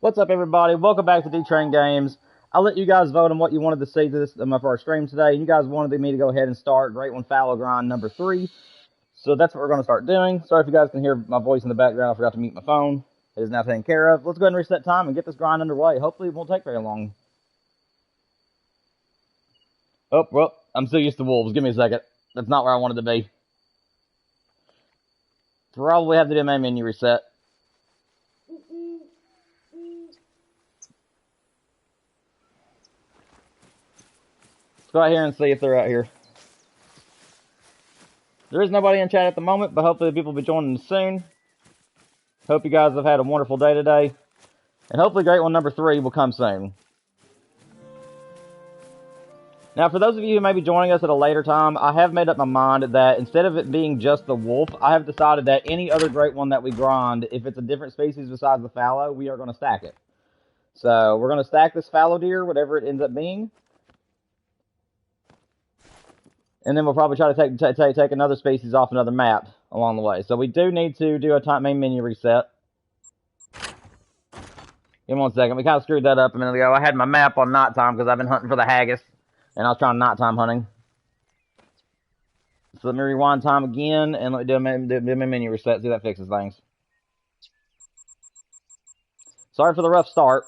What's up, everybody? Welcome back to D-Train Games. I'll let you guys vote on what you wanted to see this for our stream today. You guys wanted me to go ahead and start Great One Fallow Grind number 3. So that's what we're going to start doing. Sorry if you guys can hear my voice in the background. I forgot to mute my phone. It is now taken care of. Let's go ahead and reset time and get this grind underway. Hopefully it won't take very long. Oh, well, I'm still used to wolves. Give me a second. That's not where I wanted to be. Probably have to do a main menu reset. Let's go out here and see if they're out here. There is nobody in chat at the moment, but hopefully people will be joining us soon. Hope you guys have had a wonderful day today. And hopefully Great One number 3 will come soon. Now, for those of you who may be joining us at a later time, I have made up my mind that instead of it being just the wolf, I have decided that any other Great One that we grind, if it's a different species besides the fallow, we are going to stack it. So, we're going to stack this fallow deer, whatever it ends up being. And then we'll probably try to take another species off another map along the way. So, we do need to do a main menu reset. Give me 1 second. We kind of screwed that up a minute ago. I had my map on nighttime because I've been hunting for the haggis. And I was trying nighttime hunting. So let me rewind time again and let me do a menu reset. See if that fixes things. Sorry for the rough start.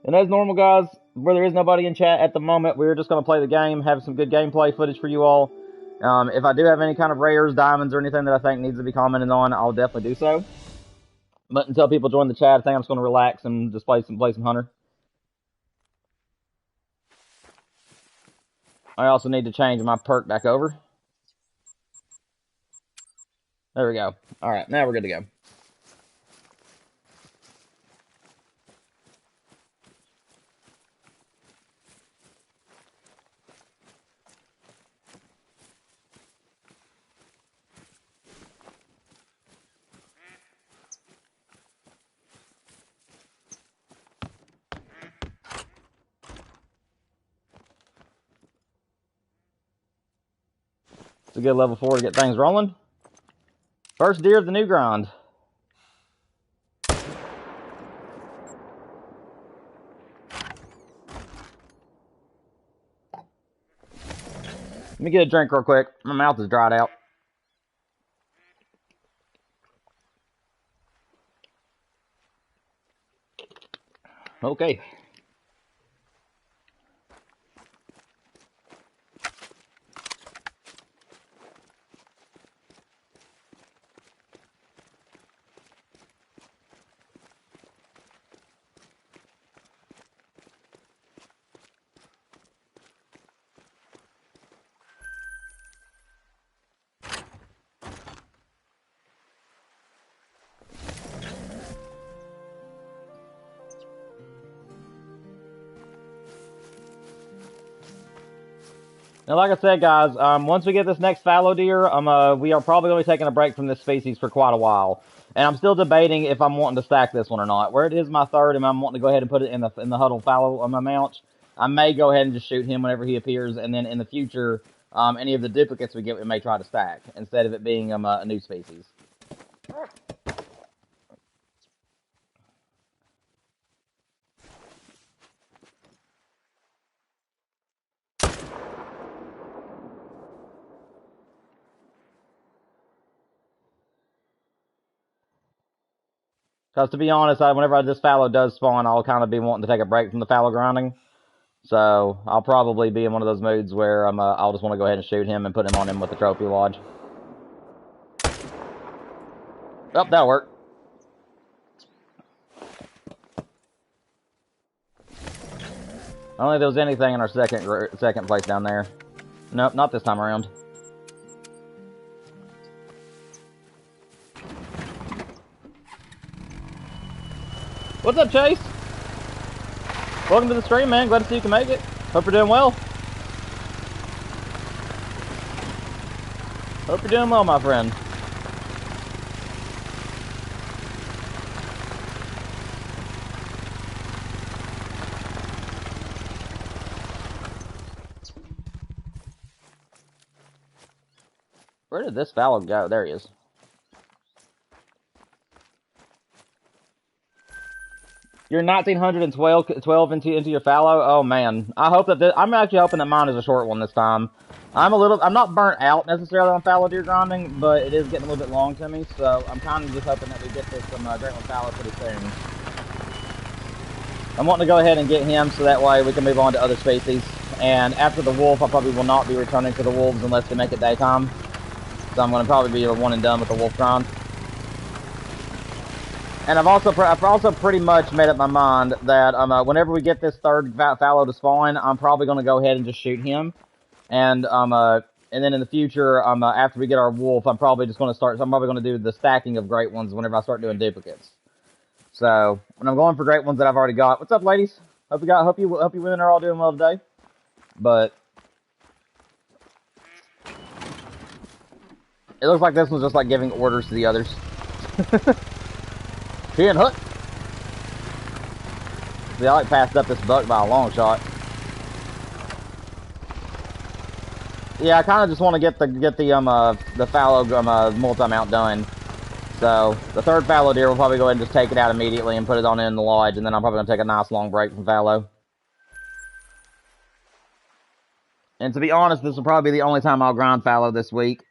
And as normal, guys, where there is nobody in chat at the moment, we're just going to play the game, have some good gameplay footage for you all. If I do have any kind of rares, diamonds, or anything that I think needs to be commented on, I'll definitely do so. But until people join the chat, I think I'm just going to relax and just play some Hunter. I also need to change my perk back over. There we go. Alright, now we're good to go. It's a good level 4 to get things rolling. First deer of the new grind. Let me get a drink real quick. My mouth is dried out. Okay. Now, like I said, guys, once we get this next fallow deer, we are probably going to be taking a break from this species for quite a while. And I'm still debating if I'm wanting to stack this one or not. Where it is my third, and I'm wanting to go ahead and put it in the huddle fallow on my mount, I may go ahead and just shoot him whenever he appears, and then in the future, any of the duplicates we get, we may try to stack, instead of it being a new species. Because to be honest, whenever this fallow does spawn, I'll kind of be wanting to take a break from the fallow grinding. So I'll probably be in one of those moods where I'll just want to go ahead and shoot him and put him on him with the trophy lodge. Oh, that'll work. I don't think there was anything in our second place down there. Nope, not this time around. What's up, Chase? Welcome to the stream, man. Glad to see you can make it. Hope you're doing well. Hope you're doing well, my friend. Where did this fallow go? There he is. You're 1912 into your fallow. Oh man, I hope that I'm actually hoping that mine is a short one this time. I'm not burnt out necessarily on fallow deer grinding, but it is getting a little bit long to me, so I'm kind of just hoping that we get this some great one fallow pretty soon. I'm wanting to go ahead and get him so that way we can move on to other species. And after the wolf, I probably will not be returning to the wolves unless they make it daytime. So I'm going to probably be a one and done with the wolf grind. And I've also pretty much made up my mind that whenever we get this third fallow to spawn, I'm probably going to go ahead and just shoot him. And then in the future, after we get our wolf, I'm probably going to do the stacking of great ones whenever I start doing duplicates. So when I'm going for great ones that I've already got. What's up, ladies? Hope you women are all doing well today. But it looks like this one's just like giving orders to the others. Chin hook. See, I like passed up this buck by a long shot. Yeah, I kind of just want to get the fallow multi-mount done. So the third fallow deer will probably go ahead and just take it out immediately and put it on in the lodge, and then I'm probably gonna take a nice long break from fallow. And to be honest, this will probably be the only time I'll grind fallow this week.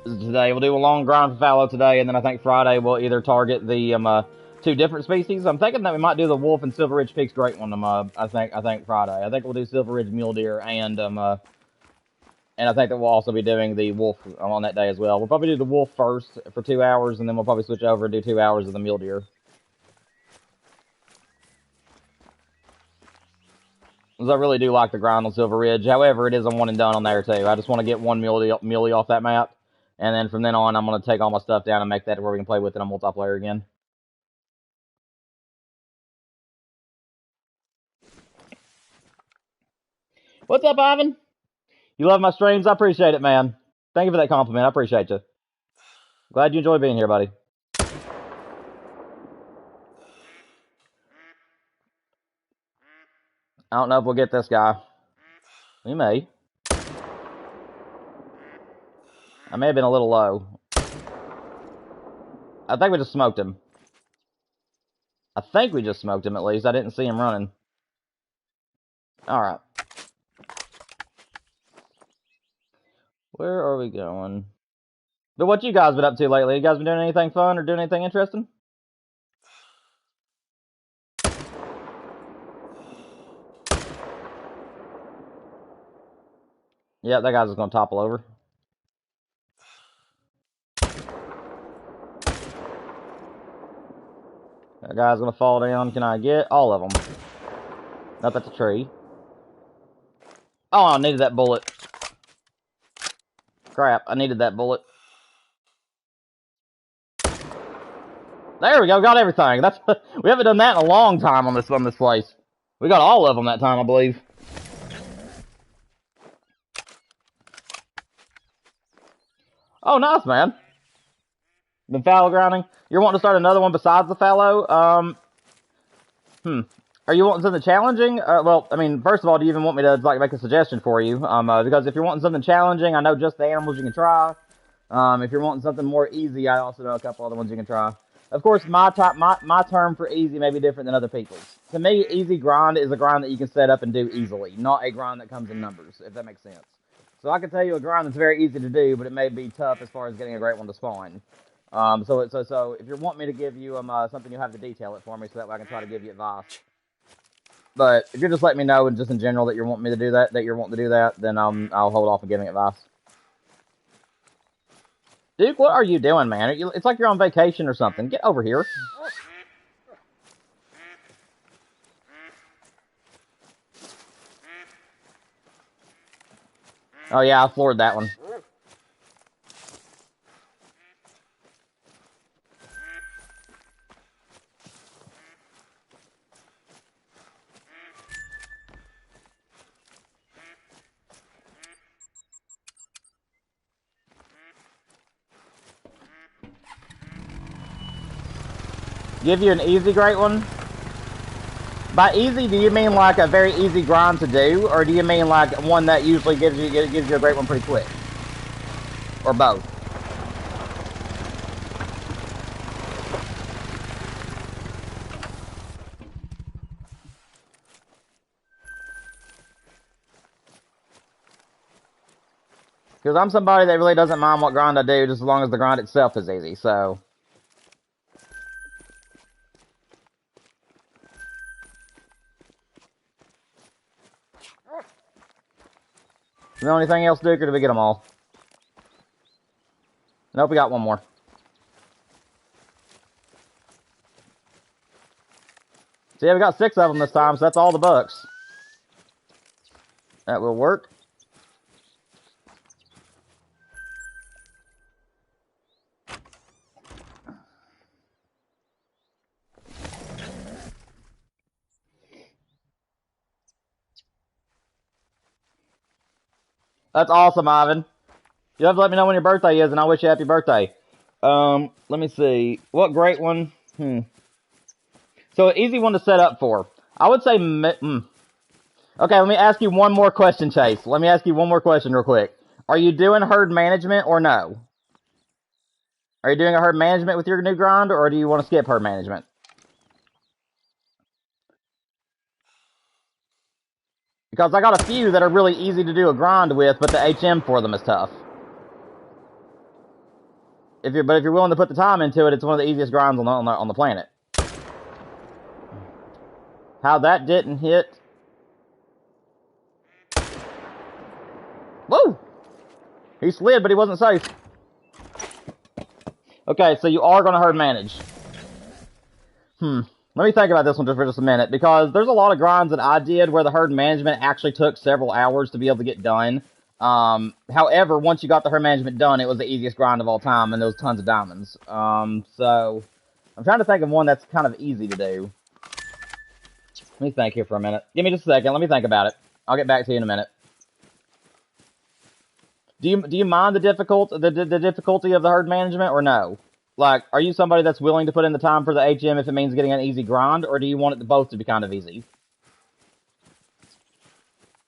Today we'll do a long grind for fallow today, and then I think Friday we'll either target the two different species. I'm thinking that we might do the wolf and Silver Ridge Peaks great one. I think Friday. I think we'll do Silver Ridge mule deer and I think that we'll also be doing the wolf on that day as well. We'll probably do the wolf first for 2 hours, and then we'll probably switch over and do 2 hours of the mule deer. Because I really do like the grind on Silver Ridge. However, it is a one and done on there too. I just want to get one muley off that map. And then from then on, I'm going to take all my stuff down and make that where we can play with it on multiplayer again. What's up, Ivan? You love my streams? I appreciate it, man. Thank you for that compliment. I appreciate you. Glad you enjoy being here, buddy. I don't know if we'll get this guy. We may. I may have been a little low. I think we just smoked him. I think we just smoked him at least. I didn't see him running. Alright. Where are we going? But what you guys been up to lately? You guys been doing anything fun or doing anything interesting? Yeah, that guy's just gonna topple over. That guy's gonna fall down. Can I get all of them? Nope, that's a tree. Oh, I needed that bullet. Crap, I needed that bullet. There we go, got everything. That's we haven't done that in a long time on this place. We got all of them that time, I believe. Oh, nice, man. Been fallow grinding. You're wanting to start another one besides the fallow? Are you wanting something challenging? Well, I mean, first of all, do you even want me to like make a suggestion for you? Because if you're wanting something challenging, I know just the animals you can try. If you're wanting something more easy, I also know a couple other ones you can try. Of course, my term for easy may be different than other people's. To me, easy grind is a grind that you can set up and do easily, not a grind that comes in numbers, if that makes sense. So I can tell you a grind that's very easy to do, but it may be tough as far as getting a great one to spawn. So if you want me to give you something, you have to detail it for me so that way I can try to give you advice. But if you're just letting me know, and just in general that you're wanting me to do that, then I'll hold off on giving advice. Duke, what are you doing, man? It's like you're on vacation or something. Get over here. Oh yeah, I floored that one. Give you an easy great one? By easy, do you mean like a very easy grind to do, or do you mean like one that usually gives you a great one pretty quick? Or both? Because I'm somebody that really doesn't mind what grind I do, just as long as the grind itself is easy, so. Is there anything else, Duke, or did we get them all? Nope, we got one more. So yeah, we got 6 of them this time, so that's all the bucks. That will work. That's awesome, Ivan. You have to let me know when your birthday is, and I wish you a happy birthday. Let me see. What great one? So, an easy one to set up for. I would say... Okay, let me ask you one more question, Chase. Let me ask you one more question real quick. Are you doing herd management or no? Are you doing a herd management with your new grind, or do you want to skip herd management? Because I got a few that are really easy to do a grind with, but the HM for them is tough. But if you're willing to put the time into it, it's one of the easiest grinds on the planet. How that didn't hit... Woo! He slid, but he wasn't safe. Okay, so you are going to herd manage. Let me think about this one just for a minute, because there's a lot of grinds that I did where the herd management actually took several hours to be able to get done. However, once you got the herd management done, it was the easiest grind of all time, and there was tons of diamonds. So, I'm trying to think of one that's kind of easy to do. Let me think here for a minute. Give me just a second. Let me think about it. I'll get back to you in a minute. Do you mind the difficulty of the herd management or no? Like, are you somebody that's willing to put in the time for the HM if it means getting an easy grind, or do you want it both to be kind of easy?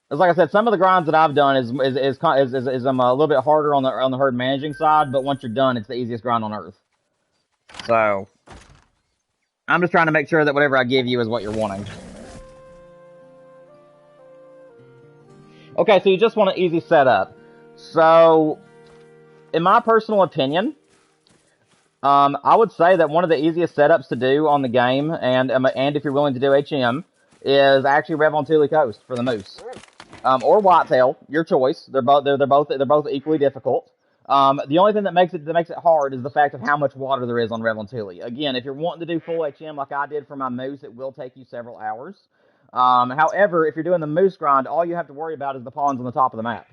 Because, like I said, some of the grinds that I've done is a little bit harder on the herd managing side, but once you're done, it's the easiest grind on earth. So, I'm just trying to make sure that whatever I give you is what you're wanting. Okay, so you just want an easy setup. So, in my personal opinion, I would say that one of the easiest setups to do on the game, and if you're willing to do HM, is actually Revontuli Coast for the moose, or whitetail, your choice. They're both equally difficult. The only thing that makes it hard is the fact of how much water there is on Revontuli. Again, if you're wanting to do full HM like I did for my moose, it will take you several hours. However, if you're doing the moose grind, all you have to worry about is the ponds on the top of the map.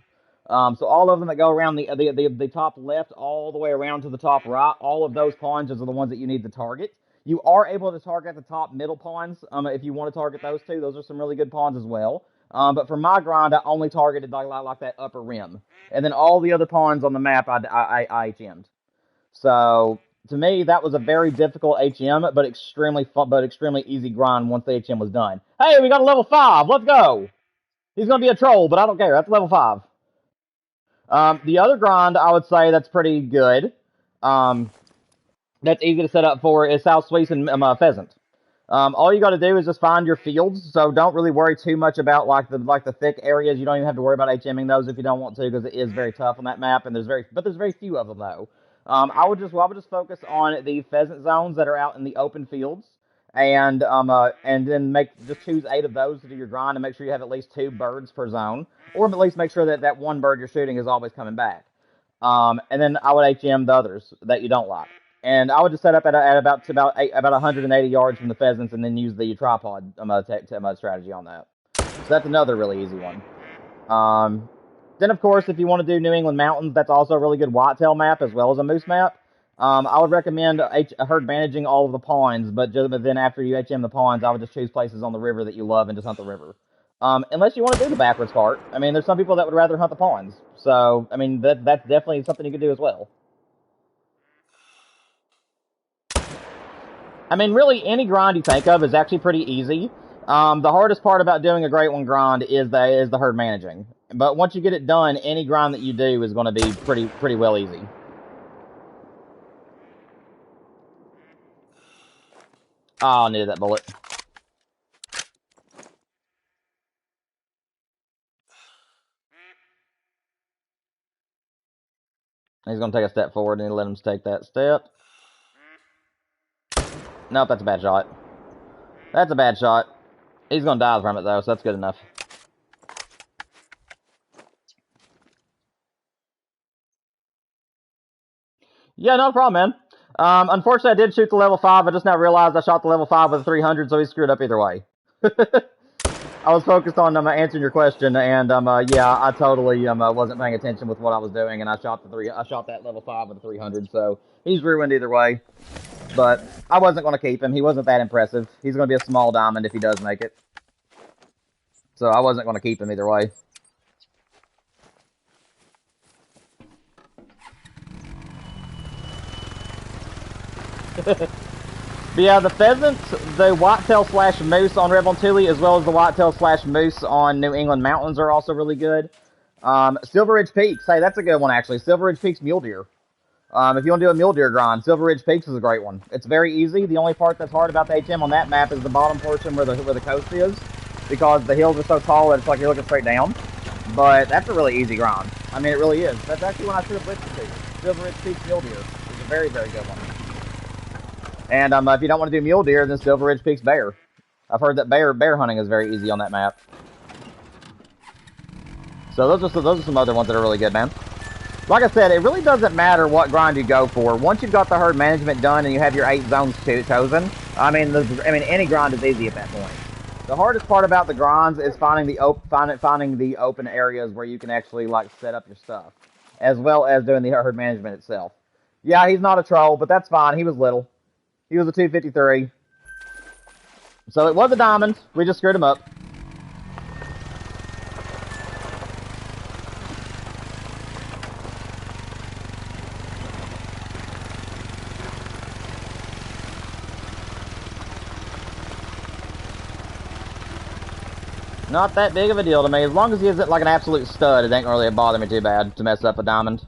So all of them that go around the top left all the way around to the top right, all of those ponds are the ones that you need to target. You are able to target the top middle ponds if you want to target those two. Those are some really good ponds as well. But for my grind, I only targeted like that upper rim, and then all the other ponds on the map I HM'd. So to me, that was a very difficult HM, but extremely easy grind once the HM was done. Hey, we got a level 5. Let's go. He's gonna be a troll, but I don't care. That's level 5. The other grind, I would say that's pretty good. That's easy to set up for is South Sweden pheasant. All you got to do is just find your fields. So don't really worry too much about like the thick areas. You don't even have to worry about HMing those if you don't want to, because it is very tough on that map, and there's very few of them though. I would just focus on the pheasant zones that are out in the open fields, and then just choose 8 of those to do your grind, and make sure you have at least 2 birds per zone, or at least make sure that one bird you're shooting is always coming back. And then I would HM the others that you don't like. And I would just set up at about 180 yards from the pheasants, and then use the tripod strategy on that. So that's another really easy one. Then, of course, if you want to do New England Mountains, that's also a really good whitetail map as well as a moose map. I would recommend herd managing all of the ponds, but then after you HM the ponds, I would just choose places on the river that you love and just hunt the river. Unless you want to do the backwards part. I mean, there's some people that would rather hunt the ponds. So, I mean, that's definitely something you could do as well. I mean, really, any grind you think of is actually pretty easy. The hardest part about doing a Great One grind is the herd managing. But once you get it done, any grind that you do is going to be pretty well easy. Oh, I needed that bullet. He's going to take a step forward, and let him take that step. Nope, that's a bad shot. That's a bad shot. He's going to die from it, though, so that's good enough. Yeah, no problem, man. Unfortunately, I did shoot the level 5. I just now realized I shot the level 5 with a 300, so he screwed up either way. I was focused on answering your question, and yeah, I totally wasn't paying attention with what I was doing, and I shot that level 5 with a 300, so he's ruined either way. But I wasn't going to keep him. He wasn't that impressive. He's going to be a small diamond if he does make it. So I wasn't going to keep him either way. But yeah, the pheasant, the whitetail slash moose on Red Tule, as well as the whitetail slash moose on New England Mountains are also really good. Silver Ridge Peaks, hey, that's a good one actually. Silver Ridge Peaks mule deer. If you want to do a mule deer grind, Silver Ridge Peaks is a great one. It's very easy. The only part that's hard about the HM on that map is the bottom portion where the coast is, because the hills are so tall that it's like you're looking straight down. But that's a really easy grind. I mean, it really is. That's actually when I should have blitzed to. Silver Ridge Peaks mule deer is a very, very good one. And if you don't want to do mule deer, then Silver Ridge Peaks bear. I've heard that bear hunting is very easy on that map. So those are some other ones that are really good, man. Like I said, it really doesn't matter what grind you go for. Once you've got the herd management done and you have your 8 zones chosen, I mean, any grind is easy at that point. The hardest part about the grinds is finding the open areas where you can actually like set up your stuff, as well as doing the herd management itself. Yeah, he's not a troll, but that's fine. He was little. He was a 253. So it was a diamond. We just screwed him up. Not that big of a deal to me. As long as he isn't like an absolute stud, it ain't really bother me too bad to mess up a diamond.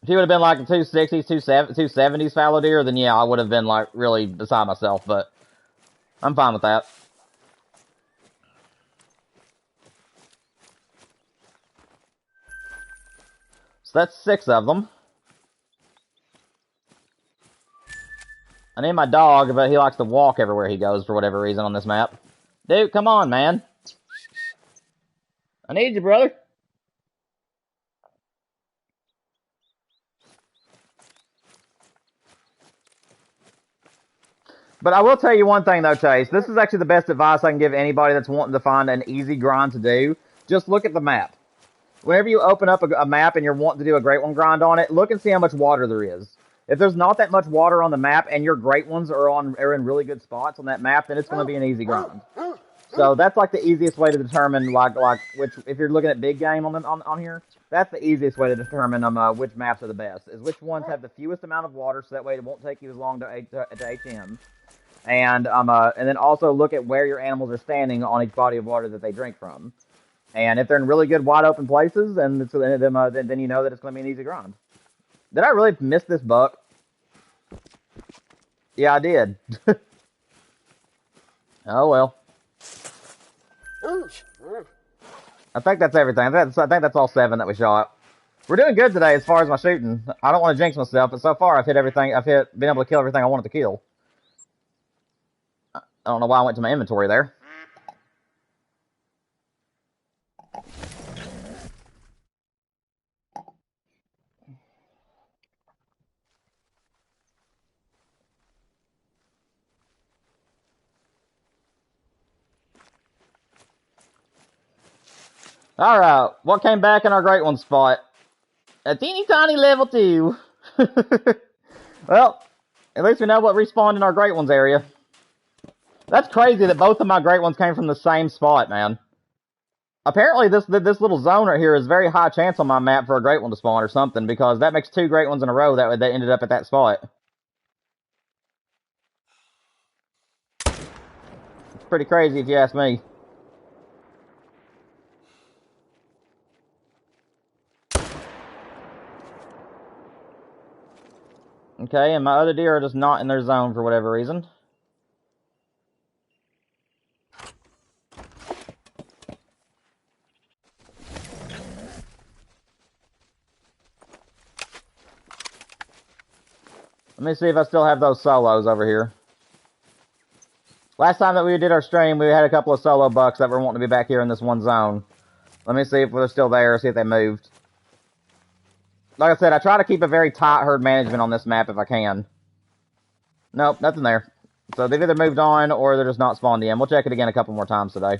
If he would have been like a 260s, 270s fallow deer, then yeah, I would have been like really beside myself, but I'm fine with that. So that's 6 of them. I need my dog, but he likes to walk everywhere he goes for whatever reason on this map. Dude, come on, man. I need you, brother. But I will tell you one thing, though, Chase. This is actually the best advice I can give anybody that's wanting to find an easy grind to do. Just look at the map. Whenever you open up a map and you're wanting to do a Great One grind on it, look and see how much water there is. If there's not that much water on the map and your Great Ones are in really good spots on that map, then it's going to be an easy grind. So that's like the easiest way to determine like which, if you're looking at big game on here, that's the easiest way to determine which maps are the best. Is which ones have the fewest amount of water, so that way it won't take you as long to HM. And then also look at where your animals are standing on each body of water that they drink from. And if they're in really good wide open places, then you know that it's going to be an easy grind. Did I really miss this buck? Yeah, I did. Oh well. I think that's everything. I think that's all 7 that we shot. We're doing good today as far as my shooting. I don't want to jinx myself, but so far I've hit everything. Been able to kill everything I wanted to kill. I don't know why I went to my inventory there. Alright, what came back in our Great One spot? A teeny tiny level 2. Well, at least we know what respawned in our Great Ones area. That's crazy that both of my Great Ones came from the same spot, man. Apparently this little zone right here is very high chance on my map for a Great One to spawn or something, because that makes 2 Great Ones in a row that ended up at that spot. It's pretty crazy if you ask me. Okay, and my other deer are just not in their zone for whatever reason. Let me see if I still have those solos over here. Last time that we did our stream, we had a couple of solo bucks that were wanting to be back here in this one zone. Let me see if they're still there, see if they moved. Like I said, I try to keep a very tight herd management on this map if I can. Nope, nothing there. So they've either moved on or they're just not spawned in. We'll check it again a couple more times today.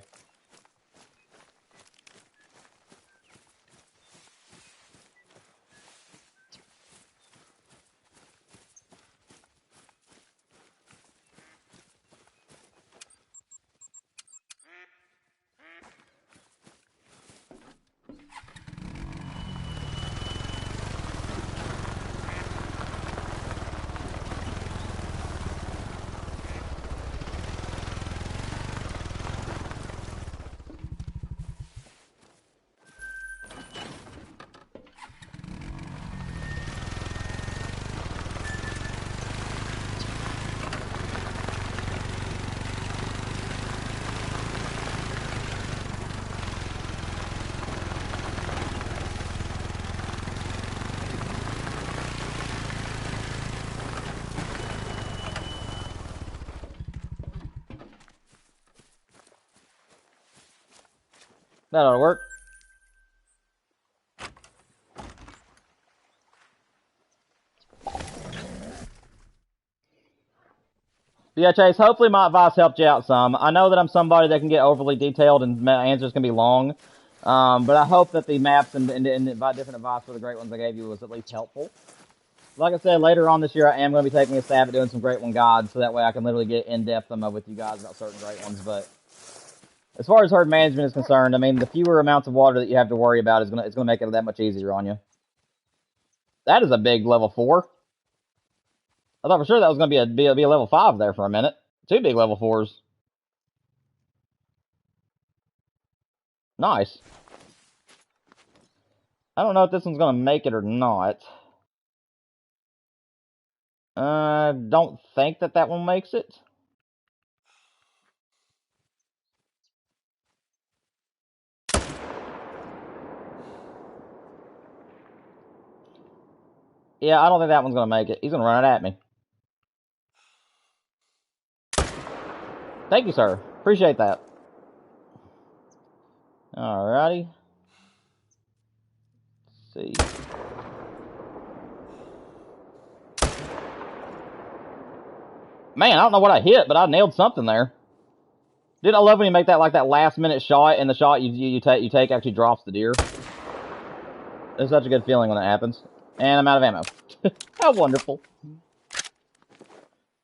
That ought to work. Yeah, Chase, hopefully my advice helped you out some. I know that I'm somebody that can get overly detailed and my answers can be long. But I hope that the maps and different advice for the great ones I gave you was at least helpful. Like I said, later on this year, I am going to be taking a stab at doing some great one guides, so that way I can literally get in-depth with you guys about certain great ones. But as far as herd management is concerned, I mean, the fewer amounts of water that you have to worry about it's gonna make it that much easier on you. That is a big level 4. I thought for sure that was going to be a level 5 there for a minute. 2 big level 4s. Nice. I don't know if this one's going to make it or not. Don't think that one makes it. Yeah, I don't think that one's going to make it. He's going to run it at me. Thank you, sir. Appreciate that. Alrighty. Let's see. Man, I don't know what I hit, but I nailed something there. Dude, I love when you make that last minute shot, and the shot you take actually drops the deer. It's such a good feeling when that happens. And I'm out of ammo. How wonderful.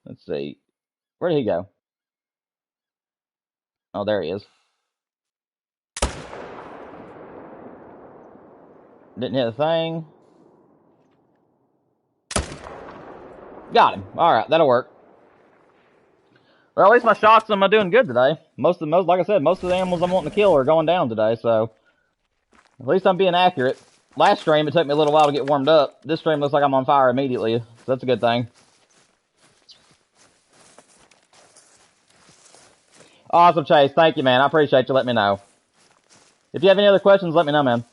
Let's see. Where did he go? Oh, there he is. Didn't hit a thing. Got him. Alright, that'll work. Well, at least my shots am doing good today. Like I said, most of the animals I'm wanting to kill are going down today, so at least I'm being accurate. Last stream, it took me a little while to get warmed up. This stream looks like I'm on fire immediately, so that's a good thing. Awesome, Chase. Thank you, man. I appreciate you letting me know. If you have any other questions, let me know, man.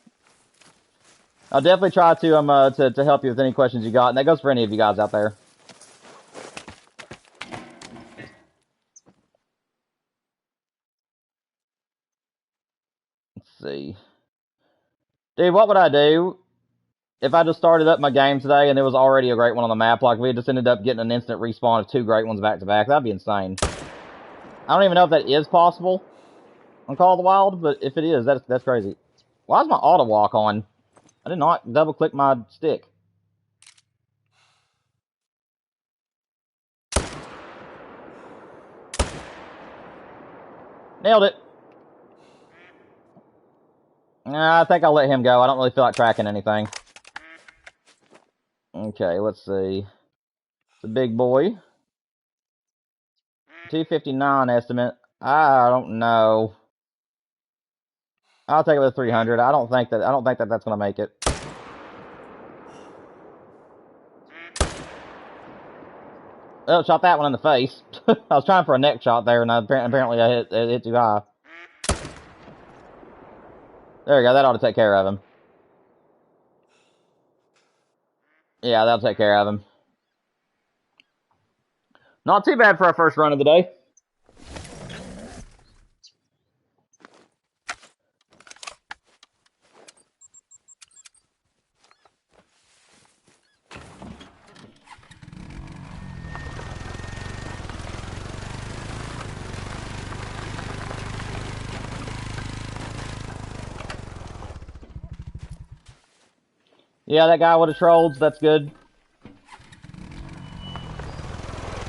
I'll definitely try to help you with any questions you got, and that goes for any of you guys out there. Let's see. Dude, what would I do if I just started up my game today and there was already a great one on the map? Like, we just ended up getting an instant respawn of 2 great ones back to back. That'd be insane. I don't even know if that is possible on Call of the Wild, but if it is, that's crazy. Why is my auto walk on? I did not double click my stick. Nailed it. Nah, I think I'll let him go. I don't really feel like tracking anything. Okay, let's see. It's a big boy. 259 estimate. I don't know. I'll take it with 300. I don't think that that's gonna make it. Oh, shot that one in the face. I was trying for a neck shot there, and apparently I hit too high. There we go. That ought to take care of him. Yeah, that'll take care of him. Not too bad for our first run of the day. Yeah, that guy would have trolled. That's good.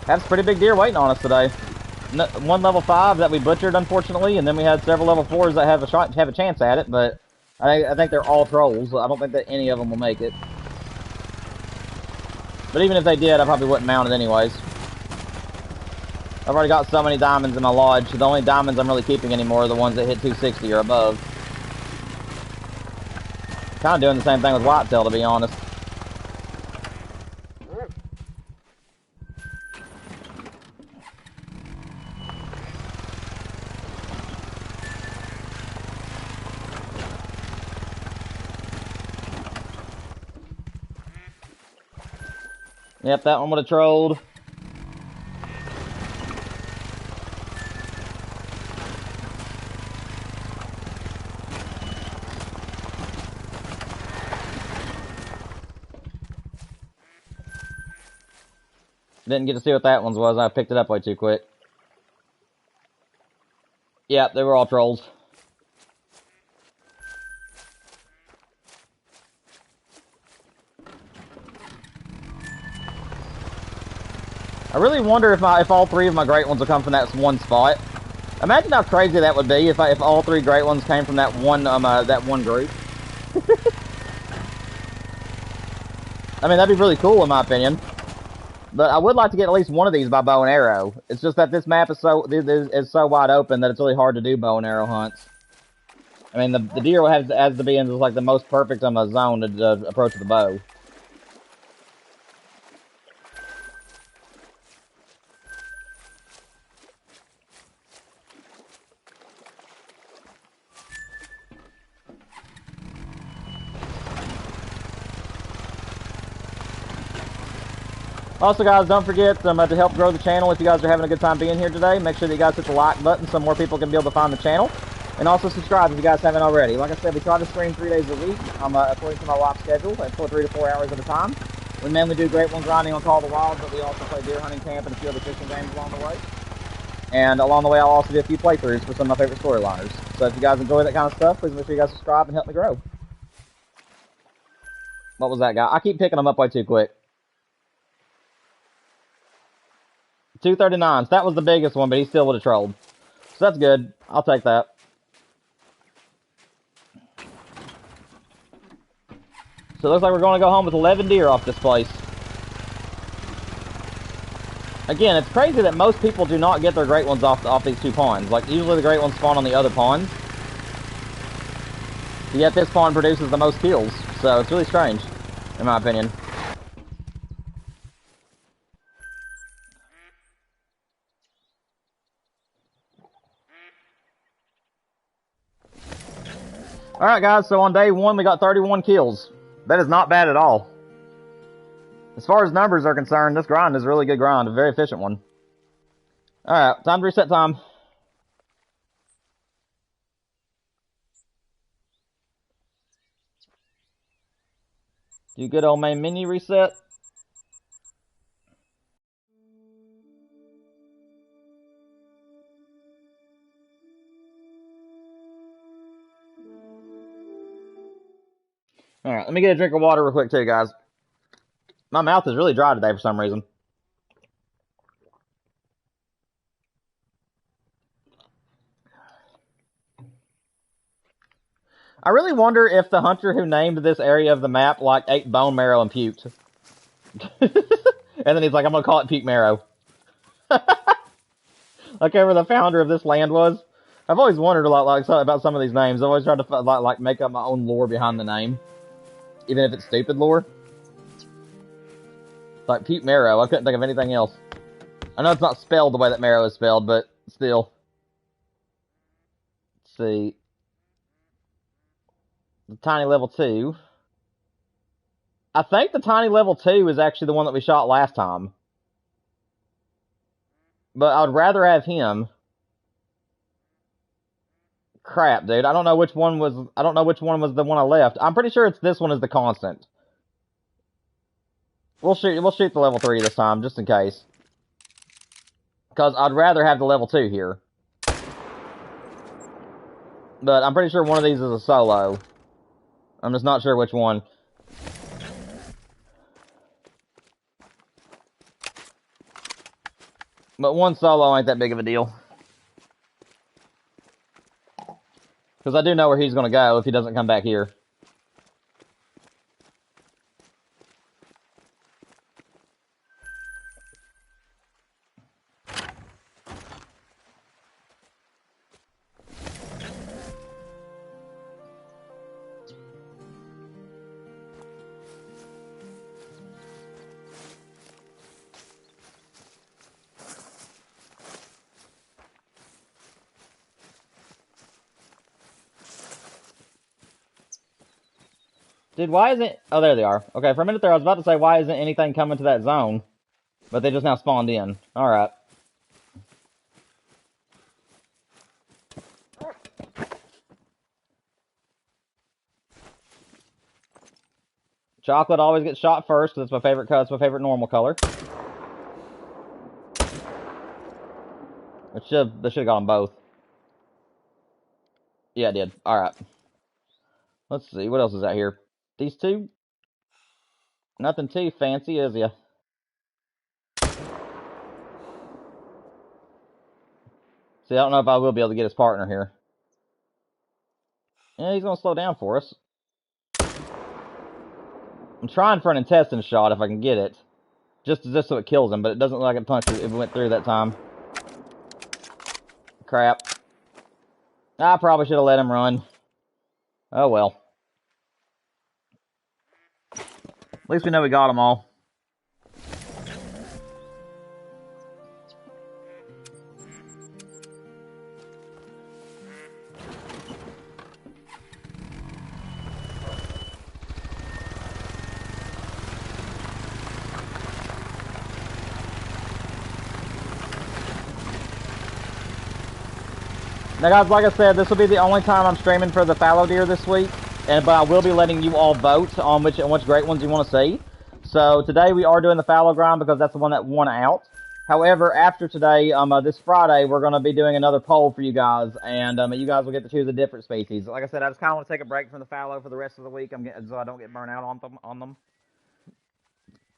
Have some pretty big deer waiting on us today. One level 5 that we butchered, unfortunately, and then we had several level 4s that have a chance at it, but I think they're all trolls. I don't think that any of them will make it. But even if they did, I probably wouldn't mount it anyways. I've already got so many diamonds in my lodge. The only diamonds I'm really keeping anymore are the ones that hit 260 or above. Kind of doing the same thing with whitetail, to be honest. Yep, that one would have trolled. Didn't get to see what that one's was. I picked it up way too quick. Yep, they were all trolls. I really wonder if all 3 of my great ones will come from that one spot. Imagine how crazy that would be if all 3 great ones came from that one group. I mean, that'd be really cool in my opinion. But I would like to get at least one of these by bow and arrow. It's just that this map is so wide open that it's really hard to do bow and arrow hunts. I mean, the deer has to be in like the most perfect zone to approach the bow. Also, guys, don't forget to help grow the channel. If you guys are having a good time being here today, make sure that you guys hit the like button so more people can be able to find the channel. And also subscribe if you guys haven't already. Like I said, we try to stream 3 days a week, according to my live schedule, at 3 to 4 hours at a time. We mainly do Great One grinding on Call of the Wild, but we also play deer hunting camp and a few other fishing games along the way. And along the way, I'll also do a few playthroughs for some of my favorite storyliners. So if you guys enjoy that kind of stuff, please make sure you guys subscribe and help me grow. What was that guy? I keep picking him up way too quick. 239. So that was the biggest one, but he still would have trolled. So that's good. I'll take that. So it looks like we're going to go home with 11 deer off this place. Again, it's crazy that most people do not get their great ones off these 2 ponds. Like, usually the great ones spawn on the other ponds. Yet this pond produces the most kills. So it's really strange, in my opinion. Alright guys, so on day 1 we got 31 kills. That is not bad at all. As far as numbers are concerned, this grind is a really good grind, a very efficient one. Alright, time to reset time. Do good old main menu reset. Alright, let me get a drink of water real quick too, guys. My mouth is really dry today for some reason. I really wonder if the hunter who named this area of the map, like, ate bone marrow and puked. And then he's like, I'm gonna call it puke marrow. Like whoever the founder of this land was. I've always wondered a lot about some of these names. I've always tried to like make up my own lore behind the name. Even if it's stupid lore. Like puke marrow, I couldn't think of anything else. I know it's not spelled the way that marrow is spelled, but still. Let's see. The tiny level 2. I think the tiny level 2 is actually the one that we shot last time. But I'd rather have him. Crap, dude. I don't know which one was the one I left. I'm pretty sure it's this one is the constant. We'll shoot the level 3 this time, just in case. Because I'd rather have the level 2 here. But I'm pretty sure one of these is a solo. I'm just not sure which one. But one solo ain't that big of a deal. Because I do know where he's going to go if he doesn't come back here. Dude, why isn't... Oh, there they are. Okay, for a minute there, I was about to say, why isn't anything coming to that zone? But they just now spawned in. Alright. Chocolate always gets shot first, because it's my favorite color. It's my favorite normal color. They should have got them both. Yeah, it did. Alright. Let's see, what else is out here? These two? Nothing too fancy, is ya? See, I don't know if I will be able to get his partner here. Yeah, he's gonna slow down for us. I'm trying for an intestine shot if I can get it. Just so it kills him, but it doesn't look like it punched it if it went through that time. Crap. I probably should have let him run. Oh well. At least we know we got them all. Now guys, like I said, this will be the only time I'm streaming for the fallow deer this week, but I will be letting you all vote on which great ones you want to see. So today we are doing the fallow grind because that's the one that won out. However, after today, this Friday, we're going to be doing another poll for you guys, and you guys will get to choose a different species. Like I said, I just kind of want to take a break from the fallow for the rest of the week, so I don't get burnt out on them.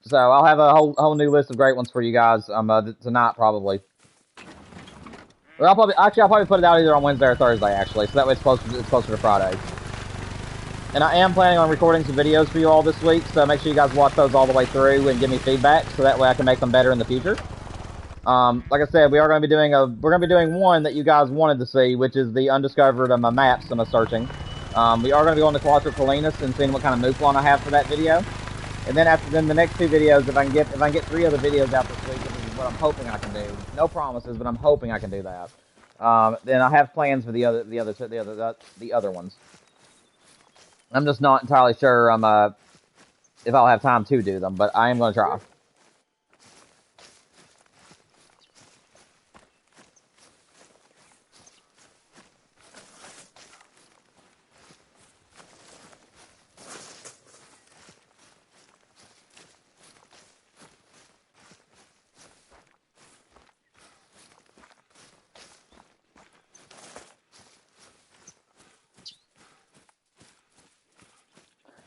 So I'll have a whole new list of great ones for you guys tonight, probably. Or I'll probably put it out either on Wednesday or Thursday, actually, so that way it's closer to Friday. And I am planning on recording some videos for you all this week, so make sure you guys watch those all the way through and give me feedback, so that way I can make them better in the future. Like I said, we're going to be doing one that you guys wanted to see, which is the undiscovered maps I'm searching. We are going to be going to Quattro Colinas and seeing what kind of mouflon I have for that video. And then the next 2 videos, if I can get 3 other videos out this week, which is what I'm hoping I can do. No promises, but I'm hoping I can do that. Then I have plans for the other ones. I'm just not entirely sure if I'll have time to do them, but I am going to try.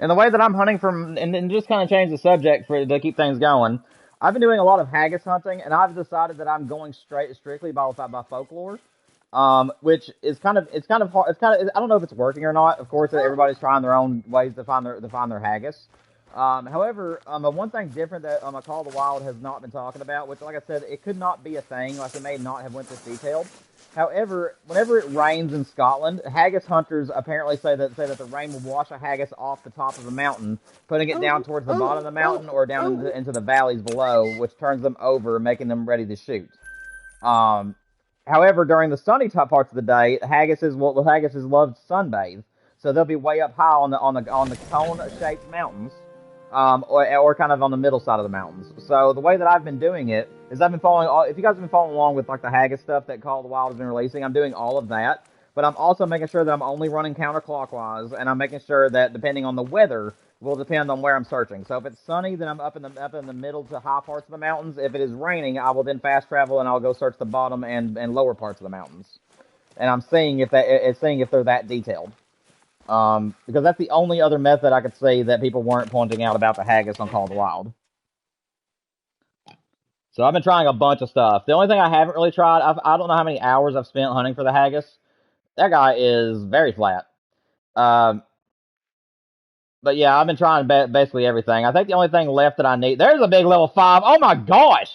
And the way that I'm hunting and just kind of change the subject to keep things going, I've been doing a lot of haggis hunting, and I've decided that I'm going strictly by folklore, which is kind of hard. I don't know if it's working or not. Of course, everybody's trying their own ways to find their haggis. However, one thing different that Call of the Wild has not been talking about, which, like I said, it could not be a thing, like it may not have went this detailed. However, whenever it rains in Scotland, haggis hunters apparently say that the rain will wash a haggis off the top of a mountain, putting it down towards the bottom of the mountain or down into the valleys below, which turns them over, making them ready to shoot. However, during the sunny top parts of the day, haggises love to sunbathe, so they'll be way up high on the cone-shaped mountains, or kind of on the middle side of the mountains. So the way that I've been doing it is I've been following all. If you guys have been following along with like the haggis stuff that Call of the Wild has been releasing, I'm doing all of that. But I'm also making sure that I'm only running counterclockwise, and I'm making sure that depending on the weather will depend on where I'm searching. So if it's sunny, then I'm up in the middle to high parts of the mountains. If it is raining, I will then fast travel and I'll go search the bottom and lower parts of the mountains. And I'm seeing if they're that detailed. Because that's the only other method I could see that people weren't pointing out about the haggis on Call of the Wild. So I've been trying a bunch of stuff. The only thing I haven't really tried, I don't know how many hours I've spent hunting for the haggis. That guy is very flat. But yeah, I've been trying basically everything. I think the only thing left that I need... There's a big level 5. Oh my gosh!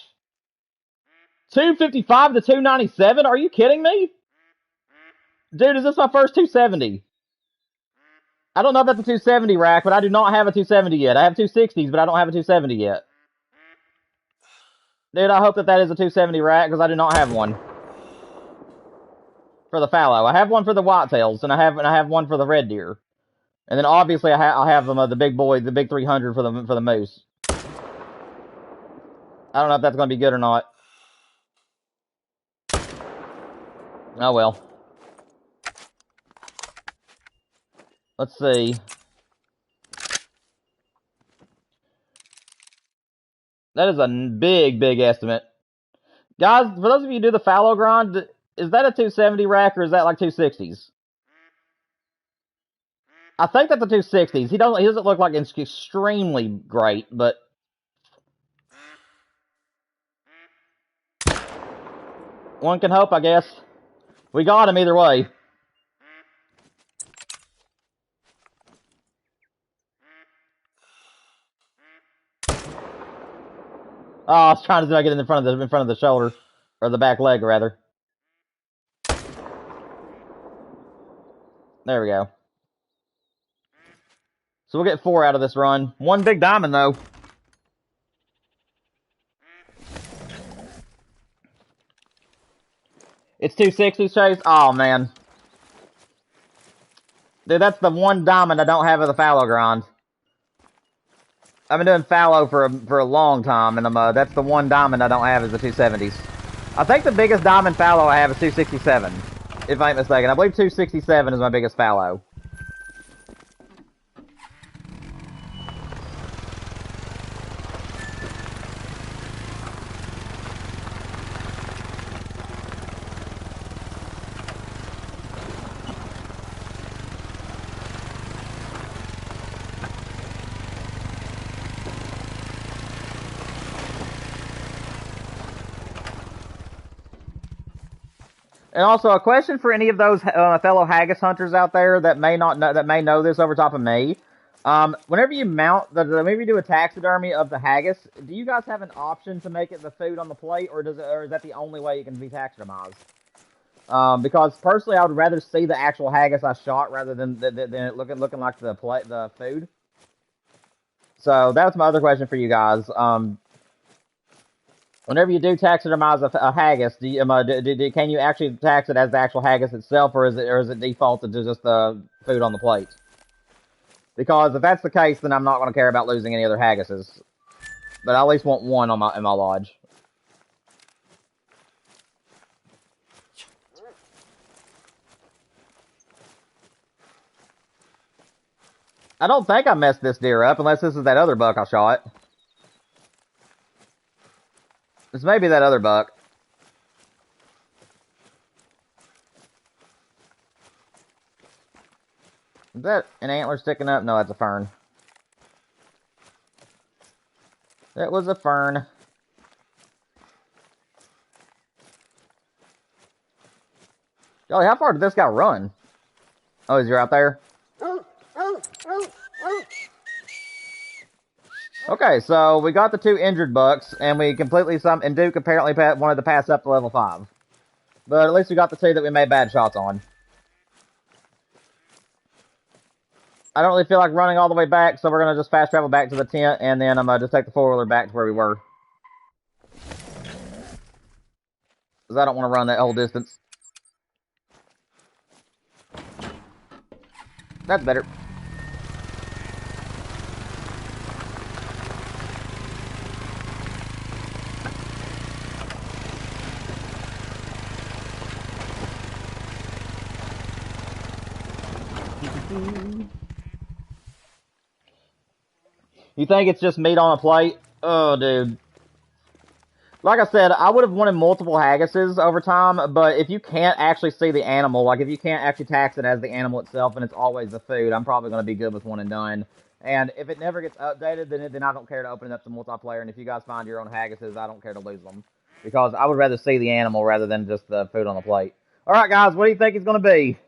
255 to 297? Are you kidding me? Dude, is this my first 270? I don't know if that's a 270 rack, but I do not have a 270 yet. I have 260s, but I don't have a 270 yet. Dude, I hope that is a 270 rack, because I do not have one. For the fallow. I have one for the whitetails, and I have one for the red deer. And then obviously I have the big boy, the big 300 for the moose. I don't know if that's going to be good or not. Oh well. Let's see. That is a big estimate. Guys, for those of you who do the fallow grind, is that a 270 rack or is that like 260s? I think that's a 260s. He doesn't look like it's extremely great, but one can hope, I guess. We got him either way. Oh, I was trying to get in front of the shoulder, or the back leg rather. There we go. So we'll get 4 out of this run. 1 big diamond though. It's 260, Chase? Oh man. Dude, that's the 1 diamond I don't have of the fallow grind. I've been doing fallow for a long time, and that's the 1 diamond I don't have is the 270s. I think the biggest diamond fallow I have is 267, if I ain't mistaken. I believe 267 is my biggest fallow. And also, a question for any of those fellow haggis hunters out there that may know this over top of me. Whenever you whenever you do a taxidermy of the haggis, do you guys have an option to make it the food on the plate, or is that the only way it can be taxidermized? Because personally, I would rather see the actual haggis I shot rather than it looking like the food. So that's my other question for you guys. Whenever you do taxidermize a haggis, can you actually tax it as the actual haggis itself, or is it defaulted to just the food on the plate? Because if that's the case, then I'm not going to care about losing any other haggises. But I at least want 1 in my lodge. I don't think I messed this deer up, unless this is that other buck I shot. This may be that other buck. Is that an antler sticking up? No, that's a fern. That was a fern. Golly, how far did this guy run? Oh, is he out there? Okay, so we got the 2 injured bucks, and we and Duke apparently wanted to pass up to level 5. But at least we got the 2 that we made bad shots on. I don't really feel like running all the way back, so we're going to just fast travel back to the tent, and then I'm going to just take the 4-wheeler back to where we were. Because I don't want to run that whole distance. That's better. You think it's just meat on a plate? Oh, dude. Like I said, I would have wanted multiple haggises over time, but if you can't actually see the animal, like if you can't actually tax it as the animal itself and it's always the food, I'm probably going to be good with one and done. And if it never gets updated, then I don't care to open it up to multiplayer, and if you guys find your own haggises, I don't care to lose them. Because I would rather see the animal rather than just the food on the plate. Alright guys, what do you think it's going to be?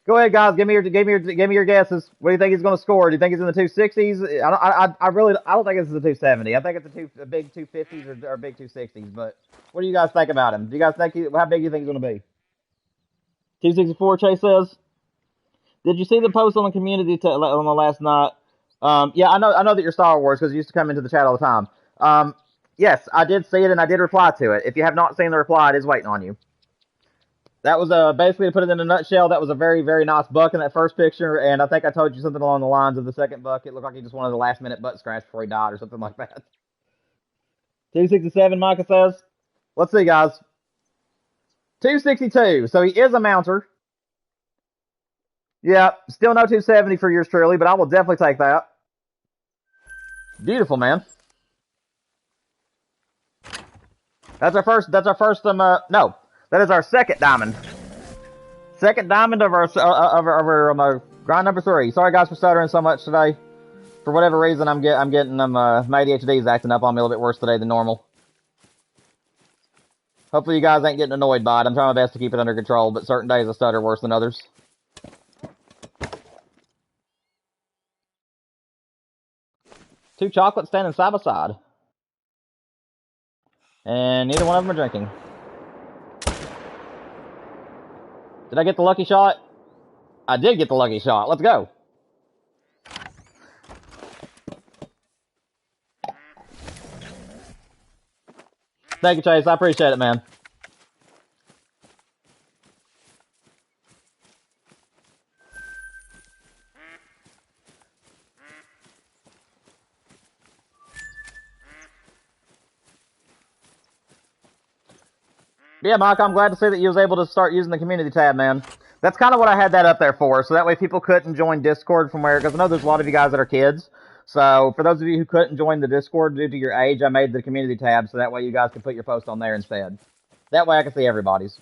Go ahead, guys. Give me your guesses. What do you think he's going to score? Do you think it's in the 260s? I don't think it's the 270. I think it's a big 250s or big 260s. But what do you guys think about him? Do you guys think how big do you think he's going to be? 264. Chase says. Did you see the post on the community on the last night? Yeah, I know that you're Star Wars because you used to come into the chat all the time. Yes, I did see it and I did reply to it. If you have not seen the reply, it is waiting on you. That was basically, to put it in a nutshell, that was a very, very nice buck in that first picture, and I think I told you something along the lines of the second buck. It looked like he just wanted a last-minute butt scratch before he died or something like that. 267, Micah says. Let's see, guys. 262, so he is a mounter. Yeah, still no 270 for yours truly, but I will definitely take that. Beautiful, man. That's our first, no. That is our second diamond. Second diamond of our grind number 3. Sorry guys for stuttering so much today. For whatever reason, my ADHD is acting up on me a little bit worse today than normal. Hopefully you guys ain't getting annoyed by it. I'm trying my best to keep it under control, but certain days I stutter worse than others. Two chocolates standing side by side. And neither one of them are drinking. Did I get the lucky shot? I did get the lucky shot. Let's go. Thank you, Chase. I appreciate it, man. Yeah, Mike, I'm glad to see that you was able to start using the community tab, man. That's kind of what I had that up there for, so that way people couldn't join Discord from where, because I know there's a lot of you guys that are kids. So for those of you who couldn't join the Discord due to your age, I made the community tab so that way you guys can put your post on there instead. That way I can see everybody's.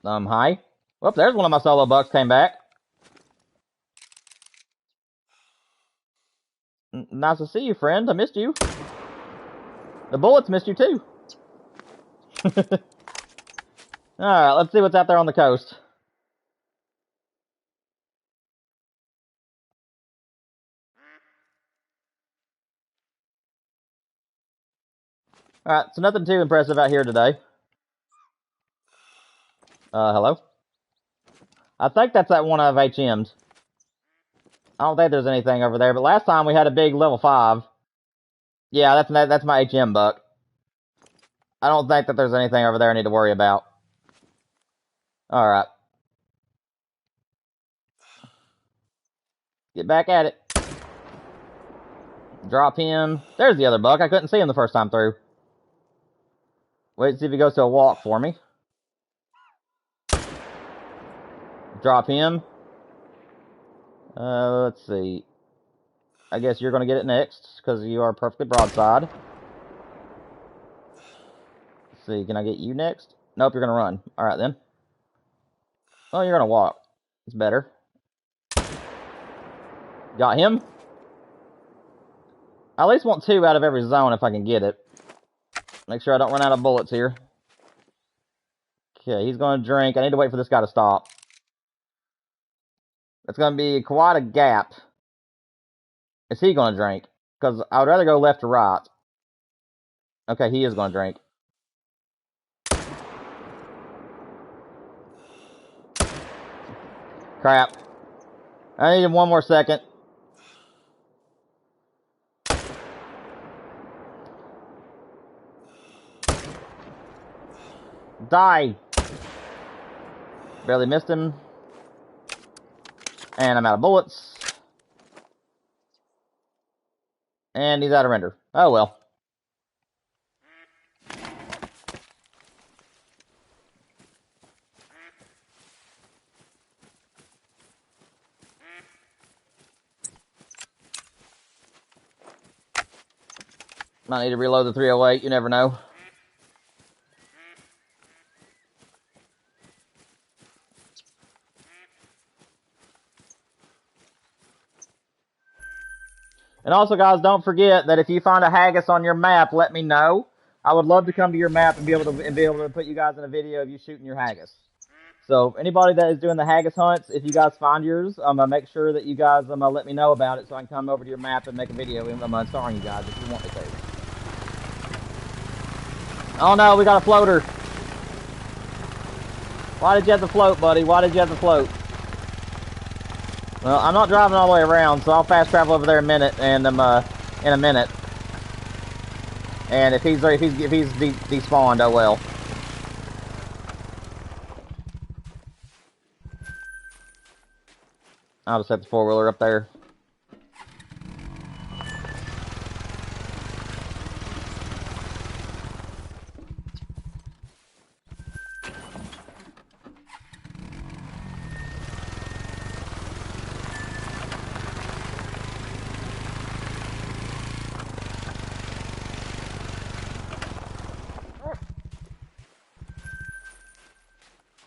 Hi. Whoop, there's one of my solo bucks came back. Nice to see you, friend. I missed you. The bullets missed you, too. Alright, let's see what's out there on the coast. Alright, so nothing too impressive out here today. Hello? I think that's that one of HM's. I don't think there's anything over there, but last time we had a big level 5. Yeah, that's my HM buck. I don't think that there's anything over there I need to worry about. Alright. Get back at it. Drop him. There's the other buck. I couldn't see him the first time through. Wait to see if he goes to a walk for me. Drop him. Let's see. I guess you're going to get it next, because you are perfectly broadside. Let's see, can I get you next? Nope, you're going to run. Alright then. Oh, you're going to walk. It's better. Got him. I at least want 2 out of every zone if I can get it. Make sure I don't run out of bullets here. Okay, he's going to drink. I need to wait for this guy to stop. It's going to be quite a gap. Is he going to drink? Because I would rather go left to right. Okay, he is going to drink. Crap. I need him one more second. Die! Barely missed him. And I'm out of bullets. And he's out of render. Oh well. Might need to reload the 308, you never know. And also, guys, don't forget that if you find a haggis on your map, let me know. I would love to come to your map and be able to put you guys in a video of you shooting your haggis. So anybody that is doing the haggis hunts, if you guys find yours, make sure that you guys let me know about it so I can come over to your map and make a video starring you guys if you want me to. Oh no, we got a floater. Why did you have to float, buddy? Why did you have to float? Well, I'm not driving all the way around, so I'll fast travel over there in a minute. And in a minute. And if he's despawned, oh well. I'll just set the 4-wheeler up there.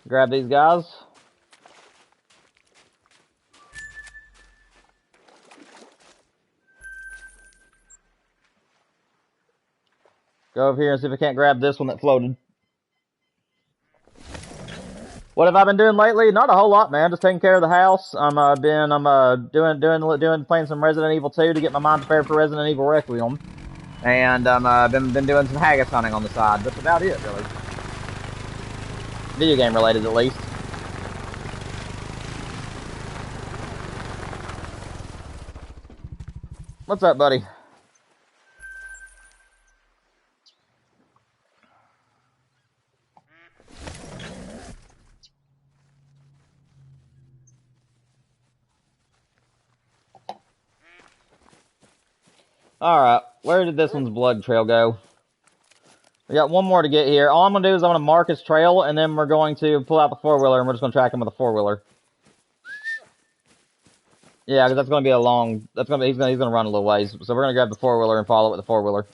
Grab these guys. Go over here and see if I can't grab this one that floated. What have I been doing lately? Not a whole lot, man. Just taking care of the house. I'm playing some Resident Evil 2 to get my mind prepared for Resident Evil Requiem, and been doing some haggis hunting on the side. That's about it, really. Video game related, at least. What's up, buddy? Alright, where did this one's blood trail go? We got one more to get here. All I'm going to do is I'm going to mark his trail, and then we're going to pull out the 4-wheeler, and we're just going to track him with a 4-wheeler. Yeah, because that's going to be a long... he's going to run a little ways. So we're going to grab the 4-wheeler and follow it with the 4-wheeler.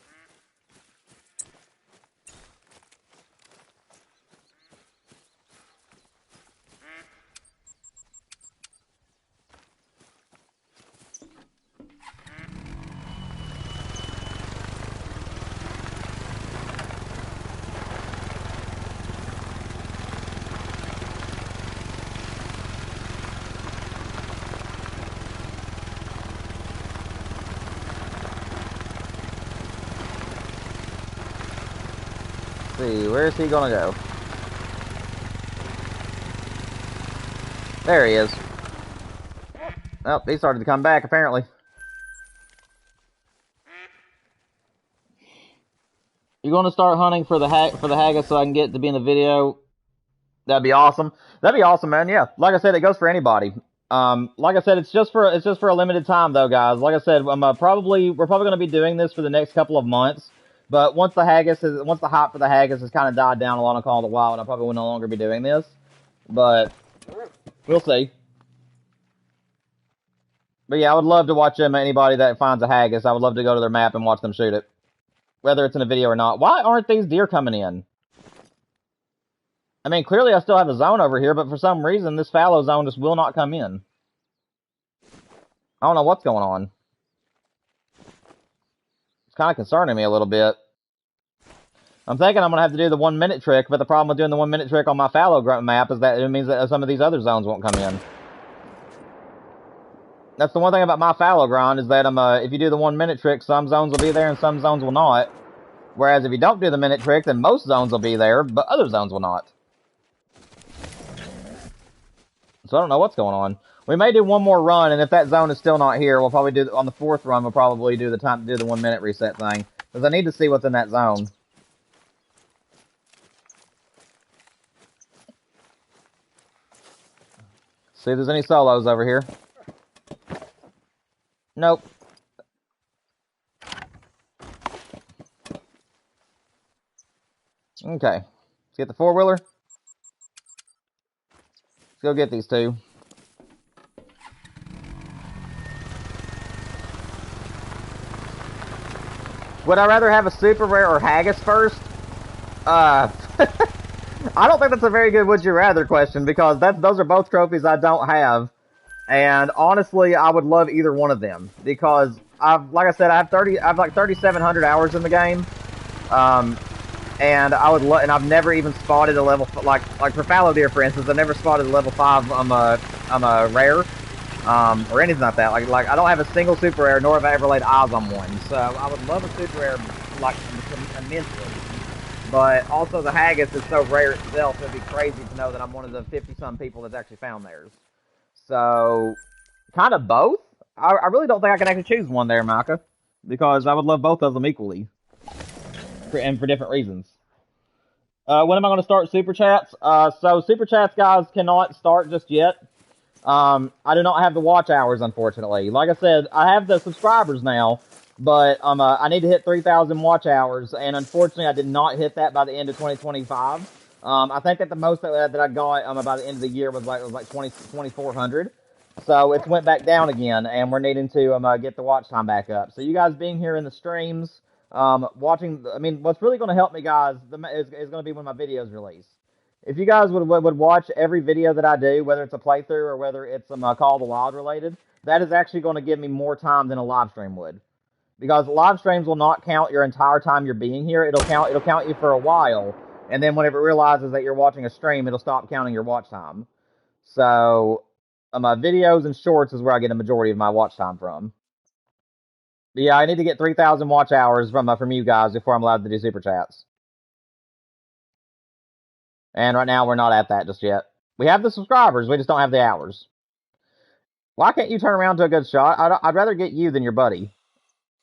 See, where's he gonna go? There he is. Oh, he started to come back, apparently. You're gonna start hunting for the haggis so I can get to be in the video? That'd be awesome. That'd be awesome, man. Yeah. Like I said, it goes for anybody. Like I said, it's just for a limited time, though, guys. Like I said, we're probably gonna be doing this for the next couple of months. But once the hype for the haggis has kind of died down along Call of the Wild, I probably will no longer be doing this. But we'll see. But yeah, I would love to watch anybody that finds a haggis. I would love to go to their map and watch them shoot it, whether it's in a video or not. Why aren't these deer coming in? I mean, clearly I still have a zone over here, but for some reason this fallow zone just will not come in. I don't know what's going on. It's kind of concerning me a little bit. I'm thinking I'm going to have to do the 1-minute trick, but the problem with doing the 1-minute trick on my fallow map is that it means that some of these other zones won't come in. That's the one thing about my fallow grind, is that if you do the 1-minute trick, some zones will be there and some zones will not. Whereas if you don't do the minute trick, then most zones will be there, but other zones will not. So I don't know what's going on. We may do one more run, and if that zone is still not here, we'll probably do, on the 4th run, we'll probably do the 1-minute reset thing. Because I need to see what's in that zone. See if there's any solos over here. Nope. Okay. Let's get the four-wheeler. Let's go get these two. Would I rather have a super rare or haggis first? I don't think that's a very good would you rather question, because those are both trophies I don't have. And honestly, I would love either one of them, because like I said, I have like 3,700 hours in the game. And I've never even spotted a level, like for fallow deer, for instance, I've never spotted a level 5 I'm a rare. Or anything like that. Like I don't have a single super rare, nor have I ever laid eyes on one. So I would love a super rare, like, immensely. But also the haggis is so rare itself, it'd be crazy to know that I'm one of the 50-some people that's actually found theirs. So, kind of both. I really don't think I can actually choose one there, Micah, because I would love both of them equally, and for different reasons. When am I going to start Super Chats? So Super Chats, guys, cannot start just yet. I do not have the watch hours, unfortunately. Like I said, I have the subscribers now, but I need to hit 3,000 watch hours, and unfortunately, I did not hit that by the end of 2025. I think that the most that I got by the end of the year was like 2,400. So it's went back down again, and we're needing to get the watch time back up. So you guys being here in the streams, watching, I mean, what's really going to help me, guys, is going to be when my videos release. If you guys would watch every video that I do, whether it's a playthrough or whether it's Call of the Wild related, that is actually going to give me more time than a live stream would. Because live streams will not count your entire time you're being here. It'll count you for a while, and then whenever it realizes that you're watching a stream, it'll stop counting your watch time. So, my videos and shorts is where I get a majority of my watch time from. But yeah, I need to get 3,000 watch hours from you guys before I'm allowed to do super chats. And right now, we're not at that just yet. We have the subscribers, we just don't have the hours. Why can't you turn around to a good shot? I'd rather get you than your buddy.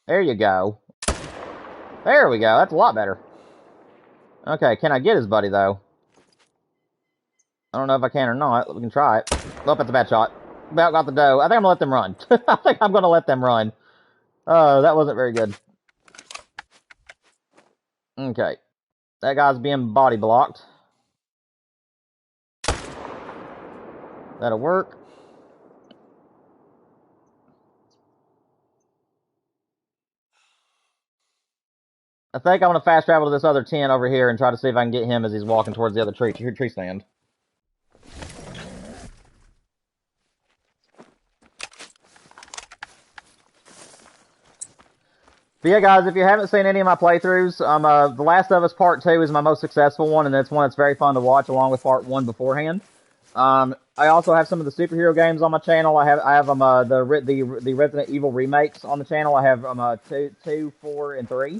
There you go. There we go, that's a lot better. Okay, can I get his buddy, though? I don't know if I can or not. We can try it. Oh, that's a bad shot. About got the doe. I think I'm gonna let them run. I think I'm gonna let them run. Oh, that wasn't very good. Okay. That guy's being body blocked. That'll work. I think I'm gonna fast travel to this other tent over here and try to see if I can get him as he's walking towards the other tree stand. But yeah, guys, if you haven't seen any of my playthroughs, The Last of Us Part 2 is my most successful one, and it's one that's very fun to watch along with Part 1 beforehand. I also have some of the superhero games on my channel. I have the Resident Evil remakes on the channel. I have 2, 4, and 3.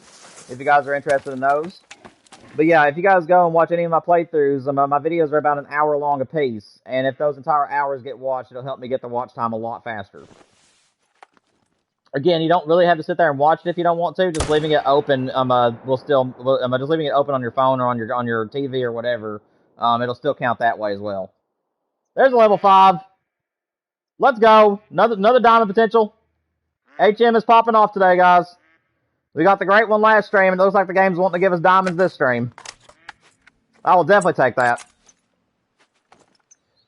If you guys are interested in those. But yeah, if you guys go and watch any of my playthroughs, my videos are about an hour long a piece, and if those entire hours get watched, it'll help me get the watch time a lot faster. Again, you don't really have to sit there and watch it if you don't want to. Just leaving it open, just leaving it open on your phone or on your TV or whatever. It'll still count that way as well. There's a level 5. Let's go. Another diamond potential. HM is popping off today, guys. We got the great one last stream, and it looks like the game's wanting to give us diamonds this stream. I will definitely take that.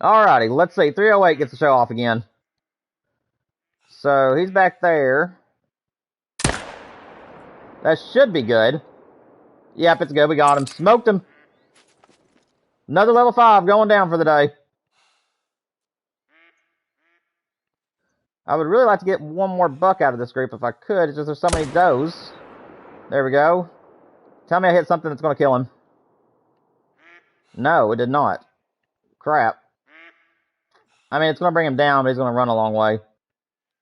Alrighty, let's see. 308 gets the show off again. So, he's back there. That should be good. Yep, it's good. We got him. Smoked him. Another level 5 going down for the day. I would really like to get one more buck out of this group if I could. It's just there's so many does. There we go. Tell me I hit something that's going to kill him. No, it did not. Crap. I mean, it's going to bring him down, but he's going to run a long way.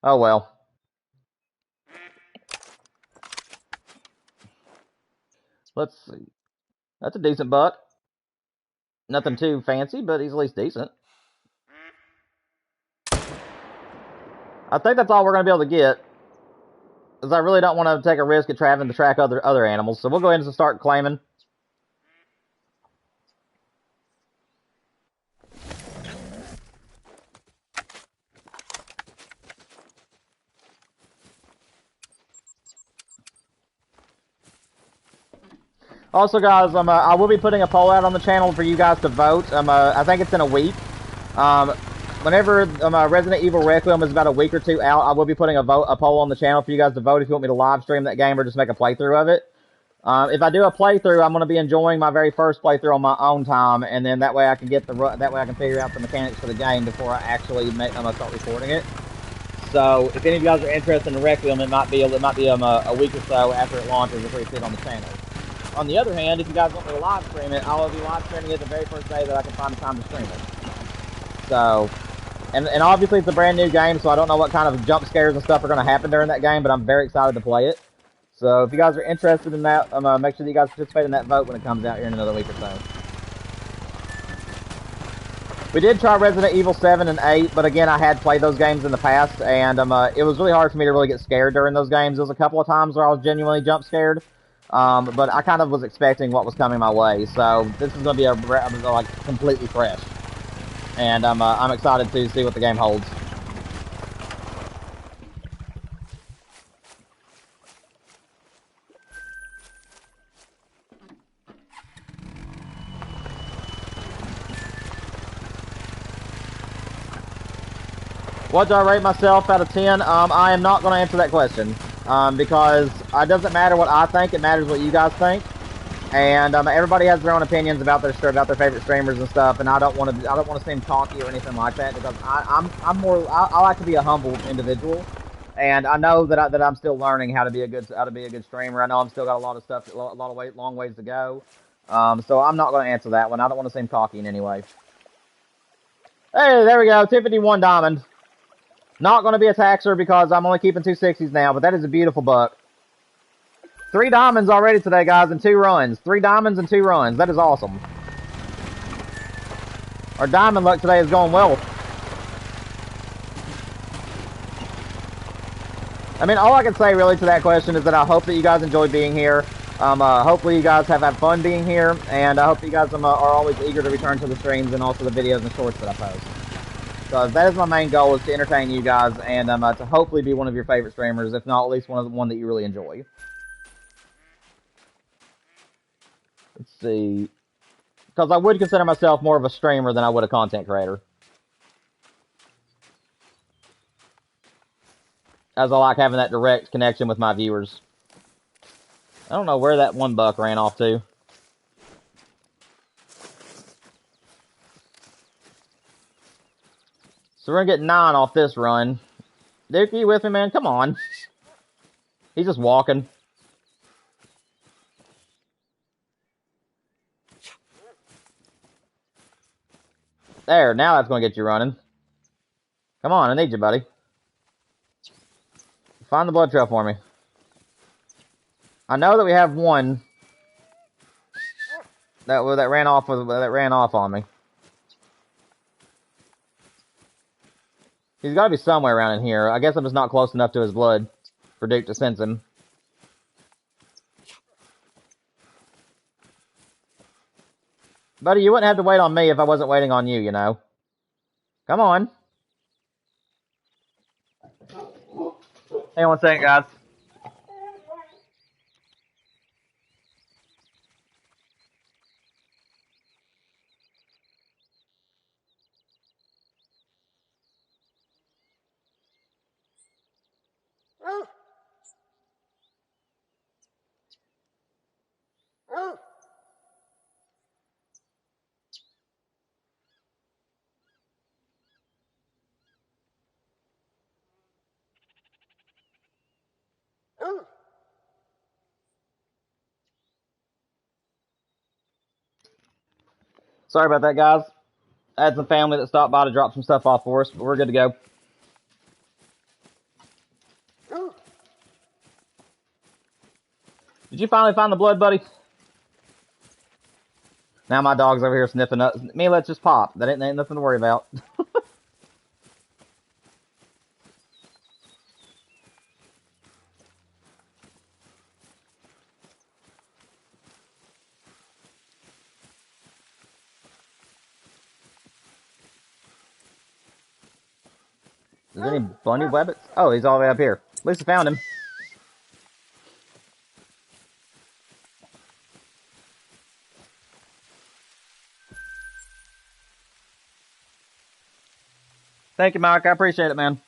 Oh, well. Let's see. That's a decent buck. Nothing too fancy, but he's at least decent. I think that's all we're going to be able to get. Because I really don't want to take a risk at having to track other animals. So we'll go ahead and start claiming. Also, guys, I will be putting a poll out on the channel for you guys to vote. I think it's in a week. Whenever Resident Evil Requiem is about a week or two out, I will be putting a poll on the channel for you guys to vote if you want me to live stream that game or just make a playthrough of it. If I do a playthrough, I'm going to be enjoying my very first playthrough on my own time, and then that way I can figure out the mechanics for the game before I actually start recording it. So if any of you guys are interested in Requiem, it might be a week or so after it launches before you see it on the channel. On the other hand, if you guys want me to live stream it, I will be live streaming it the very first day that I can find the time to stream it. So, and obviously it's a brand new game, so I don't know what kind of jump scares and stuff are going to happen during that game, but I'm very excited to play it. So if you guys are interested in that, make sure that you guys participate in that vote when it comes out here in another week or so. We did try Resident Evil 7 and 8, but again, I had played those games in the past, and it was really hard for me to really get scared during those games. There was a couple of times where I was genuinely jump scared. But I kind of was expecting what was coming my way, so this is going to be like completely fresh, and I'm excited to see what the game holds. What do I rate myself out of 10? I am not going to answer that question, because it doesn't matter what I think, it matters what you guys think. And everybody has their own opinions about their favorite streamers and stuff, and I don't want to seem cocky or anything like that, because I like to be a humble individual, and I know that I'm still learning how to be a good streamer. I know I'm still got a lot of long ways to go. So I'm not going to answer that one. I don't want to seem cocky in any way. Hey, there we go, 251 diamond. Not going to be a taxer because I'm only keeping 260s now, but that is a beautiful buck. 3 diamonds already today, guys, in 2 runs. 3 diamonds and 2 runs. That is awesome. Our diamond luck today is going well. I mean, all I can say really to that question is that I hope that you guys enjoy being here. Hopefully you guys have had fun being here, and I hope you guys are always eager to return to the streams and also the videos and shorts that I post. So that is my main goal, is to entertain you guys and to hopefully be one of your favorite streamers, if not at least one that you really enjoy. Let's see. Because I would consider myself more of a streamer than I would a content creator. As I like having that direct connection with my viewers. I don't know where that one buck ran off to. So we're going to get 9 off this run. Duke, you with me, man? Come on. He's just walking. There, now that's going to get you running. Come on, I need you, buddy. Find the blood trail for me. I know that we have one that ran off on me. He's got to be somewhere around in here. I guess I'm just not close enough to his blood for Duke to sense him. Buddy, you wouldn't have to wait on me if I wasn't waiting on you, you know. Come on. Hang on one second, guys. Sorry about that, guys. I had some family that stopped by to drop some stuff off for us, but we're good to go. Did you finally find the blood, buddy? Now my dog's over here sniffing up. Me, let's just pop. That ain't nothing to worry about. Is there any bunny rabbits? Oh, he's all the way up here. At least I found him. Thank you, Mike. I appreciate it, man.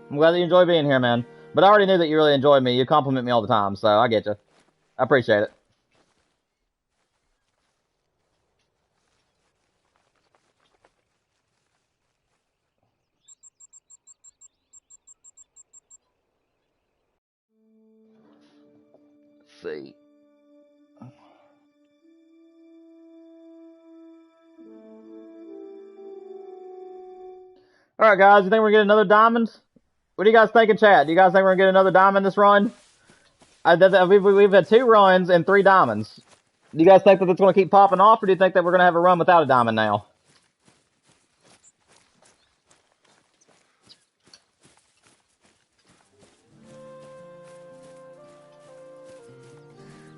I'm glad that you enjoy being here, man. But I already knew that you really enjoyed me. You compliment me all the time, so I get you. I appreciate it. Let's see. All right, guys. You think we're gonna get another diamond? What do you guys think in chat? Do you guys think we're gonna get another diamond this run? We've had 2 runs and 3 diamonds. Do you guys think that it's going to keep popping off, or do you think that we're going to have a run without a diamond now?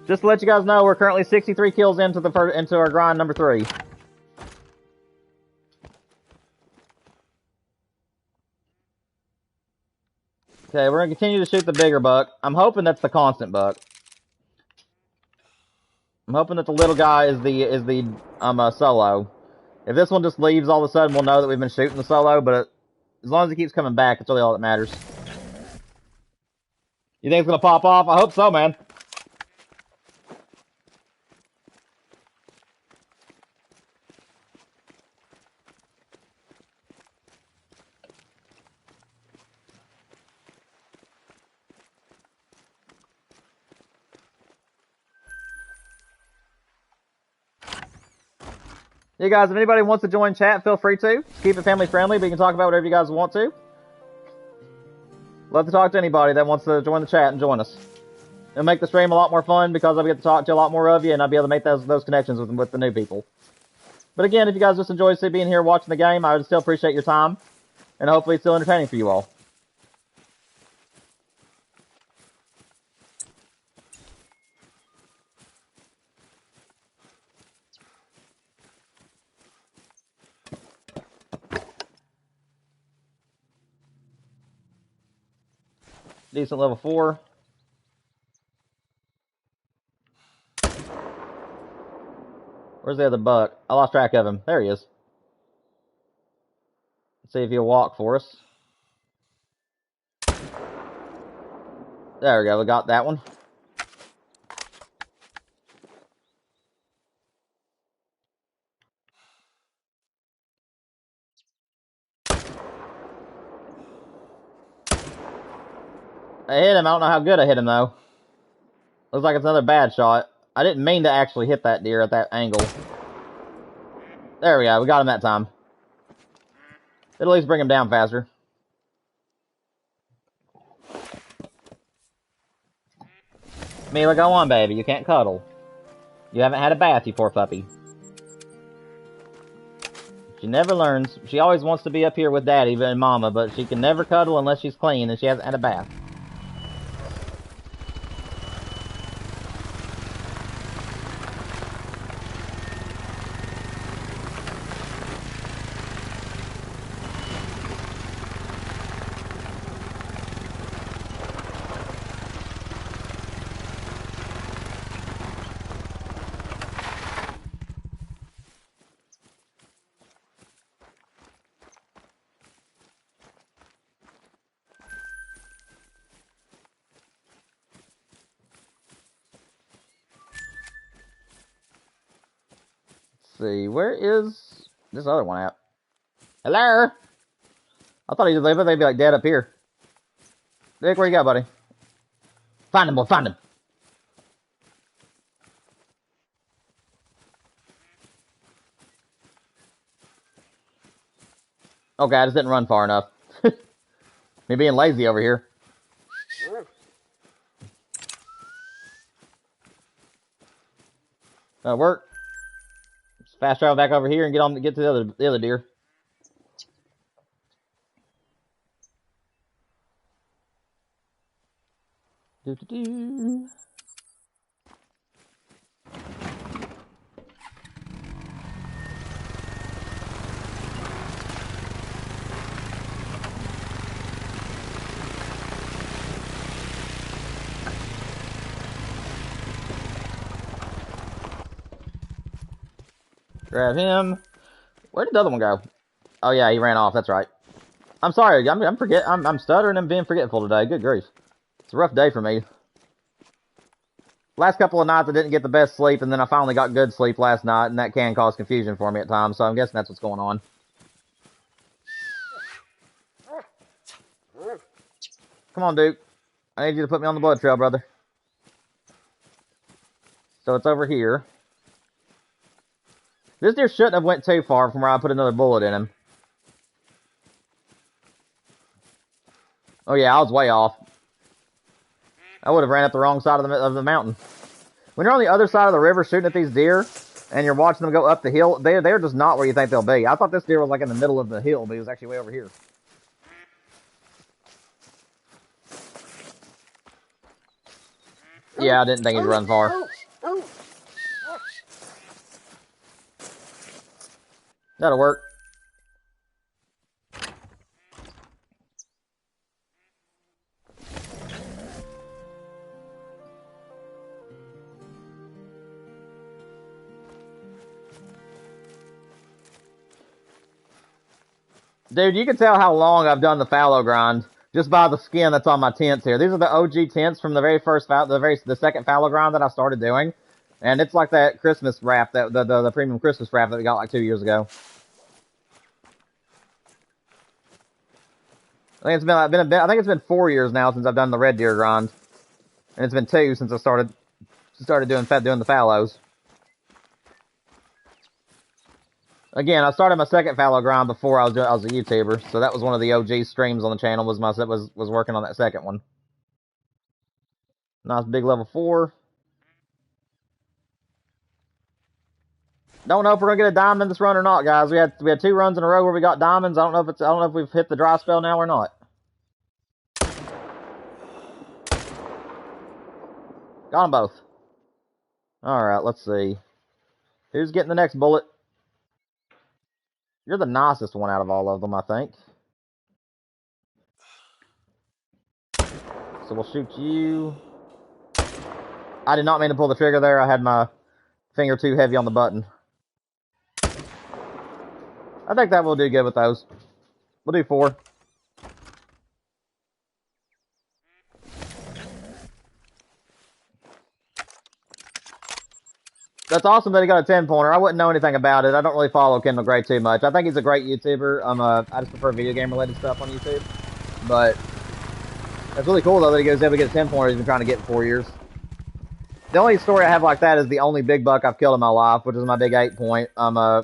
Just to let you guys know, we're currently 63 kills into our grind number 3. Okay, we're going to continue to shoot the bigger buck. I'm hoping that's the constant buck. I'm hoping that the little guy is the solo. If this one just leaves all of a sudden, we'll know that we've been shooting the solo, but as long as he keeps coming back, it's really all that matters. You think it's going to pop off? I hope so, man. You guys, if anybody wants to join chat, feel free to. Just keep it family friendly, but you can talk about whatever you guys want to. Love to talk to anybody that wants to join the chat and join us. It'll make the stream a lot more fun because I'll get to talk to a lot more of you, and I'll be able to make those connections with the new people. But again, if you guys just enjoy being here watching the game, I would still appreciate your time, and hopefully it's still entertaining for you all. Decent level 4. Where's the other buck? I lost track of him. There he is. Let's see if he'll walk for us. There we go. We got that one. I hit him. I don't know how good I hit him, though. Looks like it's another bad shot. I didn't mean to actually hit that deer at that angle. There we go. We got him that time. It'll at least bring him down faster. Mila, go on, baby. You can't cuddle. You haven't had a bath, you poor puppy. She never learns. She always wants to be up here with Daddy and Mama, but she can never cuddle unless she's clean and she hasn't had a bath. See, where is this other one at? Hello? I thought they'd be like dead up here. Dick, where you got, buddy? Find him, boy, find him. Okay, I just didn't run far enough. Me being lazy over here. That'll work. Just fast travel back over here and get to the other deer. Do-do-do. Grab him. Where did the other one go? Oh yeah, he ran off. That's right. I'm sorry. I'm stuttering and being forgetful today. Good grief. It's a rough day for me. Last couple of nights I didn't get the best sleep, and then I finally got good sleep last night, and that can cause confusion for me at times, so I'm guessing that's what's going on. Come on, Duke. I need you to put me on the blood trail, brother. So it's over here. This deer shouldn't have went too far from where I put another bullet in him. Oh yeah, I was way off. I would have ran up the wrong side of the mountain. When you're on the other side of the river shooting at these deer, and you're watching them go up the hill, they're just not where you think they'll be. I thought this deer was like in the middle of the hill, but he was actually way over here. Yeah, I didn't think he'd run far. That'll work. Dude, you can tell how long I've done the fallow grind just by the skin that's on my tents here. These are the OG tents from the very first, the second fallow grind that I started doing, and it's like that Christmas wrap, that the premium Christmas wrap that we got like 2 years ago. I think it's been 4 years now since I've done the red deer grind, and it's been 2 since I started doing the fallows. Again, I started my second fallow grind before I was a YouTuber, so that was one of the OG streams on the channel. Was working on that second one. Nice big level 4. Don't know if we're gonna get a diamond this run or not, guys. We had 2 runs in a row where we got diamonds. I don't know if we've hit the dry spell now or not. Got them both. All right, let's see. Who's getting the next bullet? You're the nicest one out of all of them, I think. So we'll shoot you. I did not mean to pull the trigger there. I had my finger too heavy on the button. I think that will do good with those. We'll do 4. That's awesome that he got a 10-pointer. I wouldn't know anything about it. I don't really follow Kendall Gray too much. I think he's a great YouTuber. I just prefer video game related stuff on YouTube. But it's really cool though that he goes able to get a 10-pointer he's been trying to get in 4 years. The only story I have like that is the only big buck I've killed in my life, which is my big 8-point. I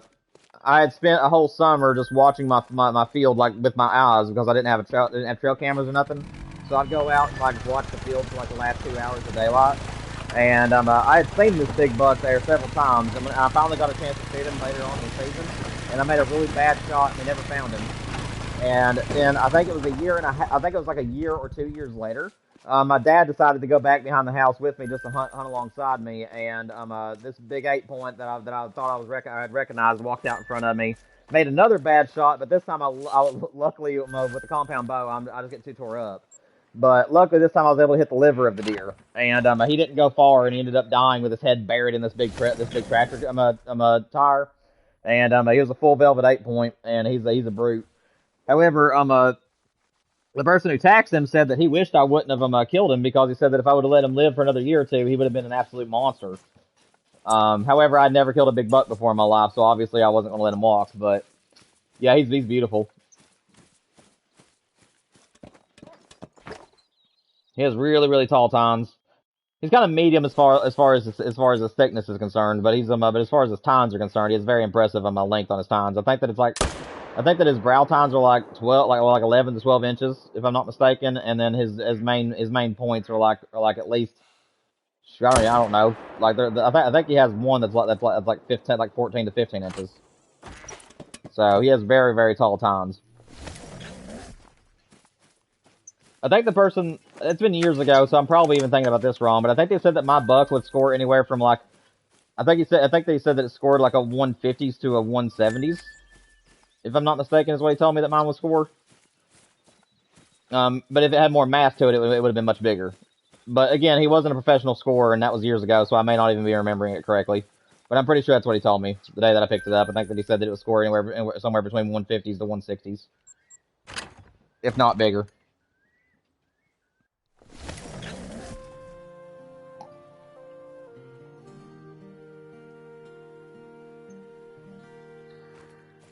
had spent a whole summer just watching my field like with my eyes because I didn't have trail cameras or nothing. So I'd go out and like watch the field for like the last 2 hours of daylight. And I had seen this big buck there several times, and I finally got a chance to shoot him later on in the season. And I made a really bad shot, and we never found him. And then I think it was like a year or 2 years later, my dad decided to go back behind the house with me just to hunt alongside me. And this big 8-point that I thought I had recognized walked out in front of me, made another bad shot, but this time I luckily with the compound bow I just get too tore up. But luckily this time I was able to hit the liver of the deer, and he didn't go far, and he ended up dying with his head buried in this big tractor tire, and he was a full velvet 8-point, and he's a brute. However, the person who taxed him said that he wished I wouldn't have killed him because he said that if I would have let him live for another year or 2, he would have been an absolute monster. However, I'd never killed a big buck before in my life, so obviously I wasn't going to let him walk. But yeah, he's beautiful. He has really, really tall tines. He's kind of medium as far as his thickness is concerned, but but as far as his tines are concerned, he has very impressive length on his tines. I think that his brow tines are like 11 to 12 inches, if I'm not mistaken, and then his main points are like at least, I don't know, like I think he has one that's like 14 to 15 inches. So he has very, very tall tines. I think the person, it's been years ago, so I'm probably even thinking about this wrong, but I think they said that my buck would score anywhere from like, I think they said that it scored like a 150s to a 170s. If I'm not mistaken, is what he told me that mine would score. But if it had more mass to it, it would have been much bigger. But again, he wasn't a professional scorer, and that was years ago, so I may not even be remembering it correctly. But I'm pretty sure that's what he told me the day that I picked it up. I think that he said that it was scored somewhere between 150s to 160s. If not bigger.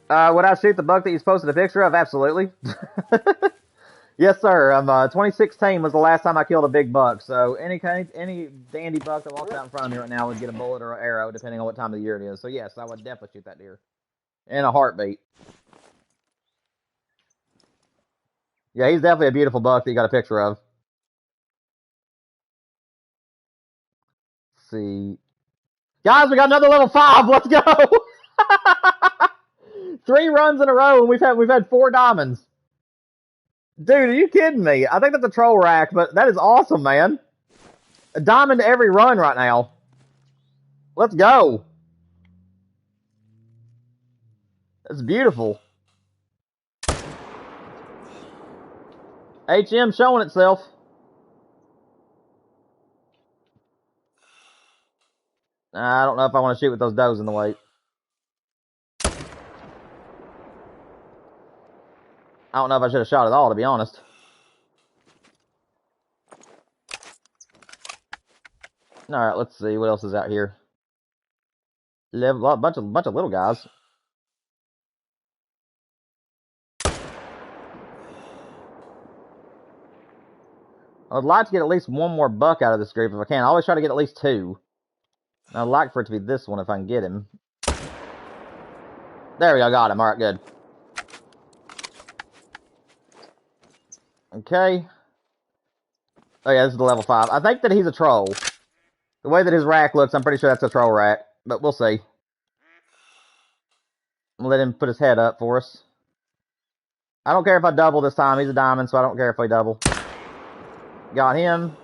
Would I shoot the buck that you posted a picture of? Absolutely. Yes, sir. 2016 was the last time I killed a big buck. So any dandy buck that walks out in front of me right now would get a bullet or an arrow, depending on what time of the year it is. So yes, I would definitely shoot that deer in a heartbeat. Yeah, he's definitely a beautiful buck that you got a picture of. Let's see, guys, we got another level 5. Let's go. 3 runs in a row, and we've had 4 diamonds. Dude, are you kidding me? I think that's a troll rack, but that is awesome, man. A diamond every run right now. Let's go. That's beautiful. HM showing itself. I don't know if I want to shoot with those does in the way. I don't know if I should have shot at all, to be honest. Alright, let's see. What else is out here? A bunch of little guys. I would like to get at least 1 more buck out of this group if I can. I always try to get at least 2. I'd like for it to be this one if I can get him. There we go, got him. Alright, good. Okay. Oh yeah, this is the level 5. I think that he's a troll. The way that his rack looks, I'm pretty sure that's a troll rack. But we'll see. I'll let him put his head up for us. I don't care if I double this time. He's a diamond, so I don't care if we double. Got him.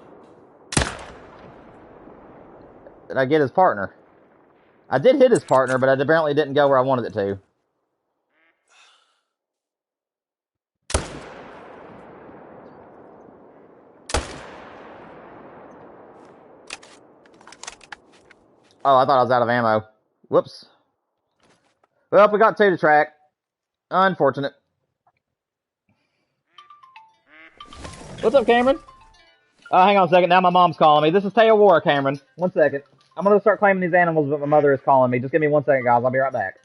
Did I get his partner? I did hit his partner, but it apparently didn't go where I wanted it to. Oh, I thought I was out of ammo. Whoops. Well, we got 2 to track. Unfortunate. What's up, Cameron? Hang on a second. Now my mom's calling me. This is Taya War, Cameron. 1 second. I'm going to start claiming these animals, but my mother is calling me. Just give me 1 second, guys. I'll be right back.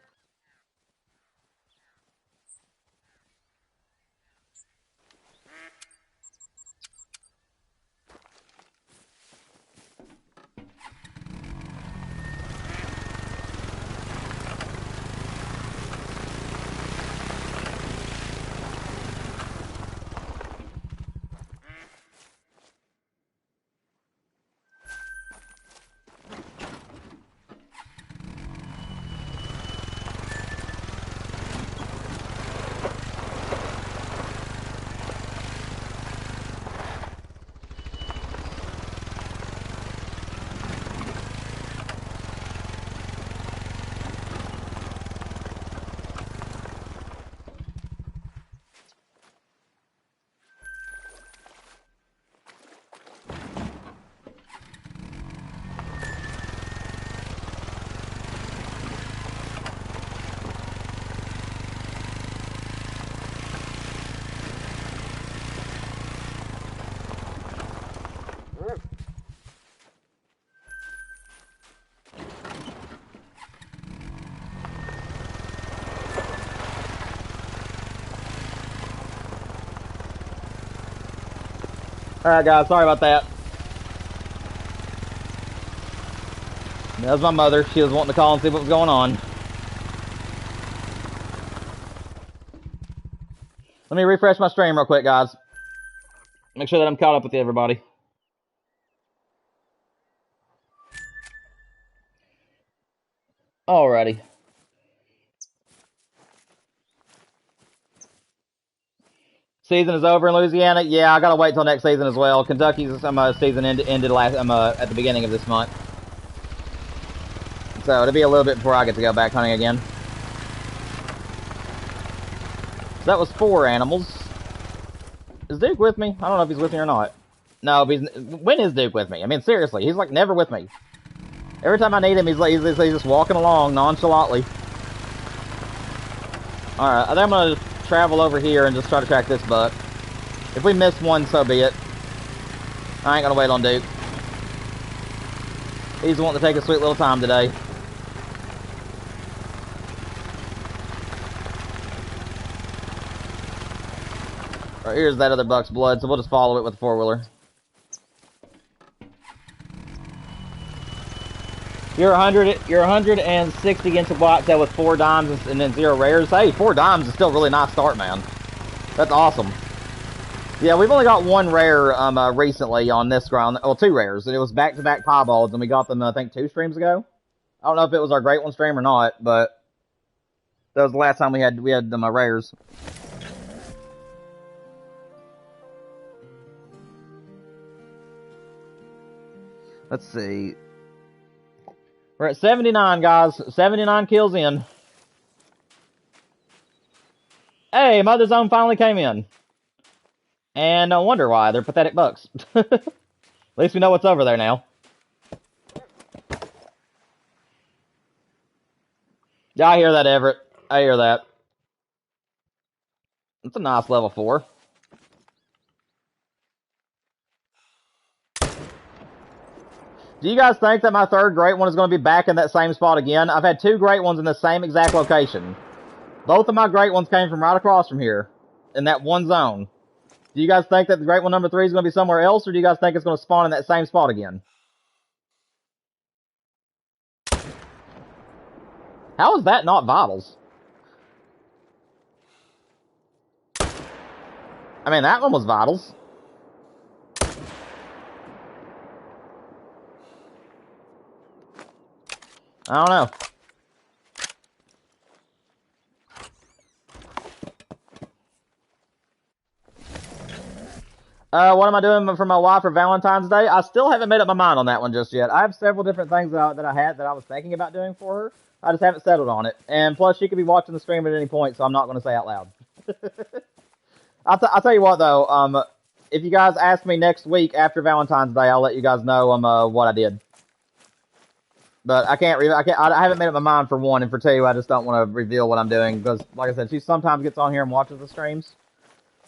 Alright, guys, sorry about that. That was my mother. She was wanting to call and see what was going on. Let me refresh my stream real quick, guys. Make sure that I'm caught up with everybody. Alrighty. Season is over in Louisiana. Yeah, I gotta wait till next season as well. Kentucky's season ended last at the beginning of this month, so it'll be a little bit before I get to go back hunting again. So that was 4 animals. Is Duke with me? I don't know if he's with me or not. No, when is Duke with me? I mean, seriously, he's like never with me. Every time I need him, he's just walking along nonchalantly. Alright, I think I'm gonna travel over here and just try to track this buck. If we miss one, so be it. I ain't gonna wait on Duke. He's wanting to take a sweet little time today. Alright, here's that other buck's blood, so we'll just follow it with the four-wheeler. You're 160 against the block set with 4 dimes and then 0 rares. Hey, 4 dimes is still a really nice start, man. That's awesome. Yeah, we've only got 1 rare recently on this ground. Well, 2 rares, and it was back-to-back piebalds, and we got them I think 2 streams ago. I don't know if it was our Great One stream or not, but that was the last time we had them rares. Let's see. We're at 79, guys. 79 kills in. Hey, Mother Zone finally came in. And no wonder why. They're pathetic bucks. At least we know what's over there now. Yeah, I hear that, Everett. I hear that. It's a nice level 4. Do you guys think that my 3rd Great One is going to be back in that same spot again? I've had 2 Great Ones in the same exact location. Both of my Great Ones came from right across from here, in that one zone. Do you guys think that the Great One number 3 is going to be somewhere else, or do you guys think it's going to spawn in that same spot again? How is that not vitals? I mean, that one was vitals. I don't know. What am I doing for my wife for Valentine's Day? I still haven't made up my mind on that one just yet. I have several different things that I was thinking about doing for her. I just haven't settled on it. And plus, she could be watching the stream at any point, so I'm not going to say out loud. I'll tell you what, though. If you guys ask me next week after Valentine's Day, I'll let you guys know what I did. But I haven't made up my mind for 1, and for 2, I just don't want to reveal what I'm doing, because, like I said, she sometimes gets on here and watches the streams.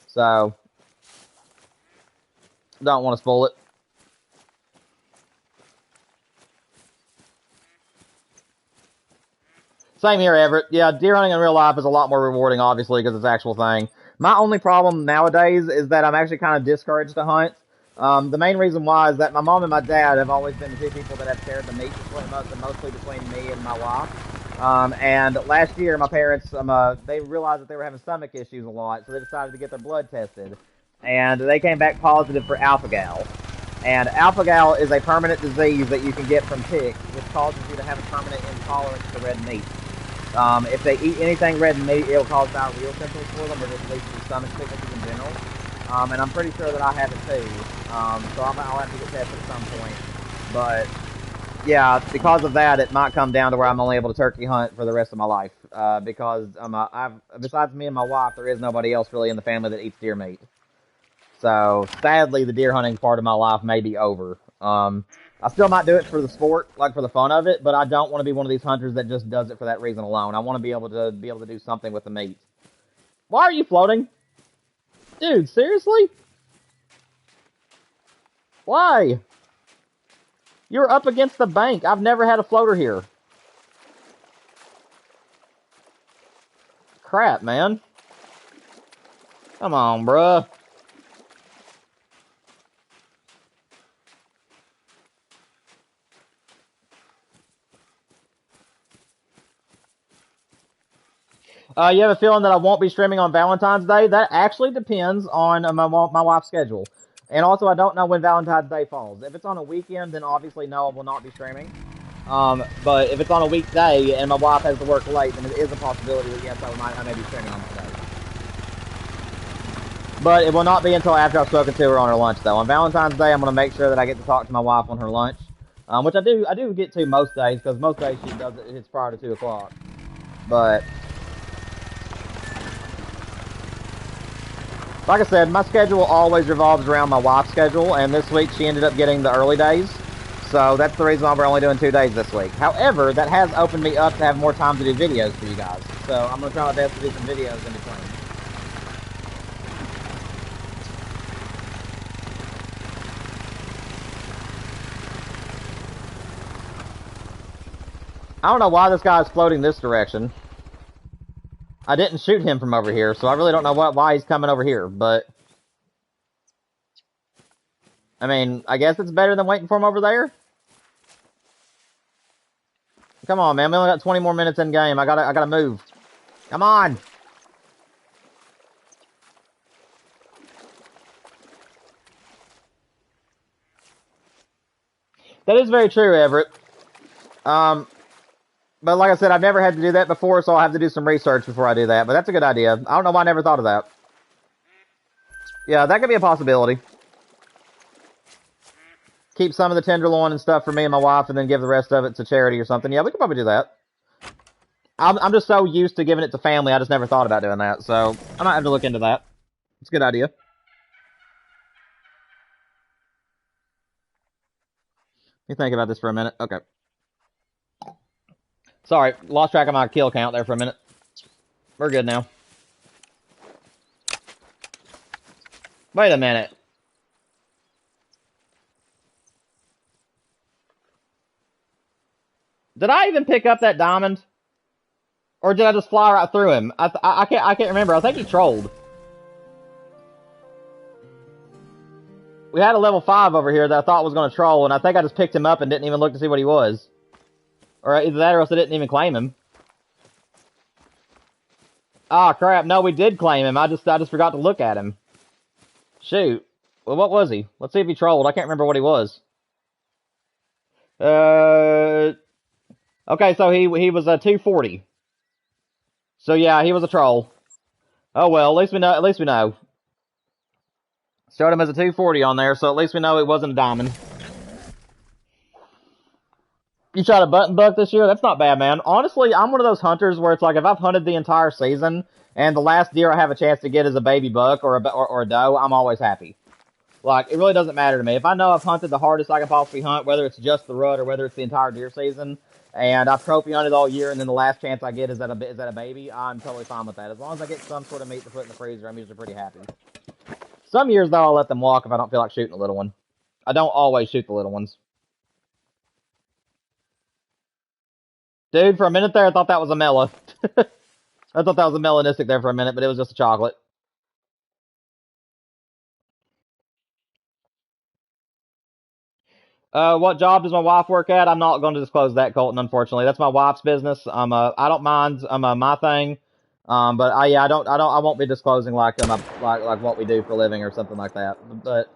So, don't want to spoil it. Same here, Everett. Yeah, deer hunting in real life is a lot more rewarding, obviously, because it's an actual thing. My only problem nowadays is that I'm actually kind of discouraged to hunt. The main reason why is that my mom and my dad have always been the 2 people that have shared the meat mostly between me and my wife. And last year, my parents, they realized that they were having stomach issues a lot, so they decided to get their blood tested. And they came back positive for alpha-gal. And alpha-gal is a permanent disease that you can get from ticks, which causes you to have a permanent intolerance to red meat. If they eat anything red meat, it'll cause diarrheal symptoms for them, or just leads to stomach sicknesses in general. And I'm pretty sure that I have it too. So I'll have to get tested at some point. But, yeah, because of that, it might come down to where I'm only able to turkey hunt for the rest of my life. Because besides me and my wife, there is nobody else really in the family that eats deer meat. So, sadly, the deer hunting part of my life may be over. I still might do it for the sport, like for the fun of it, but I don't want to be one of these hunters that just does it for that reason alone. I want to be able to do something with the meat. Why are you floating? Dude, seriously? Why? You're up against the bank. I've never had a floater here. Crap, man. Come on, bruh. You have a feeling that I won't be streaming on Valentine's Day? That actually depends on my wife's schedule. And also, I don't know when Valentine's Day falls. If it's on a weekend, then obviously no, I will not be streaming. But if it's on a weekday and my wife has to work late, then it is a possibility that yes, I may be streaming on that day. But it will not be until after I've spoken to her on her lunch, though. On Valentine's Day, I'm going to make sure that I get to talk to my wife on her lunch. Which I do get to most days, because most days she does it, it's prior to 2 o'clock. But like I said, my schedule always revolves around my wife's schedule, and this week she ended up getting the early days. So that's the reason why we're only doing 2 days this week. However, that has opened me up to have more time to do videos for you guys. So I'm going to try my best to do some videos in between. I don't know why this guy is floating this direction. I didn't shoot him from over here, so I really don't know why he's coming over here, but... I mean, I guess it's better than waiting for him over there. Come on, man. We only got 20 more minutes in game. I gotta move. Come on. That is very true, Everett. But like I said, I've never had to do that before, so I'll have to do some research before I do that. But that's a good idea. I don't know why I never thought of that. Yeah, that could be a possibility. Keep some of the tenderloin and stuff for me and my wife, and then give the rest of it to charity or something. Yeah, we could probably do that. I'm just so used to giving it to family, I just never thought about doing that. So, I might have to look into that. It's a good idea. Let me think about this for a minute. Okay. Sorry, lost track of my kill count there for a minute. We're good now. Wait a minute. Did I even pick up that diamond? Or did I just fly right through him? I can't remember. I think he trolled. We had a level 5 over here that I thought was going to troll, and I think I just picked him up and didn't even look to see what he was. Or either that or else I didn't even claim him. Ah, crap. No, we did claim him. I just forgot to look at him. Shoot. Well, what was he? Let's see if he trolled. I can't remember what he was. Okay, so he was a 240. So yeah, he was a troll. Oh well, at least we know. At least we know. Showed him as a 240 on there, so at least we know it wasn't a diamond. You shot a button buck this year? That's not bad, man. Honestly, I'm one of those hunters where it's like if I've hunted the entire season and the last deer I have a chance to get is a baby buck or a doe, I'm always happy. Like, it really doesn't matter to me. If I know I've hunted the hardest I can possibly hunt, whether it's just the rut or whether it's the entire deer season, and I've trophy hunted all year, and then the last chance I get is at a baby, I'm totally fine with that. As long as I get some sort of meat to put in the freezer, I'm usually pretty happy. Some years, though, I'll let them walk if I don't feel like shooting a little one. I don't always shoot the little ones. Dude, for a minute there, I thought that was a melon. I thought that was a melanistic there for a minute, but it was just a chocolate. What job does my wife work at? I'm not going to disclose that, Colton, unfortunately. That's my wife's business. I don't mind, my thing. But I won't be disclosing like what we do for a living or something like that. But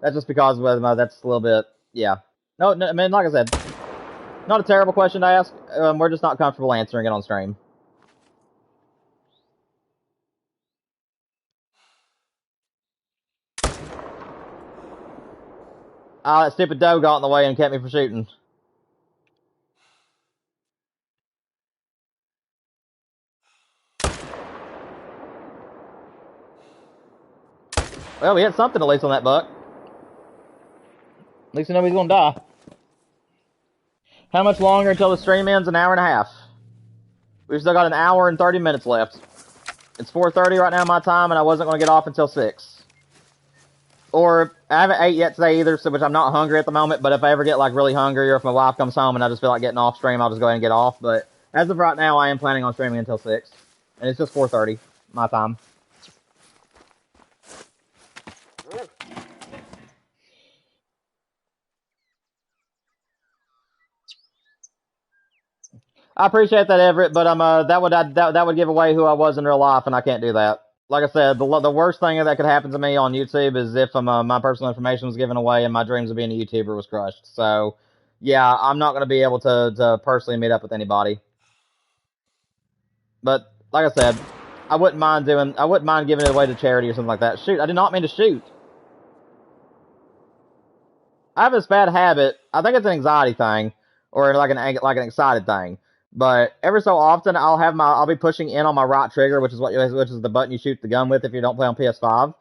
that's just because that's a little bit, yeah. No, I mean, like I said, not a terrible question to ask. We're just not comfortable answering it on stream. That stupid doe got in the way and kept me from shooting. Well, we hit something at least on that buck. At least we know he's gonna die. How much longer until the stream ends? An hour and a half. We've still got an hour and 30 minutes left. It's 4:30 right now my time, and I wasn't going to get off until 6. Or, I haven't ate yet today either, so which I'm not hungry at the moment, but if I ever get like really hungry, or if my wife comes home and I just feel like getting off stream, I'll just go ahead and get off. But as of right now, I am planning on streaming until 6. And it's just 4:30 my time. I appreciate that, Everett, but that would give away who I was in real life, and I can't do that. Like I said, the worst thing that could happen to me on YouTube is if my personal information was given away and my dreams of being a YouTuber was crushed. So, yeah, I'm not going to be able to personally meet up with anybody. But like I said, I wouldn't mind giving it away to charity or something like that. Shoot, I did not mean to shoot. I have this bad habit. I think it's an anxiety thing, or like an excited thing. But every so often, I'll be pushing in on my right trigger, which is the button you shoot the gun with if you don't play on PS5.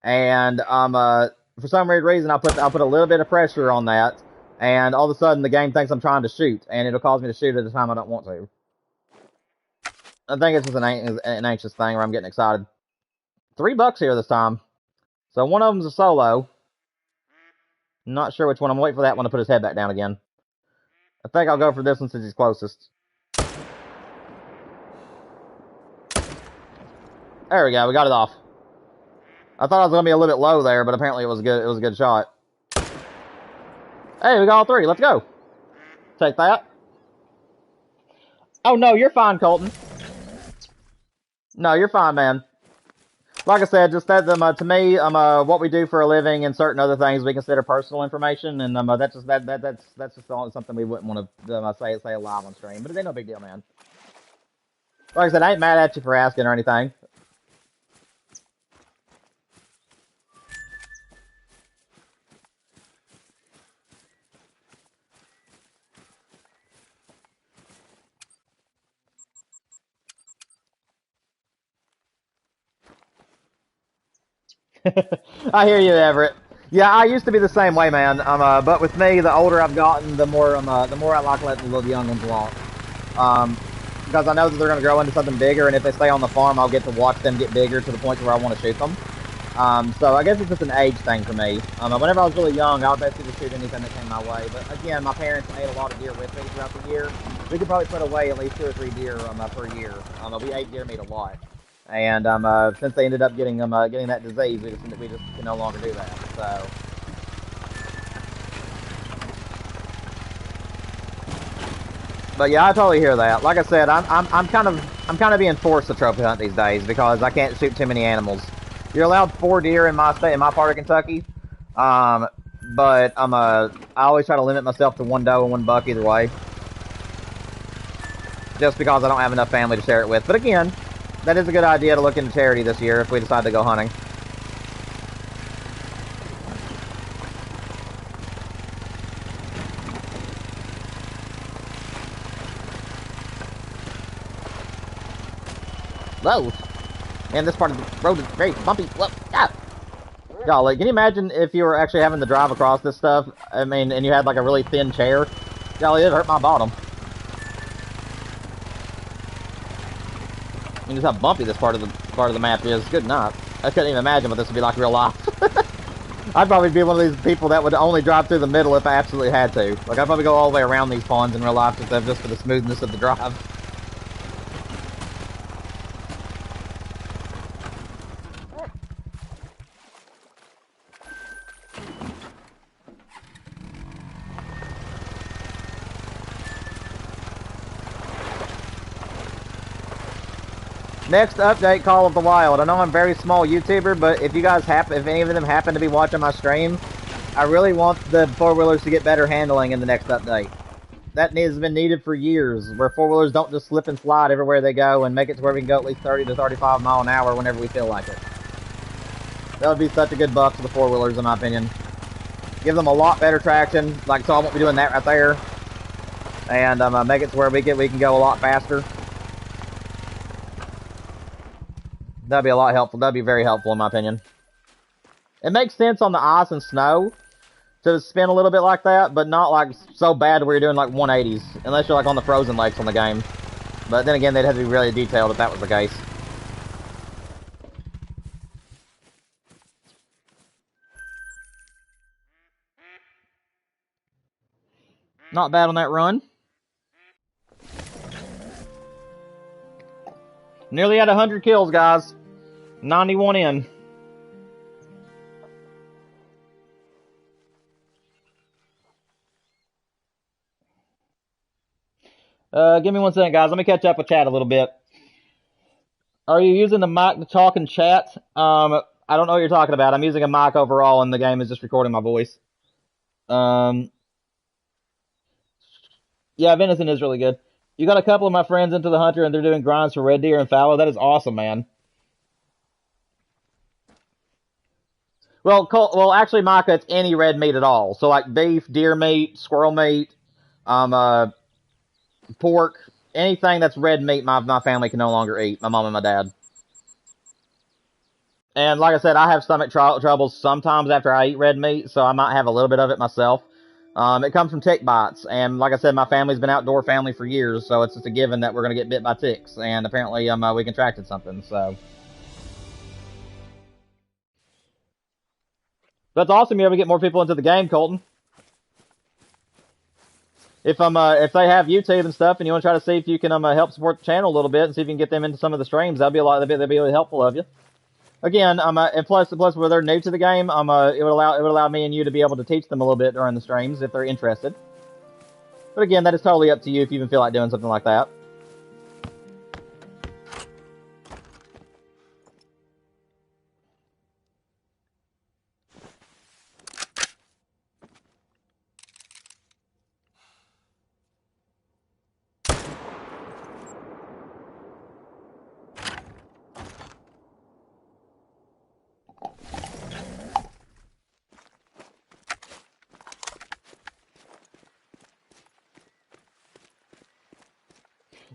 And for some weird reason, I'll put a little bit of pressure on that, And all of a sudden, the game thinks I'm trying to shoot, and it'll cause me to shoot at a time I don't want to. I think it's just an anxious thing where I'm getting excited. $3 here this time. So one of them's a solo. Not sure which one. I'm waiting for that one to put his head back down again. I think I'll go for this one since he's closest. There we go. We got it off. I thought I was gonna be a little bit low there, but apparently it was good. It was a good shot. Hey, we got all three. Let's go. Take that. Oh no, you're fine, Colton. No, you're fine, man. Like I said, just that to me, what we do for a living and certain other things we consider personal information, and that's just something we wouldn't want to say live on stream. But it ain't no big deal, man. Like I said, I ain't mad at you for asking or anything. I hear you, Everett. Yeah, I used to be the same way, man. But with me, the older I've gotten, the more I like letting the little young ones walk. Because I know that they're going to grow into something bigger, and if they stay on the farm, I'll get to watch them get bigger to the point where I want to shoot them. So I guess it's just an age thing for me. Whenever I was really young, I would basically just shoot anything that came my way. But again, my parents ate a lot of deer with me throughout the year. We could probably put away at least 2 or 3 deer per year. We ate deer meat a lot. And since they ended up getting that disease, we just can no longer do that. So. But yeah, I totally hear that. Like I said, I'm kind of being forced to trophy hunt these days because I can't shoot too many animals. You're allowed 4 deer in my state, in my part of Kentucky, but I always try to limit myself to 1 doe and 1 buck either way, just because I don't have enough family to share it with. But again, that is a good idea to look into charity this year if we decide to go hunting. Whoa! Man, this part of the road is very bumpy. Whoa! Ah! Golly, can you imagine if you were actually having to drive across this stuff? I mean, and you had like a really thin chair? Golly, it hurt my bottom. I mean, just how bumpy this part of the map is. Good night. I couldn't even imagine what this would be like in real life. I'd probably be one of these people that would only drive through the middle if I absolutely had to. Like, I'd probably go all the way around these ponds in real life just for the smoothness of the drive. Next update, Call of the Wild. I know I'm a very small YouTuber, but if you guys if any of them happen to be watching my stream, I really want the 4-wheelers to get better handling in the next update. That has been needed for years, where 4-wheelers don't just slip and slide everywhere they go and make it to where we can go at least 30 to 35 mile an hour whenever we feel like it. That would be such a good buff for the 4-wheelers, in my opinion. Give them a lot better traction, like so I won't be doing that right there. And make it to where we can go a lot faster. That'd be a lot helpful. That'd be very helpful, in my opinion. It makes sense on the ice and snow to spin a little bit like that, but not like so bad where you're doing like 180s, unless you're like on the frozen lakes on the game. But then again, they'd have to be really detailed if that was the case. Not bad on that run. Nearly at 100 kills, guys. 91 in. Give me 1 second, guys. Let me catch up with chat a little bit. Are you using the mic to talk and chat? I don't know what you're talking about. I'm using a mic overall, and the game is just recording my voice. Yeah, venison is really good. You got a couple of my friends into the hunter, and they're doing grinds for red deer and fallow. That is awesome, man. Well, actually, Micah, it's any red meat at all. So like beef, deer meat, squirrel meat, pork, anything that's red meat, my family can no longer eat. My mom and my dad. And like I said, I have stomach troubles sometimes after I eat red meat, so I might have a little bit of it myself. It comes from tick bites, and like I said, my family's been outdoor family for years, so it's just a given that we're gonna get bit by ticks, and apparently we contracted something, so. That's awesome, you're able to get more people into the game, Colton. If if they have YouTube and stuff, and you want to try to see if you can help support the channel a little bit and see if you can get them into some of the streams, that'd be really helpful of you. Again, and plus where they're new to the game, it would allow me and you to be able to teach them a little bit during the streams if they're interested. But again, that is totally up to you if you even feel like doing something like that.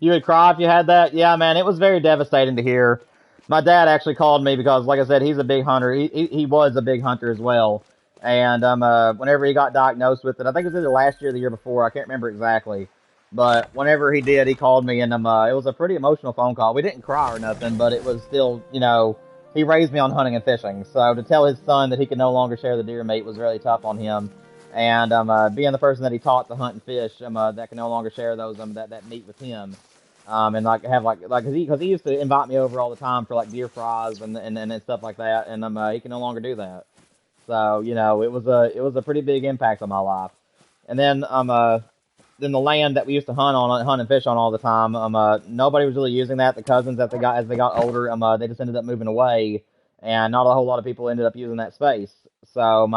You would cry if you had that? Yeah, man, it was very devastating to hear. My dad actually called me because, like I said, he's a big hunter. He was a big hunter as well. And whenever he got diagnosed with it, I think it was either last year or the year before. I can't remember exactly. But whenever he did, he called me, and it was a pretty emotional phone call. We didn't cry or nothing, but it was still, he raised me on hunting and fishing. So to tell his son that he could no longer share the deer meat was really tough on him. And being the person that he taught to hunt and fish, that can no longer share those that meat with him, and have because he used to invite me over all the time for like deer fries and stuff like that, and he can no longer do that. So it was a pretty big impact on my life. And then then the land that we used to hunt and fish on all the time, nobody was really using that. The cousins as they got older, they just ended up moving away, and not a whole lot of people ended up using that space. So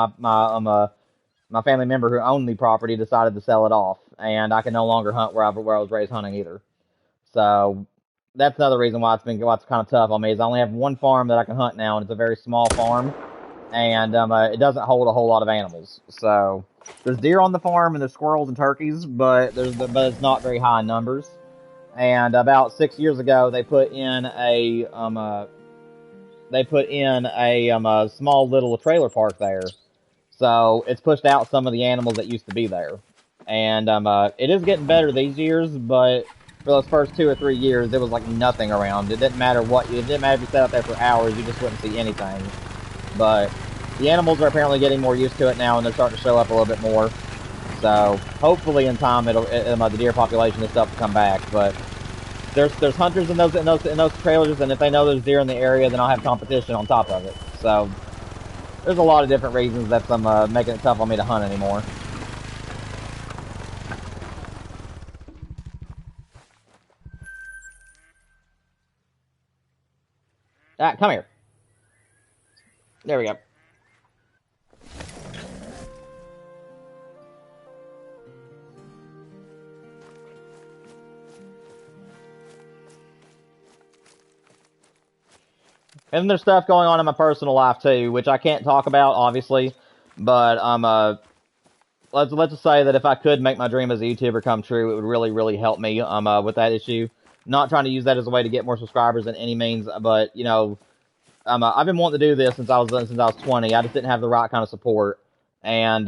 my family member who owned the property decided to sell it off, and I can no longer hunt where I was raised hunting either. So that's another reason why it's kind of tough on me. Is I only have one farm that I can hunt now, and it's a very small farm, and it doesn't hold a whole lot of animals. So there's deer on the farm, and there's squirrels and turkeys, but it's not very high in numbers. And about 6 years ago, they put in a small little trailer park there. So it's pushed out some of the animals that used to be there. And it is getting better these years, but for those first 2 or 3 years, there was like nothing around. It didn't matter if you sat out there for hours, you just wouldn't see anything. But the animals are apparently getting more used to it now, and they're starting to show up a little bit more. So hopefully in time, the deer population and stuff will come back. But there's hunters in those trailers, and if they know there's deer in the area, then I'll have competition on top of it. So there's a lot of different reasons that's making it tough on me to hunt anymore. Ah, come here. There we go. And there's stuff going on in my personal life too, which I can't talk about, obviously. But let's just say that if I could make my dream as a YouTuber come true, it would really, really help me with that issue. Not trying to use that as a way to get more subscribers in any means, but I've been wanting to do this since I was 20. I just didn't have the right kind of support, and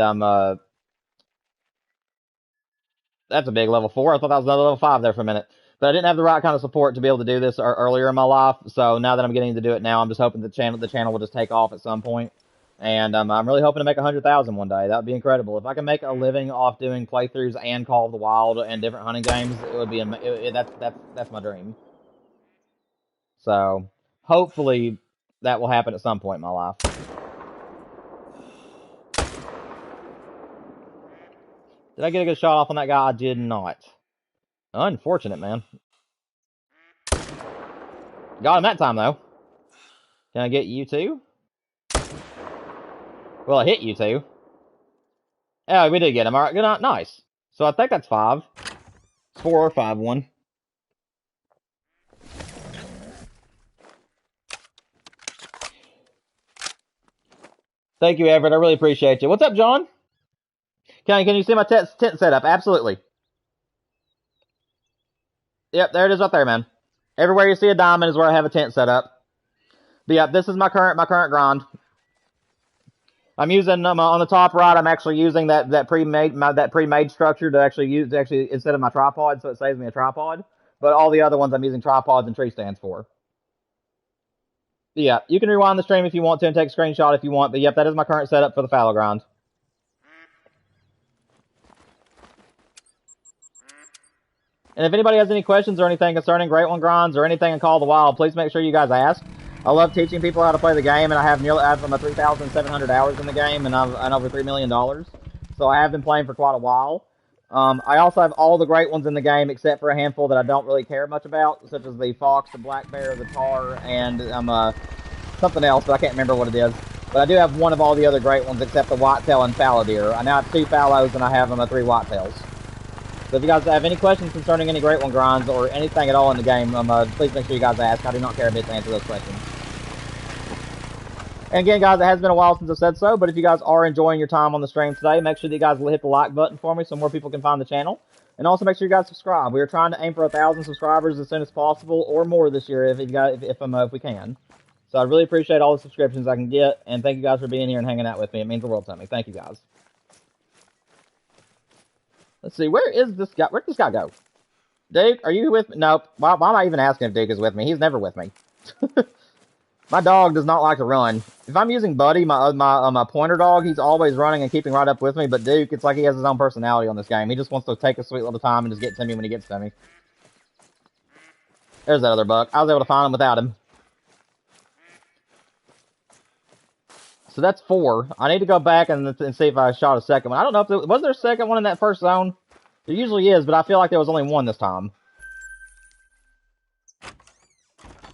that's a big level 4. I thought that was another level 5 there for a minute. But I didn't have the right kind of support to be able to do this earlier in my life. So now that I'm getting to do it now, I'm just hoping the channel will just take off at some point. And I'm really hoping to make 100,000 one day. That would be incredible. If I can make a living off doing playthroughs and Call of the Wild and different hunting games, it would be that's my dream. So hopefully that will happen at some point in my life. Did I get a good shot off on that guy? I did not. Unfortunate, man. Got him that time, though. Can I get you too? Well, I hit you too. Yeah, we did get him. All right, good. Nice. So I think that's 5. It's 4 or 5, 1. Thank you, Everett. I really appreciate you. What's up, John? Can you see my tent setup? Absolutely. Yep, there it is right there, man. Everywhere you see a diamond is where I have a tent set up. But yeah, this is my current grind. I'm using on the top right. I'm actually using that pre-made structure to actually use instead of my tripod, so it saves me a tripod. But all the other ones I'm using tripods and tree stands for. Yeah, you can rewind the stream if you want to and take a screenshot if you want. But yep, that is my current setup for the fallow grind. And if anybody has any questions or anything concerning Great One grinds or anything in Call of the Wild, please make sure you guys ask. I love teaching people how to play the game, and I have 3,700 hours in the game, and over $3 million. So I have been playing for quite a while. I also have all the great ones in the game except for a handful that I don't really care much about, such as the fox, the black bear, the tar, and something else, but I can't remember what it is. But I do have one of all the other great ones except the whitetail and fallow deer. I now have 2 fallows, and I have 3 whitetails. So if you guys have any questions concerning any Great One grinds or anything at all in the game, please make sure you guys ask. I do not care a bit to answer those questions. And again, guys, it has been a while since I've said so, but if you guys are enjoying your time on the stream today, make sure that you guys hit the like button for me so more people can find the channel. And also make sure you guys subscribe. We are trying to aim for 1,000 subscribers as soon as possible or more this year if we can. So I really appreciate all the subscriptions I can get, and thank you guys for being here and hanging out with me. It means the world to me. Thank you, guys. Let's see, where is this guy? Where'd this guy go? Duke, are you with me? Nope. Why am I even asking if Duke is with me? He's never with me. My dog does not like to run. If I'm using Buddy, my pointer dog, he's always running and keeping right up with me. But Duke, it's like he has his own personality on this game. He just wants to take a sweet little time and just get to me when he gets to me. There's that other buck. I was able to find him without him. So that's 4. I need to go back and see if I shot a second one. I don't know if was there a second one in that first zone? There usually is, but I feel like there was only 1 this time.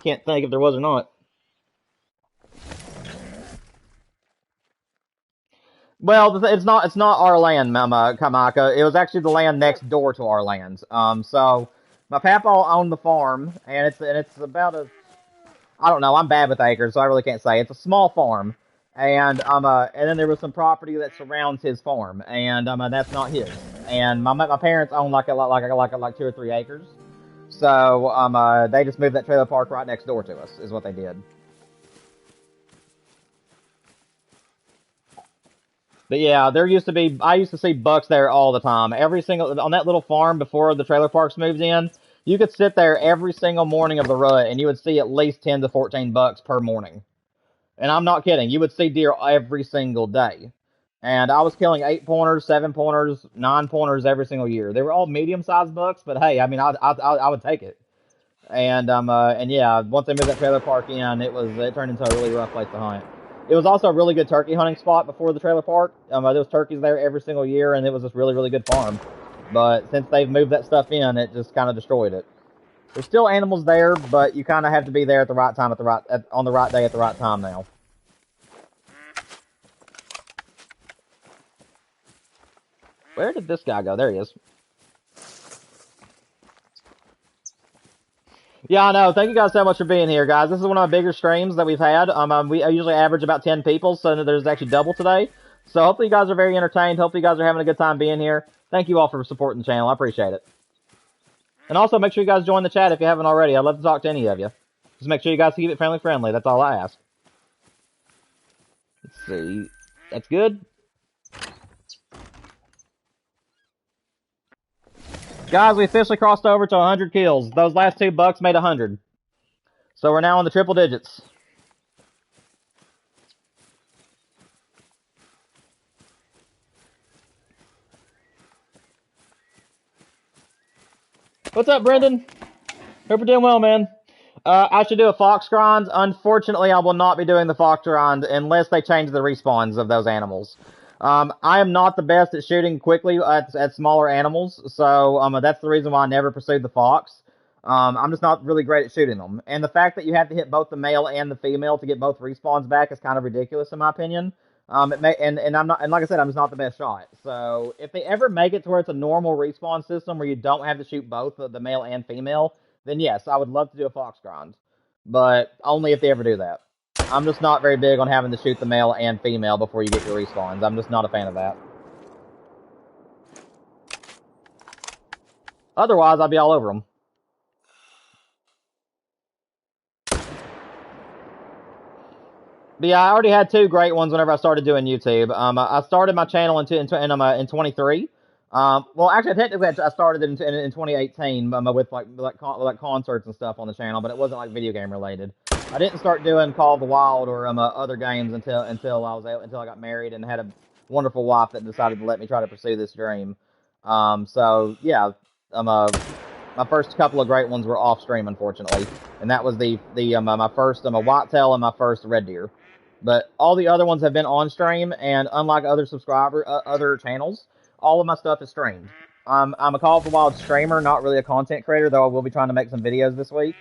Can't think if there was or not. Well, it's not our land, Kamaka. It was actually the land next door to our land. So my papa owned the farm, and it's about a, I don't know. I'm bad with acres, so I really can't say. It's a small farm, and and then there was some property that surrounds his farm, and that's not his. And my parents own like 2 or 3 acres, so they just moved that trailer park right next door to us, is what they did. But yeah, I used to see bucks there all the time. On that little farm before the trailer parks moved in, you could sit there every single morning of the rut and you would see at least 10 to 14 bucks per morning. And I'm not kidding. You would see deer every single day. And I was killing 8-pointers, 7-pointers, 9-pointers every single year. They were all medium-sized bucks, but hey, I mean, I would take it. And yeah, once they moved that trailer park in, it turned into a really rough place to hunt. It was also a really good turkey hunting spot before the trailer park. There was turkeys there every single year, and it was just really, really good farm. But since they've moved that stuff in, it just kind of destroyed it. There's still animals there, but you kind of have to be there at the right time, on the right day at the right time now. Where did this guy go? There he is. Yeah, I know. Thank you guys so much for being here, guys. This is one of my bigger streams that we've had. We usually average about 10 people, so there's actually double today. So hopefully you guys are very entertained. Hopefully you guys are having a good time being here. Thank you all for supporting the channel. I appreciate it. And also make sure you guys join the chat if you haven't already. I'd love to talk to any of you. Just make sure you guys keep it friendly. That's all I ask. Let's see. That's good. Guys, we officially crossed over to 100 kills. Those last 2 bucks made 100. So we're now in the triple digits. What's up, Brendan? Hope you're doing well, man. I should do a fox grind. Unfortunately, I will not be doing the fox grind unless they change the respawns of those animals. I am not the best at shooting quickly at smaller animals, so that's the reason why I never pursued the fox. I'm just not really great at shooting them. And the fact that you have to hit both the male and the female to get both respawns back is kind of ridiculous in my opinion. I'm not, and like I said, I'm just not the best shot. So if they ever make it to where it's a normal respawn system where you don't have to shoot both the male and female, then yes, I would love to do a fox grind. But only if they ever do that. I'm just not very big on having to shoot the male and female before you get your respawns. I'm just not a fan of that. Otherwise, I'd be all over them. But But yeah, I already had two great ones whenever I started doing YouTube. I started my channel in 23. Well, actually, technically, I started it in 2018 with like concerts and stuff on the channel, but it wasn't like video game related. I didn't start doing Call of the Wild or other games until I got married and had a wonderful wife that decided to let me try to pursue this dream. So yeah, my first couple of great ones were off stream, unfortunately, and that was my first whitetail and my first red deer. But all the other ones have been on stream, and unlike other channels, all of my stuff is streamed. I'm a Call of the Wild streamer, not really a content creator, though I will be trying to make some videos this week.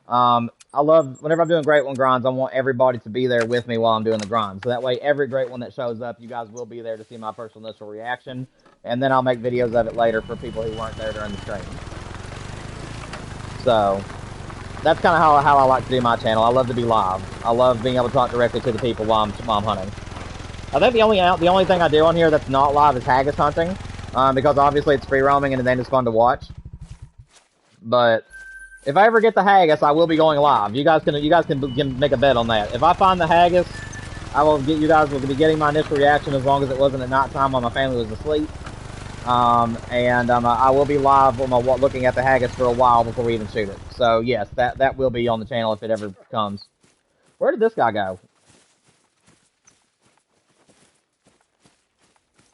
I love, whenever I'm doing Great One grinds, I want everybody to be there with me while I'm doing the grind. So that way, every Great One that shows up, you guys will be there to see my first initial reaction, and then I'll make videos of it later for people who weren't there during the stream. So that's kind of how I like to do my channel. I love to be live. I love being able to talk directly to the people while I'm hunting. I think the only thing I do on here that's not live is haggis hunting, because obviously it's free roaming and then it's fun to watch. But if I ever get the haggis, I will be going live. You guys can make a bet on that. If I find the haggis, you guys will be getting my initial reaction as long as it wasn't at nighttime while my family was asleep. I will be live looking at the haggis for a while before we even shoot it. So yes, that will be on the channel if it ever comes. Where did this guy go?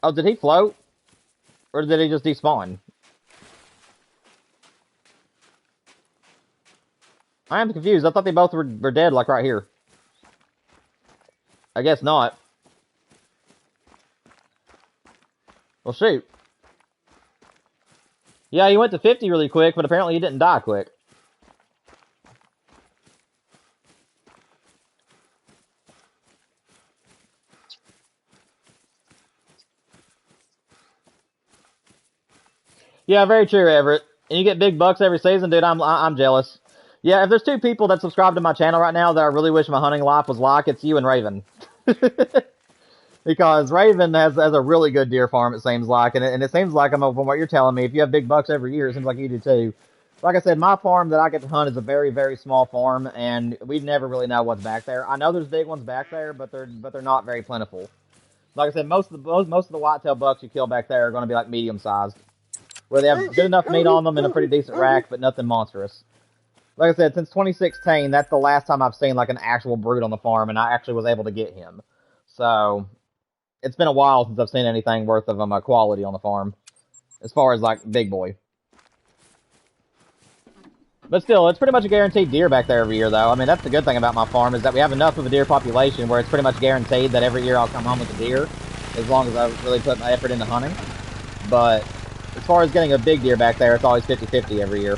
Oh, did he float? Or did he just despawn? I am confused. I thought they both were dead, like right here. I guess not. Well, shoot. Yeah, he went to 50 really quick, but apparently he didn't die quick. Yeah, very true, Everett. And you get big bucks every season, dude. I'm jealous. Yeah, if there's two people that subscribe to my channel right now that I really wish my hunting life was like, it's you and Raven. Because Raven has a really good deer farm, it seems like, and it seems like, from what you're telling me, if you have big bucks every year, it seems like you do too. Like I said, my farm that I get to hunt is a very, very small farm, and we never really know what's back there. I know there's big ones back there, but they're not very plentiful. Like I said, most of the whitetail bucks you kill back there are going to be like medium sized, where they have good enough meat on them and a pretty decent rack, but nothing monstrous. Like I said, since 2016, that's the last time I've seen like an actual brute on the farm, and I actually was able to get him. So it's been a while since I've seen anything worth of quality on the farm, as far as like big boy. But still, it's pretty much a guaranteed deer back there every year, though. I mean, that's the good thing about my farm, is that we have enough of a deer population where it's pretty much guaranteed that every year I'll come home with a deer, as long as I really put my effort into hunting. But as far as getting a big deer back there, it's always 50-50 every year.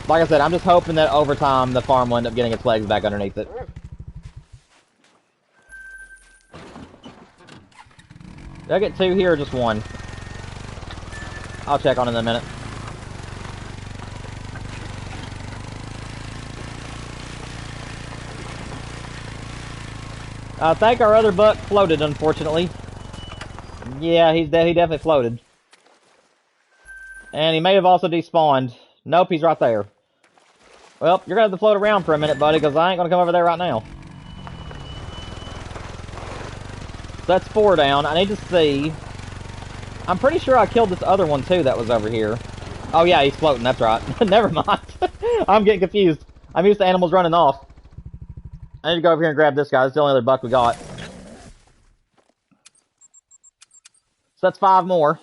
Like I said, I'm just hoping that over time the farm will end up getting its legs back underneath it. Did I get two here or just one? I'll check on it in a minute. I think our other buck floated, unfortunately. Yeah, he definitely floated. And he may have also despawned. Nope, he's right there. Well, you're gonna have to float around for a minute, buddy, because I ain't gonna come over there right now. So that's 4 down. I need to see. I'm pretty sure I killed this other one too that was over here. Oh yeah, he's floating, that's right. Never mind. I'm getting confused. I'm used to animals running off. I need to go over here and grab this guy. That's the only other buck we got. So that's 5 more.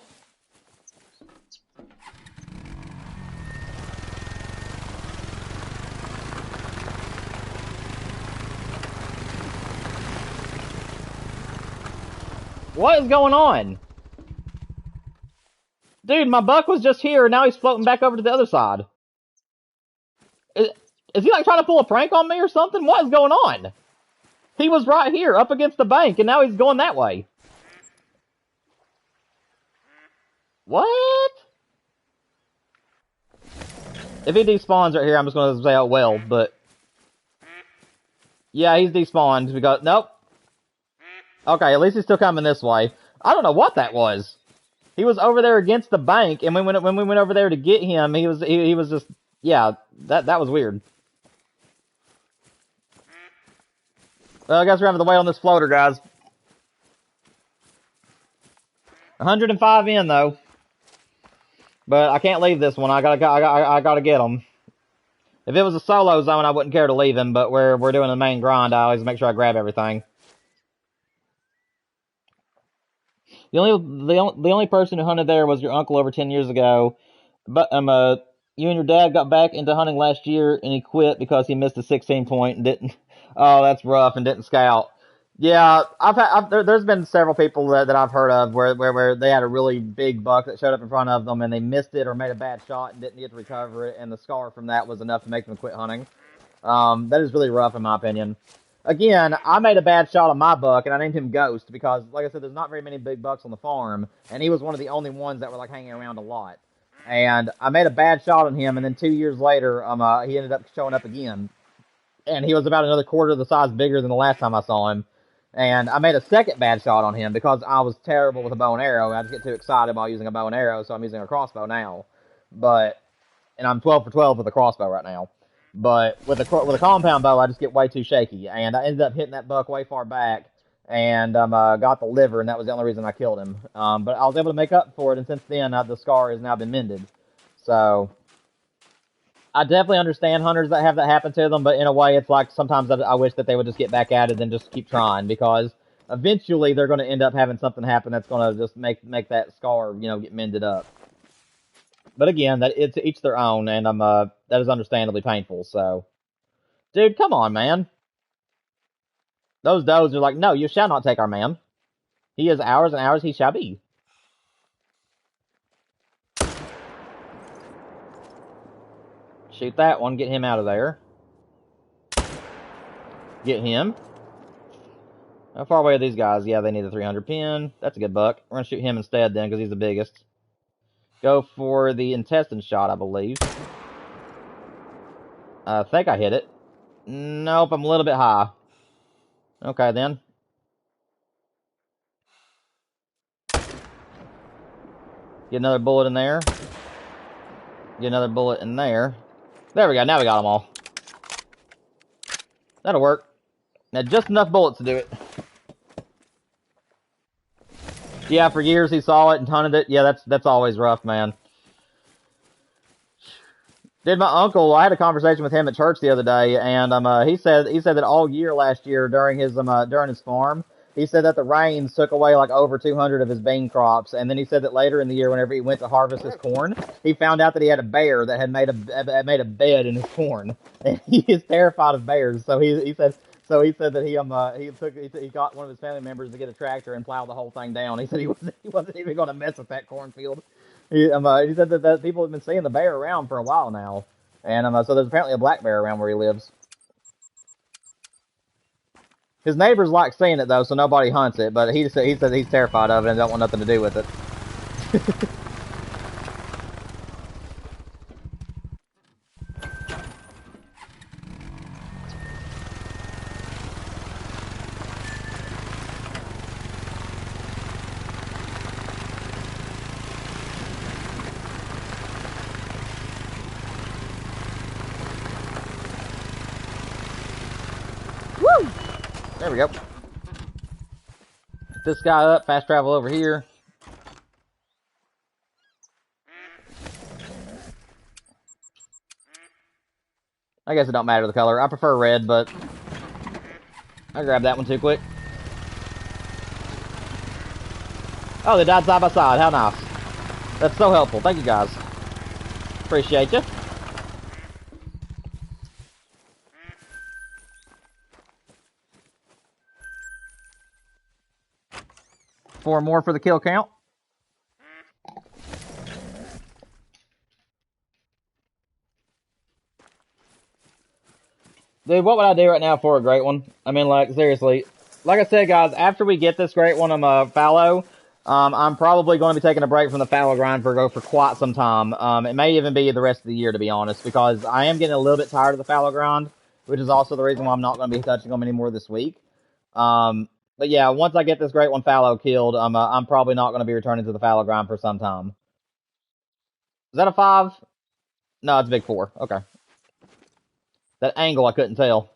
What is going on? Dude, my buck was just here, and now he's floating back over to the other side. Is he like trying to pull a prank on me or something? What is going on? He was right here, up against the bank, and now he's going that way. What? If he despawns right here, I'm just going to say, oh well, but... Yeah, he's despawned, because... Nope. Okay, at least he's still coming this way. I don't know what that was. He was over there against the bank, and when we went over there to get him, he was just... Yeah, that was weird. Well, I guess we're having to wait on this floater, guys. 105 in though, but I can't leave this one. I gotta get him. If it was a solo zone, I wouldn't care to leave him, but we're doing the main grind. I always make sure I grab everything. The only person who hunted there was your uncle over 10 years ago. But you and your dad got back into hunting last year, and he quit because he missed a 16 point and didn't. Oh, that's rough, and didn't scout. Yeah, there's been several people that I've heard of where they had a really big buck that showed up in front of them and they missed it or made a bad shot and didn't get to recover it, and the scar from that was enough to make them quit hunting. That is really rough in my opinion. Again, I made a bad shot on my buck and I named him Ghost because, like I said, there's not very many big bucks on the farm, and he was one of the only ones that were like hanging around a lot. And I made a bad shot on him, and then 2 years later, he ended up showing up again, and he was about another quarter of the size bigger than the last time I saw him. And I made a second bad shot on him because I was terrible with a bow and arrow. I just get too excited while using a bow and arrow, so I'm using a crossbow now. And I'm 12 for 12 with a crossbow right now. But with a compound bow, I just get way too shaky, and I ended up hitting that buck way far back, and got the liver, and that was the only reason I killed him. But I was able to make up for it, and since then, the scar has now been mended. So I definitely understand hunters that have that happen to them, but in a way, it's like sometimes I wish that they would just get back at it and just keep trying, because eventually they're going to end up having something happen that's going to just make that scar, get mended up. But again, that it's each their own, and that is understandably painful. So, dude, come on, man. Those does are like, no, you shall not take our man. He is ours, and ours he shall be. Shoot that one. Get him out of there. Get him. How far away are these guys? Yeah, they need a 300 pin. That's a good buck. We're going to shoot him instead then, because he's the biggest. Go for the intestine shot, I believe. I think I hit it. Nope, I'm a little bit high. Okay, then. Get another bullet in there. Get another bullet in there. There we go. Now we got them all. That'll work. Now, just enough bullets to do it. Yeah, for years he saw it and hunted it. Yeah, that's always rough, man. Did my uncle? I had a conversation with him at church the other day, and he said that all year last year during his farm, he said that the rains took away like over 200 of his bean crops, and then he said that later in the year, whenever he went to harvest his corn, he found out that he had a bear that had made a bed in his corn, and he is terrified of bears. So he said that he got one of his family members to get a tractor and plow the whole thing down. He said he wasn't even going to mess with that cornfield. He said that people have been seeing the bear around for a while now, and so there's apparently a black bear around where he lives. His neighbors like seeing it though, so nobody hunts it. But he said he's terrified of it and don't want nothing to do with it. Woo! There we go. Get this guy up. Fast travel over here. I guess it don't matter the color. I prefer red, but I grabbed that one too quick. Oh, they died side by side. How nice. That's so helpful. Thank you, guys. Appreciate you. Four more for the kill count. Dude, what would I do right now for a great one? I mean, like, seriously. Like I said, guys, after we get this great one on fallow, I'm probably going to be taking a break from the fallow grind for quite some time. It may even be the rest of the year, to be honest, because I am getting a little bit tired of the fallow grind, which is also the reason why I'm not going to be touching them anymore this week. But yeah, once I get this great one fallow killed, I'm probably not going to be returning to the fallow grind for some time. Is that a 5? No, it's a big 4. Okay. That angle, I couldn't tell.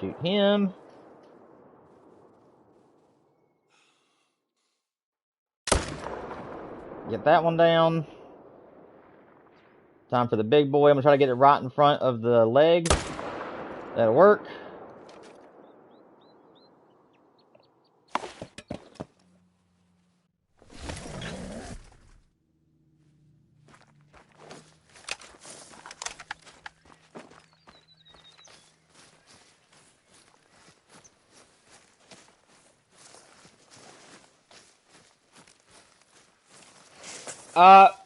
shoot him. Get that one down. Time for the big boy. I'm gonna try to get it right in front of the leg. That'll work.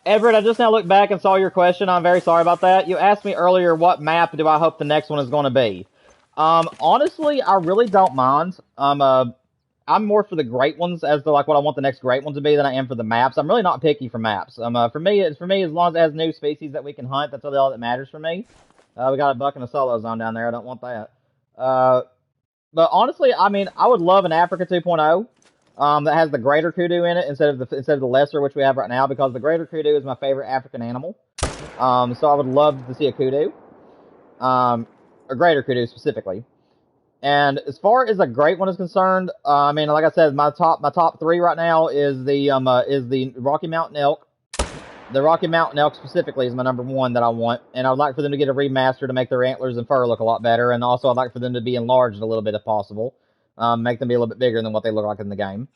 Everett, I just now looked back and saw your question. I'm very sorry about that. You asked me earlier what map do I hope the next one is going to be. Honestly, I really don't mind. I'm more for the great ones as to like what I want the next great one to be than I am for the maps. I'm really not picky for maps. For me, as long as it has new species that we can hunt, that's really all that matters for me. We got a buck and a solo zone down there. I don't want that. But honestly, I mean, I would love an Africa 2.0 that has the greater kudu in it instead of the lesser, which we have right now, because the greater kudu is my favorite African animal. So I would love to see a kudu, a greater kudu specifically. And as far as a great one is concerned, I mean, like I said, my top three right now is the Rocky Mountain elk. The Rocky Mountain elk specifically is my number one that I want, and I would like for them to get a remaster to make their antlers and fur look a lot better, and also I'd like for them to be enlarged a little bit if possible, make them be a little bit bigger than what they look like in the game,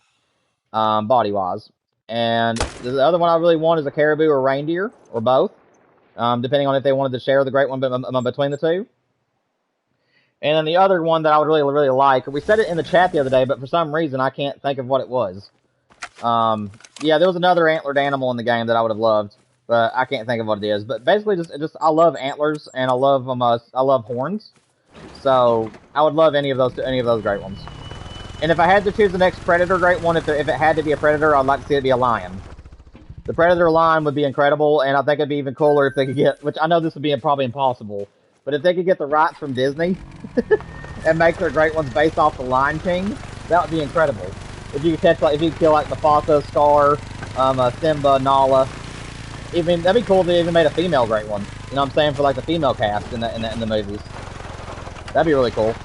body-wise. And the other one I really want is a caribou or reindeer, or both, depending on if they wanted to share the great one between the two. And then the other one that I would really, really like, we said it in the chat the other day, but for some reason I can't think of what it was. Yeah, there was another antlered animal in the game that I would have loved, but I can't think of what it is. But basically, just I love antlers and I love I love horns. So I would love any of those great ones. And if I had to choose the next predator great one, if it had to be a predator, I'd like to see it be a lion. The predator lion would be incredible, and I think it'd be even cooler if they could get, which I know this would be probably impossible, but if they could get the rights from Disney and make their great ones based off the Lion King, that would be incredible. If you could catch, like, if you could kill, like, Mufasa, Scar, Simba, Nala. Even, that'd be cool if they even made a female great one. You know what I'm saying? For, like, the female cast in the movies. That'd be really cool.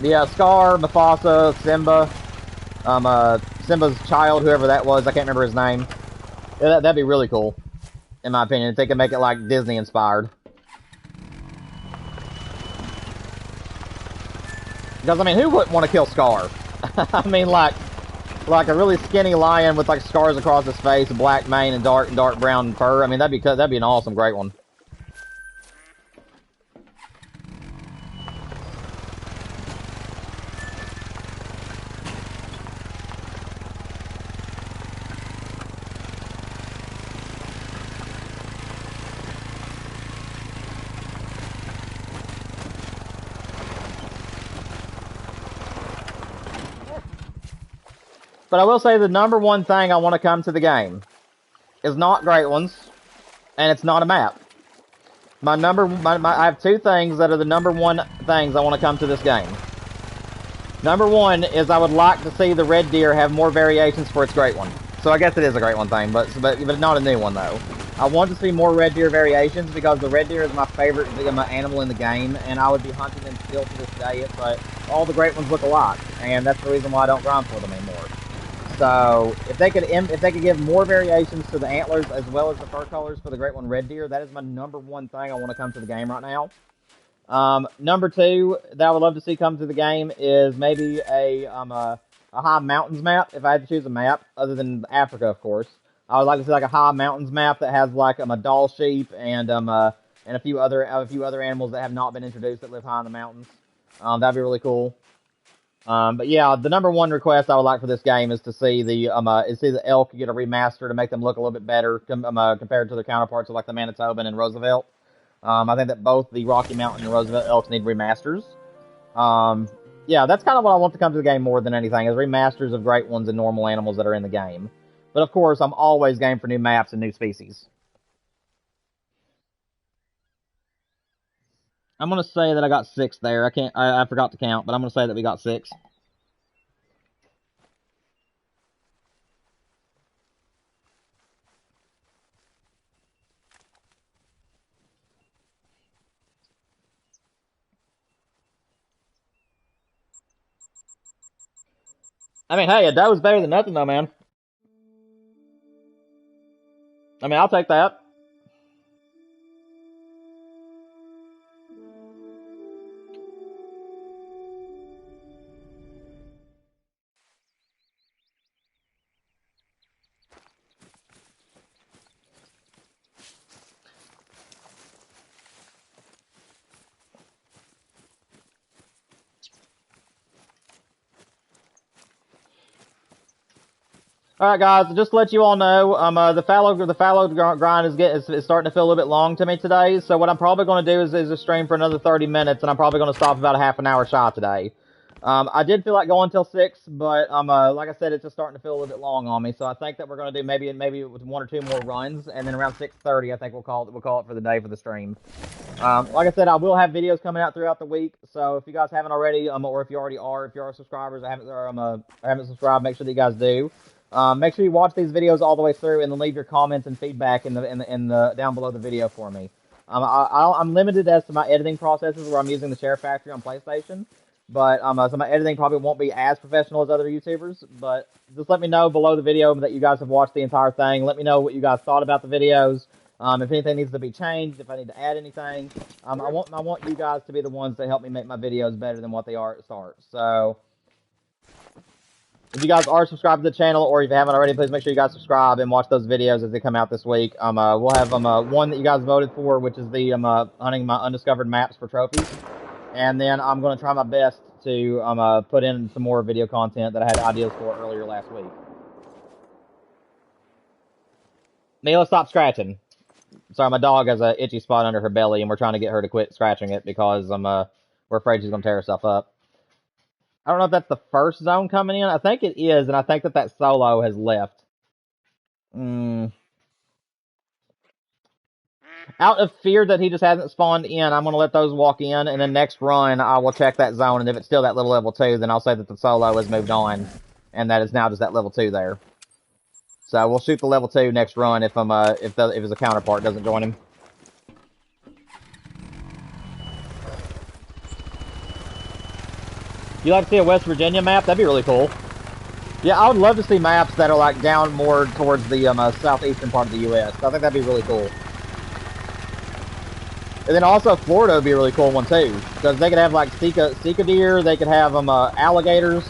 Yeah, Scar, Mufasa, Simba, Simba's child, whoever that was, I can't remember his name. Yeah, that'd be really cool, in my opinion, if they could make it, like, Disney-inspired. Because, I mean, who wouldn't want to kill Scar? I mean, like a really skinny lion with like scars across his face, a black mane, and dark brown fur. I mean, that'd be an awesome, great one. But I will say the number one thing I want to come to the game is not great ones, and it's not a map. I have two things that are the number one things I want to come to this game. Number one is I would like to see the red deer have more variations for its great one. So I guess it is a great one thing, but not a new one though. I want to see more red deer variations because the red deer is my favorite animal in the game, and I would be hunting them still to this day. But all the great ones look alike, and that's the reason why I don't grind for them anymore. So if they could give more variations to the antlers as well as the fur colors for the great one red deer, that is my number one thing I want to come to the game right now. Number two that I would love to see come to the game is maybe a high mountains map. If I had to choose a map other than Africa, of course, I would like to see like a high mountains map that has like a doll sheep and a few other animals that have not been introduced that live high in the mountains. That'd be really cool. But yeah, the number one request I would like for this game is to see the elk get a remaster to make them look a little bit better compared to their counterparts of like the Manitoban and Roosevelt. I think that both the Rocky Mountain and Roosevelt elks need remasters. Yeah, that's kind of what I want to come to the game more than anything, is remasters of great ones and normal animals that are in the game. But of course, I'm always game for new maps and new species. I'm gonna say that I got 6 there. I forgot to count, but I'm gonna say that we got 6. I mean, hey, a doe's better than nothing, though, man. I mean, I'll take that. All right, guys. Just to let you all know, the fallow grind is starting to feel a little bit long to me today. So what I'm probably going to do is a stream for another 30 minutes, and I'm probably going to stop about a half an hour shy today. I did feel like going till 6, but like I said, it's just starting to feel a little bit long on me. So I think that we're going to do maybe with 1 or 2 more runs, and then around 6:30, I think we'll call it for the day for the stream. Like I said, I will have videos coming out throughout the week. So if you guys haven't already, or if you already are, if you are subscribers, haven't subscribed, make sure that you guys do. Make sure you watch these videos all the way through, and then leave your comments and feedback in the down below the video for me. I'm limited as to my editing processes where I'm using the Share Factory on PlayStation, but so my editing probably won't be as professional as other YouTubers. But just let me know below the video that you guys have watched the entire thing. Let me know what you guys thought about the videos. If anything needs to be changed, if I need to add anything, I want you guys to be the ones that help me make my videos better than what they are at the start. So if you guys are subscribed to the channel, or if you haven't already, please make sure you guys subscribe and watch those videos as they come out this week. We'll have one that you guys voted for, which is the hunting my undiscovered maps for trophies, and then I'm going to try my best to put in some more video content that I had ideas for earlier last week. Mila, stop scratching. Sorry, my dog has an itchy spot under her belly, and we're trying to get her to quit scratching it because we're afraid she's going to tear herself up. I don't know if that's the first zone coming in. I think it is, and I think that solo has left. Out of fear that he just hasn't spawned in, I'm going to let those walk in, and then next run, I will check that zone, and if it's still that little level 2, then I'll say that the solo has moved on, and that is now just that level 2 there. So we'll shoot the level 2 next run if his counterpart doesn't join him. You like to see a West Virginia map? That'd be really cool. Yeah, I would love to see maps that are like down more towards the southeastern part of the U.S. I think that'd be really cool. And then also Florida would be a really cool one too, because they could have like Sika deer, they could have alligators,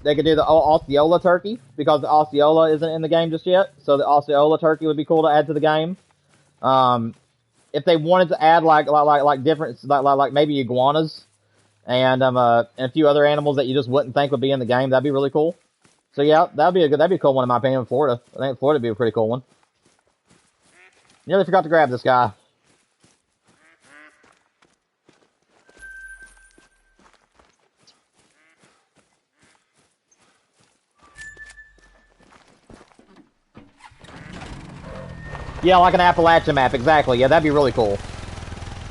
they could do the Osceola turkey, because the Osceola isn't in the game just yet, so the Osceola turkey would be cool to add to the game. If they wanted to add like different like maybe iguanas and a few other animals that you just wouldn't think would be in the game, that'd be really cool. So yeah, that'd be a cool one in my opinion. Florida, I think Florida would be a pretty cool one. Nearly forgot to grab this guy. Yeah, like an Appalachian map, exactly. Yeah, that'd be really cool.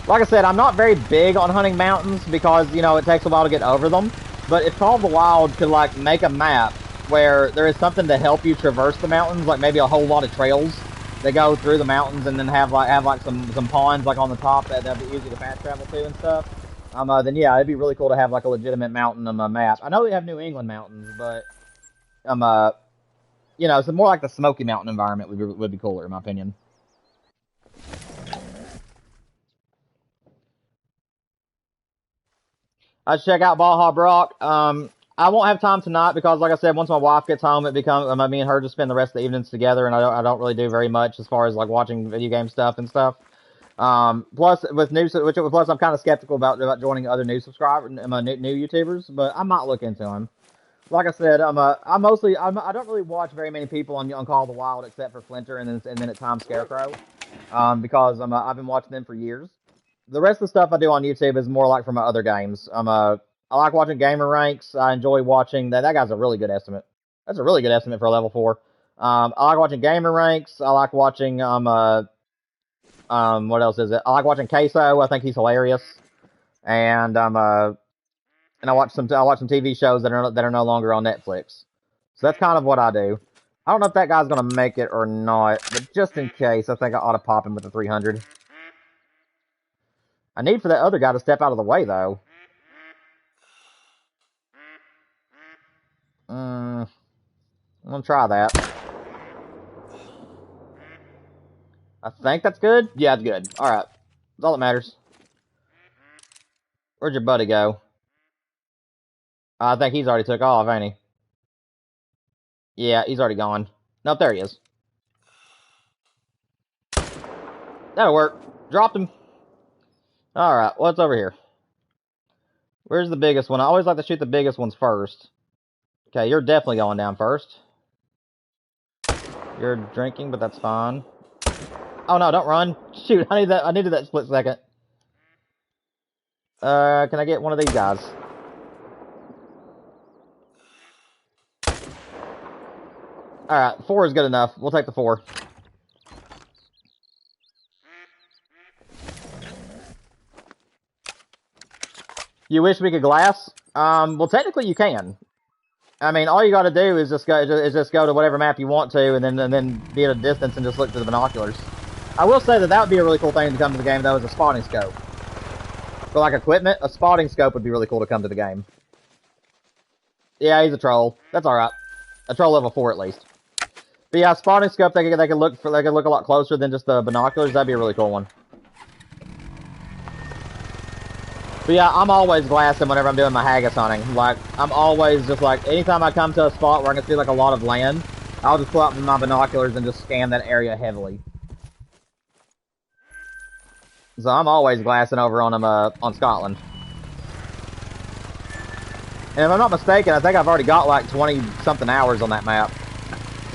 Like I said, I'm not very big on hunting mountains because, you know, it takes a while to get over them. But if Call of the Wild could, like, make a map where there is something to help you traverse the mountains, like maybe a whole lot of trails that go through the mountains, and then have some ponds, like, on the top that'd be easy to fast travel to and stuff, then yeah, it'd be really cool to have, like, a legitimate mountain map. I know they have New England mountains, but, you know, so more like the Smoky Mountain environment would be cooler, in my opinion. I check out Baja Brock. I won't have time tonight because, like I said, once my wife gets home, it becomes me and her just spend the rest of the evenings together, and I don't really do very much as far as like watching video game stuff and stuff. Plus I'm kind of skeptical about joining other new subscribers, new YouTubers, but I might look into them. Like I said, I don't really watch very many people on Call of the Wild except for Flinter and then at times Scarecrow, because I've been watching them for years. The rest of the stuff I do on YouTube is more like from my other games. I like watching gamer ranks. I enjoy watching that. That guy's a really good estimate. That's a really good estimate for a level 4. I like watching gamer ranks. I like watching what else is it? I like watching Queso. I think he's hilarious. And I watch some TV shows that are no longer on Netflix. So that's kind of what I do. I don't know if that guy's gonna make it or not, but just in case, I think I ought to pop him with the 300. I need for that other guy to step out of the way, though. I'm gonna try that. I think that's good. Yeah, it's good. Alright. That's all that matters. Where'd your buddy go? I think he's already took off, ain't he? Yeah, he's already gone. Nope, there he is. That'll work. Dropped him. Alright, what's over here? Where's the biggest one? I always like to shoot the biggest ones first. Okay, you're definitely going down first. You're drinking, but that's fine. Oh no, don't run. Shoot, I needed that split second. Can I get one of these guys? Alright, 4 is good enough. We'll take the 4. You wish we could glass? Well, technically you can. I mean, all you got to do is just go to whatever map you want to, and then be at a distance and just look through the binoculars. I will say that would be a really cool thing to come to the game, though, is a spotting scope. For like equipment, a spotting scope would be really cool to come to the game. Yeah, he's a troll. That's all right. A troll level 4 at least. But yeah, spotting scope they could look a lot closer than just the binoculars. That'd be a really cool one. But yeah, I'm always glassing whenever I'm doing my haggis hunting. Like, I'm always just like, anytime I come to a spot where I can see like a lot of land, I'll just pull out my binoculars and just scan that area heavily. So I'm always glassing over on Scotland. And if I'm not mistaken, I think I've already got like 20-something hours on that map.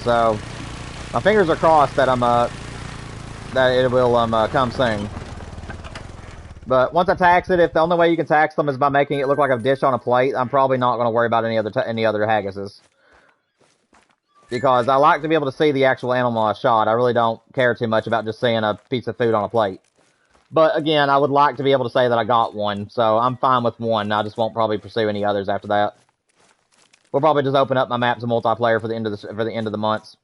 So my fingers are crossed that that it will come soon. But once I tax it, if the only way you can tax them is by making it look like a dish on a plate, I'm probably not going to worry about any other haggises. Because I like to be able to see the actual animal I shot. I really don't care too much about just seeing a piece of food on a plate. But again, I would like to be able to say that I got one, so I'm fine with one. I just won't probably pursue any others after that. We'll probably just open up my map to multiplayer for the end of the months.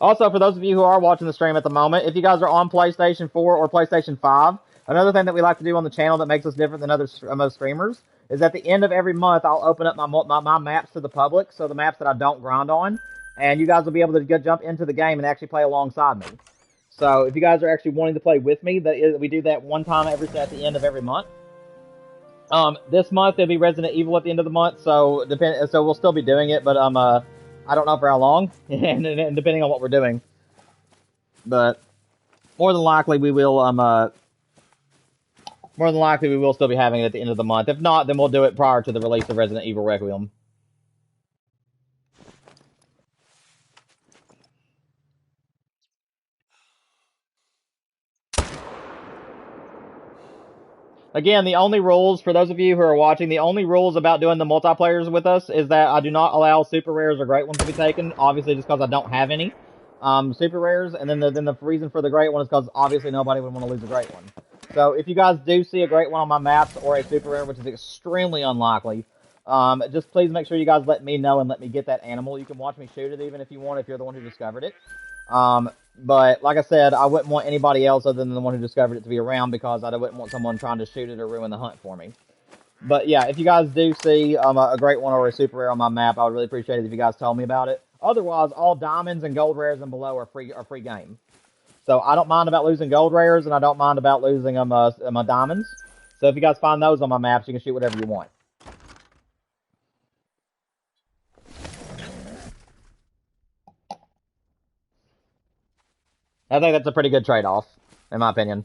Also, for those of you who are watching the stream at the moment, if you guys are on PlayStation 4 or PlayStation 5, another thing that we like to do on the channel that makes us different than most streamers is at the end of every month, I'll open up my maps to the public, so the maps that I don't grind on, and you guys will be able to jump into the game and actually play alongside me. So if you guys are actually wanting to play with me, we do that one time at the end of every month. This month it'll be Resident Evil at the end of the month, so we'll still be doing it, but I don't know for how long, and depending on what we're doing. But more than likely we will still be having it at the end of the month. If not, then we'll do it prior to the release of Resident Evil Requiem. Again, the only rules, for those of you who are watching, the only rules about doing the multiplayers with us is that I do not allow super rares or great ones to be taken, obviously just because I don't have any super rares, and then the reason for the great one is because obviously nobody would want to lose a great one. So if you guys do see a great one on my maps or a super rare, which is extremely unlikely, just please make sure you guys let me know and let me get that animal. You can watch me shoot it even if you want, if you're the one who discovered it. But like I said, I wouldn't want anybody else other than the one who discovered it to be around, because I wouldn't want someone trying to shoot it or ruin the hunt for me. But yeah, if you guys do see a great one or a super rare on my map, I would really appreciate it if you guys tell me about it. Otherwise, all diamonds and gold rares and below are free game. So I don't mind about losing gold rares, and I don't mind about losing my diamonds. So if you guys find those on my maps, you can shoot whatever you want. I think that's a pretty good trade-off, in my opinion.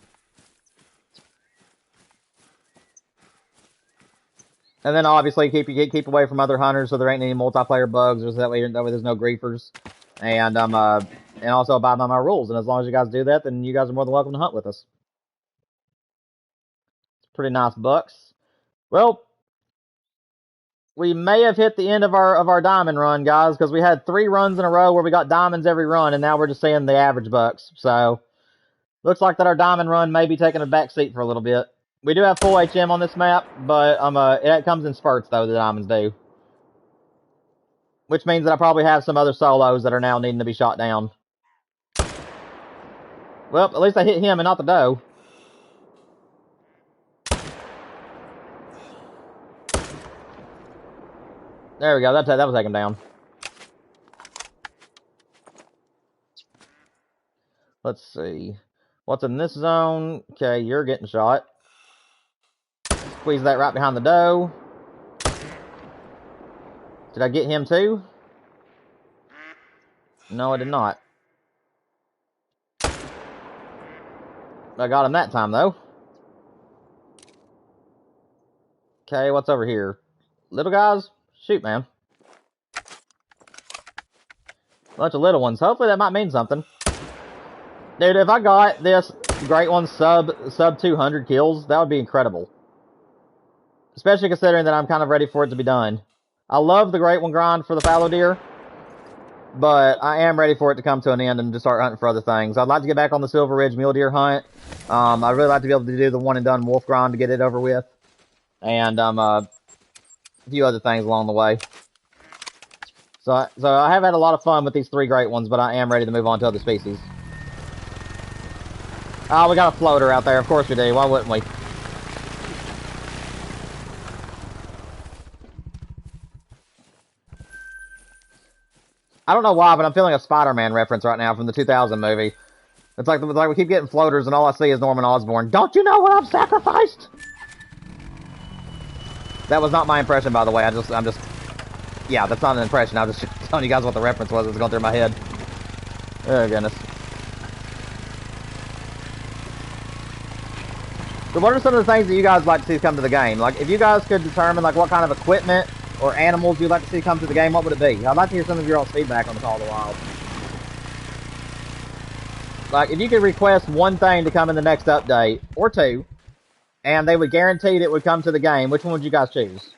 And then obviously keep away from other hunters, so there ain't any multiplayer bugs, or that way there's no griefers. And also abide by my rules. And as long as you guys do that, then you guys are more than welcome to hunt with us. Pretty nice bucks. Well, we may have hit the end of our diamond run, guys, because we had 3 runs in a row where we got diamonds every run, and now we're just seeing the average bucks. So looks like that our diamond run may be taking a back seat for a little bit. We do have full HM on this map, but it comes in spurts though, the diamonds do. Which means that I probably have some other solos that are now needing to be shot down. Well, at least I hit him and not the doe. There we go, that will take him down. Let's see. What's in this zone? Okay, you're getting shot. Squeeze that right behind the doe. Did I get him too? No, I did not. I got him that time, though. Okay, what's over here? Little guys? Shoot, man. Bunch of little ones. Hopefully that might mean something. Dude, if I got this great one sub 200 kills, that would be incredible. Especially considering that I'm kind of ready for it to be done. I love the great one grind for the fallow deer, but I am ready for it to come to an end and to start hunting for other things. I'd like to get back on the Silver Ridge mule deer hunt. I'd really like to be able to do the one and done wolf grind to get it over with. And a few other things along the way. So I have had a lot of fun with these 3 great ones, but I am ready to move on to other species. Oh, we got a floater out there. Of course we do. Why wouldn't we? I don't know why, but I'm feeling a Spider-Man reference right now from the 2000 movie. It's like we keep getting floaters, and all I see is Norman Osborn. Don't you know what I've sacrificed? That was not my impression, by the way. I'm just... Yeah, that's not an impression. I was just telling you guys what the reference was. It was going through my head. Oh, goodness. So what are some of the things that you guys like to see come to the game? Like, if you guys could determine, like, what kind of equipment or animals you'd like to see come to the game, what would it be? I'd like to hear some of your all's feedback on the Call of the Wild. Like, if you could request one thing to come in the next update, or 2, and they would guarantee it would come to the game, which one would you guys choose?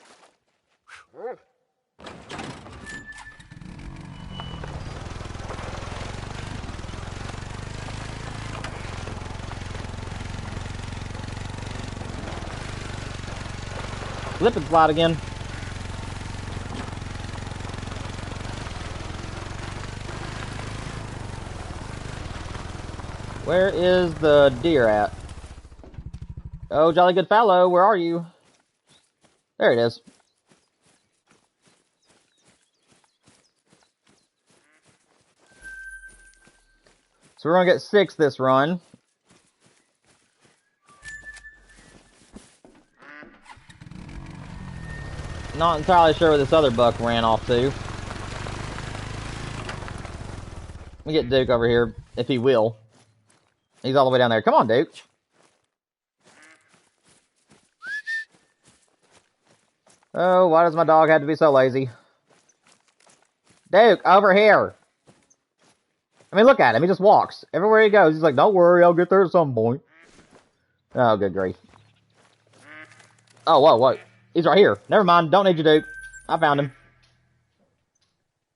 Slip and slide again. Where is the deer at? Oh, jolly good fallow, where are you? There it is. So we're gonna get 6 this run. Not entirely sure where this other buck ran off to. Let me get Duke over here, if he will. He's all the way down there. Come on, Duke. Oh, why does my dog have to be so lazy? Duke, over here. I mean, look at him. He just walks. Everywhere he goes, he's like, don't worry, I'll get there at some point. Oh, good grief. Oh, whoa, whoa. He's right here. Never mind. Don't need you, Duke. I found him.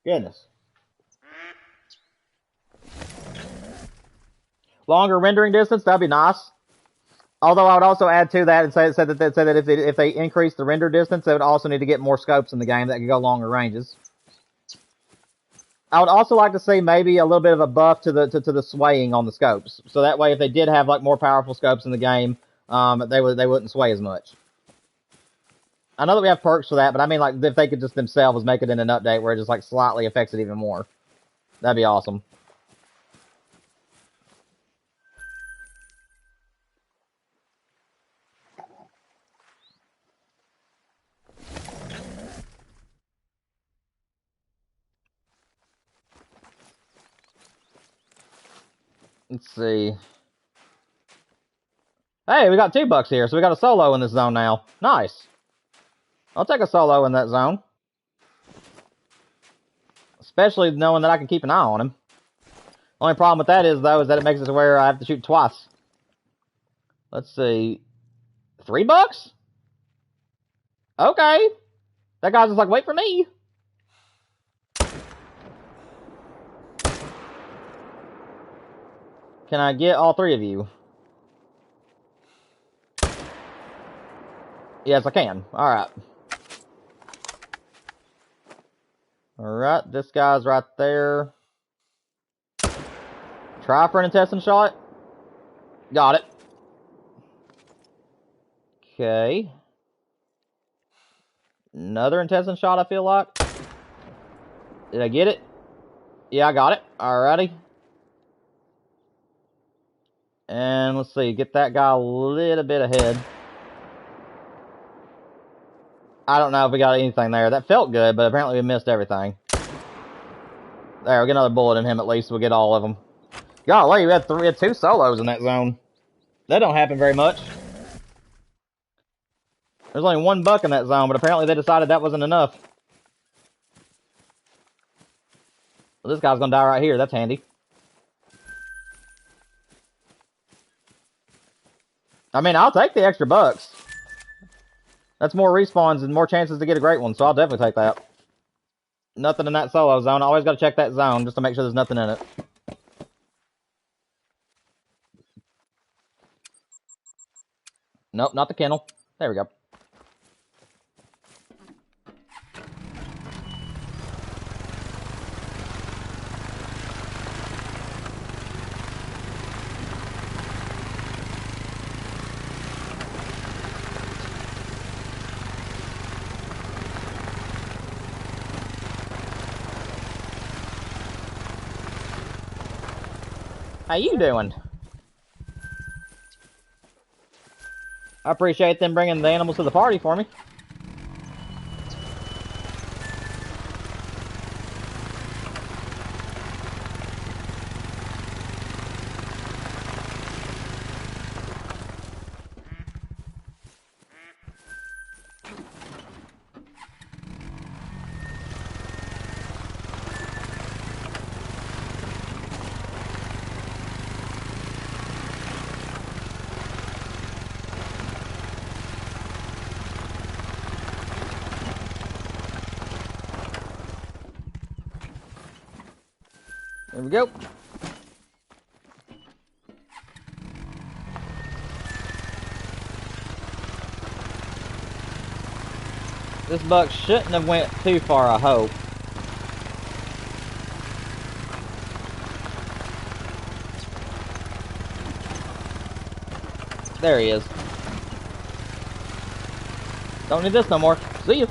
Goodness. Longer rendering distance, that'd be nice. Although I would also add to that and say that if they increase the render distance, they would also need to get more scopes in the game that can go longer ranges. I would also like to see maybe a little bit of a buff to the swaying on the scopes, so that way if they did have like more powerful scopes in the game, they wouldn't sway as much. I know that we have perks for that, but I mean like if they could just themselves make it in an update where it just like slightly affects it even more, that'd be awesome. Let's see. Hey, we got 2 bucks here, so we got a solo in this zone now. Nice. I'll take a solo in that zone. Especially knowing that I can keep an eye on him. Only problem with that is, though, is that it makes it to where I have to shoot twice. Let's see. 3 bucks? Okay. That guy's just like, wait for me. Can I get all 3 of you? Yes, I can. Alright. Alright, this guy's right there. Try for an intestine shot. Got it. Okay. Another intestine shot, I feel like. Did I get it? Yeah, I got it. Alrighty. And let's see, get that guy a little bit ahead. I don't know if we got anything there. That felt good, but apparently we missed everything. There, we get another bullet in him at least. We'll get all of them. Golly, we had 2 solos in that zone. That don't happen very much. There's only 1 buck in that zone, but apparently they decided that wasn't enough. Well, this guy's gonna die right here. That's handy. I mean, I'll take the extra bucks. That's more respawns and more chances to get a great one, so I'll definitely take that. Nothing in that solo zone. I always gotta check that zone just to make sure there's nothing in it. Nope, not the kennel. There we go. How you doing? I appreciate them bringing the animals to the party for me. There we go. This buck shouldn't have went too far, I hope. There he is. Don't need this no more. See you.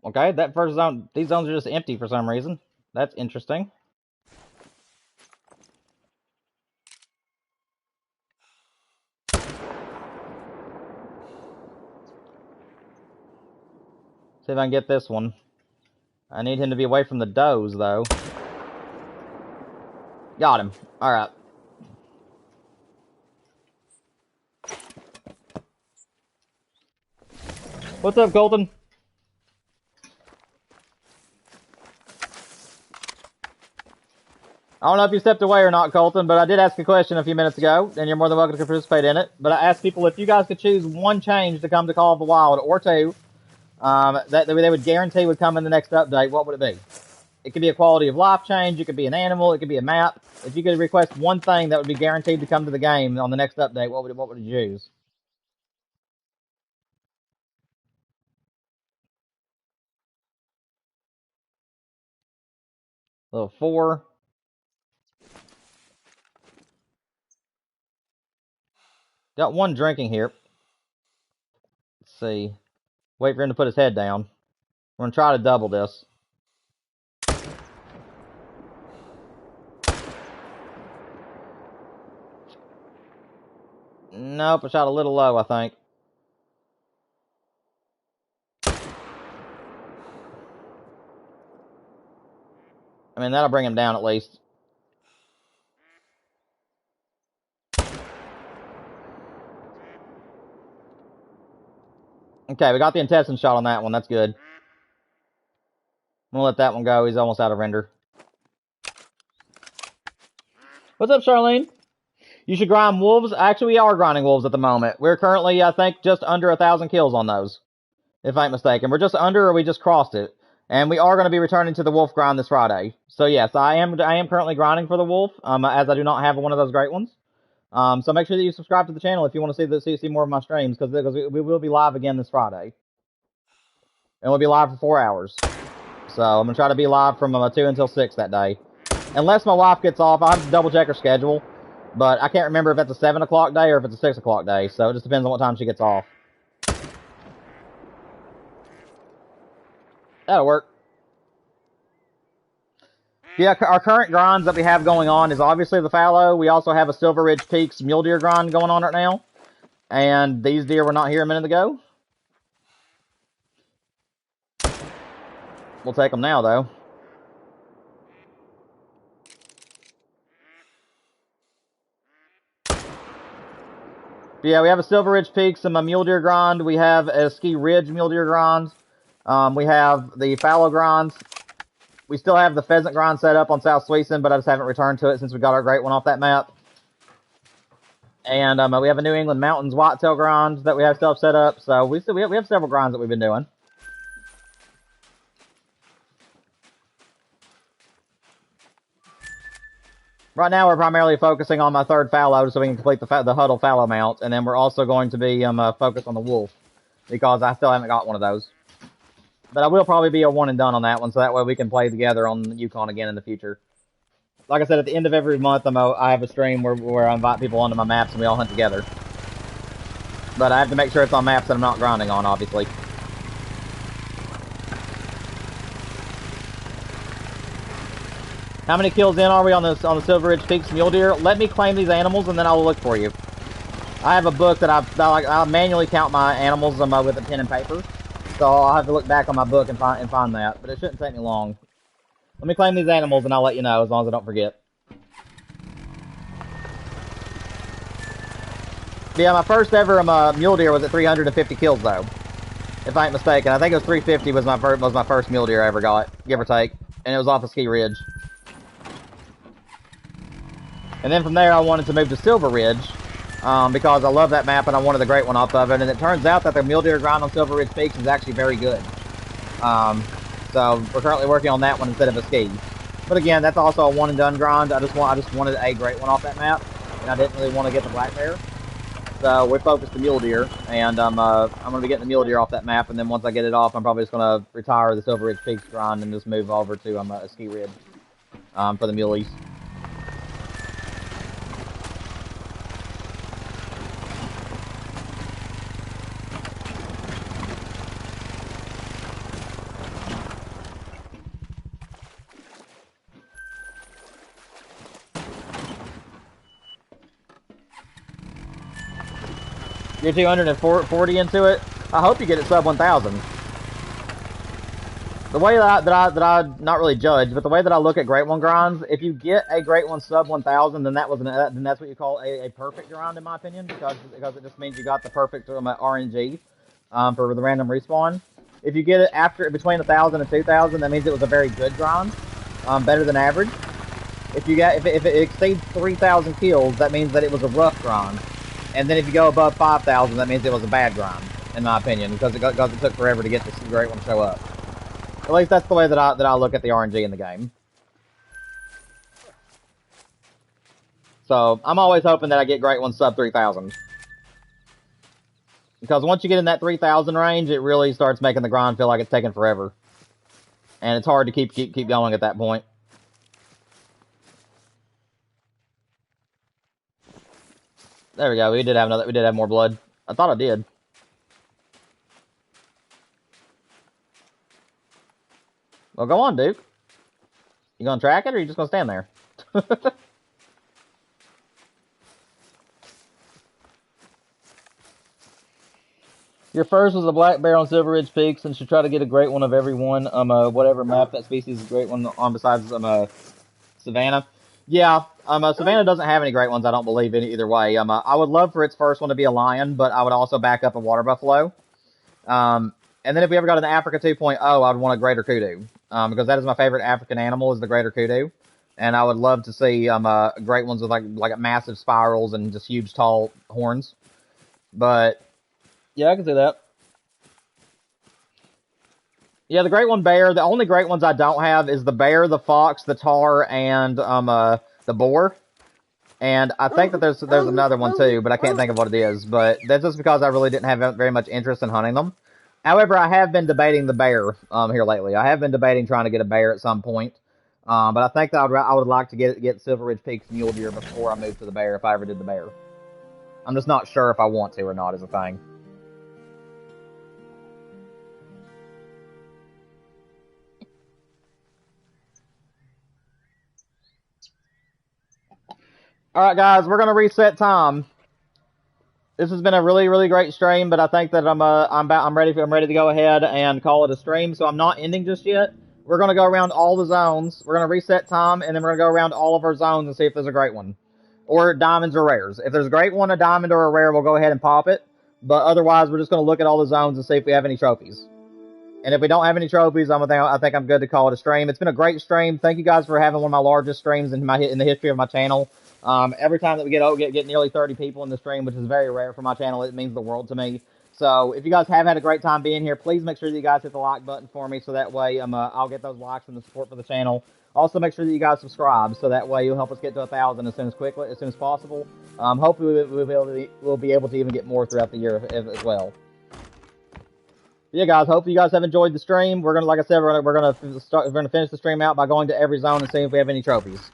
Okay, that first zone, these zones are just empty for some reason. That's interesting. See if I can get this one. I need him to be away from the does, though. Got him. Alright. What's up, Colton? I don't know if you stepped away or not, Colton, but I did ask a question a few minutes ago, and you're more than welcome to participate in it. But I asked people if you guys could choose 1 change to come to Call of the Wild, or 2, that they would guarantee would come in the next update, what would it be? It could be a quality of life change, it could be an animal, it could be a map. If you could request 1 thing that would be guaranteed to come to the game on the next update, what would you choose? Little 4. Got 1 drinking here. Let's see. Wait for him to put his head down. We're going to try to double this. Nope, I shot a little low, I think. I mean, that'll bring him down at least. Okay, we got the intestine shot on that one. That's good. I'm gonna let that one go. He's almost out of render. What's up, Charlene? You should grind wolves. Actually, we are grinding wolves at the moment. We're currently, I think, just under 1,000 kills on those. If I ain't mistaken. We're just under, or we just crossed it. And we are going to be returning to the wolf grind this Friday. So yes, I am currently grinding for the wolf, as I do not have one of those great ones. So make sure that you subscribe to the channel if you want to see more of my streams, because we will be live again this Friday. And we'll be live for 4 hours. So I'm going to try to be live from 2 until 6 that day. Unless my wife gets off, I'll have to double check her schedule. But I can't remember if it's a 7 o'clock day or if it's a 6 o'clock day. So it just depends on what time she gets off. That'll work. Yeah, our current grinds that we have going on is obviously the fallow. We also have a Silver Ridge Peaks mule deer grind going on right now. And these deer were not here a minute ago. We'll take them now, though. Yeah, we have a Silver Ridge Peaks and a mule deer grind. We have a Ski Ridge mule deer grind. We have the fallow grinds. We still have the pheasant grind set up on South Sweeson, but I just haven't returned to it since we got our great one off that map. And we have a New England Mountains whitetail grind that we have still set up. So we have several grinds that we've been doing. Right now, we're primarily focusing on my third fallow so we can complete the huddle fallow mount, and then we're also going to be focused on the wolf because I still haven't got one of those. But I will probably be a one and done on that one, so that way we can play together on Yukon again in the future. Like I said, at the end of every month, I have a stream where I invite people onto my maps and we all hunt together. But I have to make sure it's on maps that I'm not grinding on, obviously. How many kills in are we on the Silver Ridge Peaks mule deer? Let me claim these animals and then I will look for you. I have a book that I manually count my animals with a pen and paper. So I'll have to look back on my book and find that, but it shouldn't take me long. Let me claim these animals and I'll let you know as long as I don't forget. Yeah, my first ever mule deer was at 350 kills though, if I ain't mistaken. I think it was 350 was my first mule deer I ever got, give or take, and it was off of Ski Ridge. And then from there I wanted to move to Silver Ridge. Because I love that map and I wanted the great one off of it, and it turns out that the mule deer grind on Silver Ridge Peaks is actually very good. So we're currently working on that one instead of a ski. But again, that's also a one and done grind. I just wanted a great one off that map, and I didn't really want to get the black bear. So we focused the mule deer, and I'm gonna be getting the mule deer off that map, and then once I get it off, I'm probably just gonna retire the Silver Ridge Peaks grind and just move over to a Ski Ridge for the muleys. You're 240 into it. I hope you get it sub 1,000. The way that I not really judge, but the way that I look at Great One grinds, if you get a Great One sub 1,000, then then that's what you call a perfect grind, in my opinion, because it just means you got the perfect RNG for the random respawn. If you get it between 1,000 and 2,000, that means it was a very good grind, better than average. If it exceeds 3,000 kills, that means that it was a rough grind. And then if you go above 5,000, that means it was a bad grind, in my opinion, because it took forever to get this great one to show up. At least that's the way that I look at the RNG in the game. So I'm always hoping that I get great ones sub 3,000. Because once you get in that 3,000 range, it really starts making the grind feel like it's taking forever. And it's hard to keep going at that point. There we go. We did have more blood. I thought I did. Well, go on, Duke. You gonna track it, or you just gonna stand there? Your first was a black bear on Silver Ridge Peaks, and should try to get a great one of every one whatever map that species is a great one on besides Savannah. Yeah, Savannah doesn't have any great ones, I don't believe, in either way. I would love for its first one to be a lion, but I would also back up a water buffalo. And then if we ever got an Africa 2.0, I'd want a greater kudu, because that is my favorite African animal, is the greater kudu. And I would love to see great ones with like massive spirals and just huge tall horns. But yeah, I can see that. Yeah, the great one bear. The only great ones I don't have is the bear, the fox, the tar, and the boar. And I think that there's another one too, but I can't think of what it is. But that's just because I really didn't have very much interest in hunting them. However, I have been debating the bear here lately. I have been debating trying to get a bear at some point. But I think that I would like to get Silver Ridge Peaks mule deer before I move to the bear, if I ever did the bear. I'm just not sure if I want to or not is a thing. All right, guys, we're gonna reset time. This has been a really great stream, but I think that I'm ready to go ahead and call it a stream. So I'm not ending just yet. We're gonna go around all the zones. We're gonna reset time, and then we're gonna go around all of our zones and see if there's a great one, or diamonds or rares. If there's a great one, a diamond or a rare, we'll go ahead and pop it. But otherwise, we're just gonna look at all the zones and see if we have any trophies. And if we don't have any trophies, I think I'm good to call it a stream. It's been a great stream. Thank you guys for having one of my largest streams in the history of my channel. Every time that we get nearly 30 people in the stream, which is very rare for my channel, it means the world to me. So if you guys have had a great time being here, please make sure that you guys hit the like button for me, so that way I'll get those likes and the support for the channel. Also, make sure that you guys subscribe, so that way you'll help us get to 1,000 as soon as possible. Hopefully we'll be able to even get more throughout the year as well. Yeah, guys. Hopefully you guys have enjoyed the stream. We're gonna, like I said, we're gonna finish the stream out by going to every zone and seeing if we have any trophies.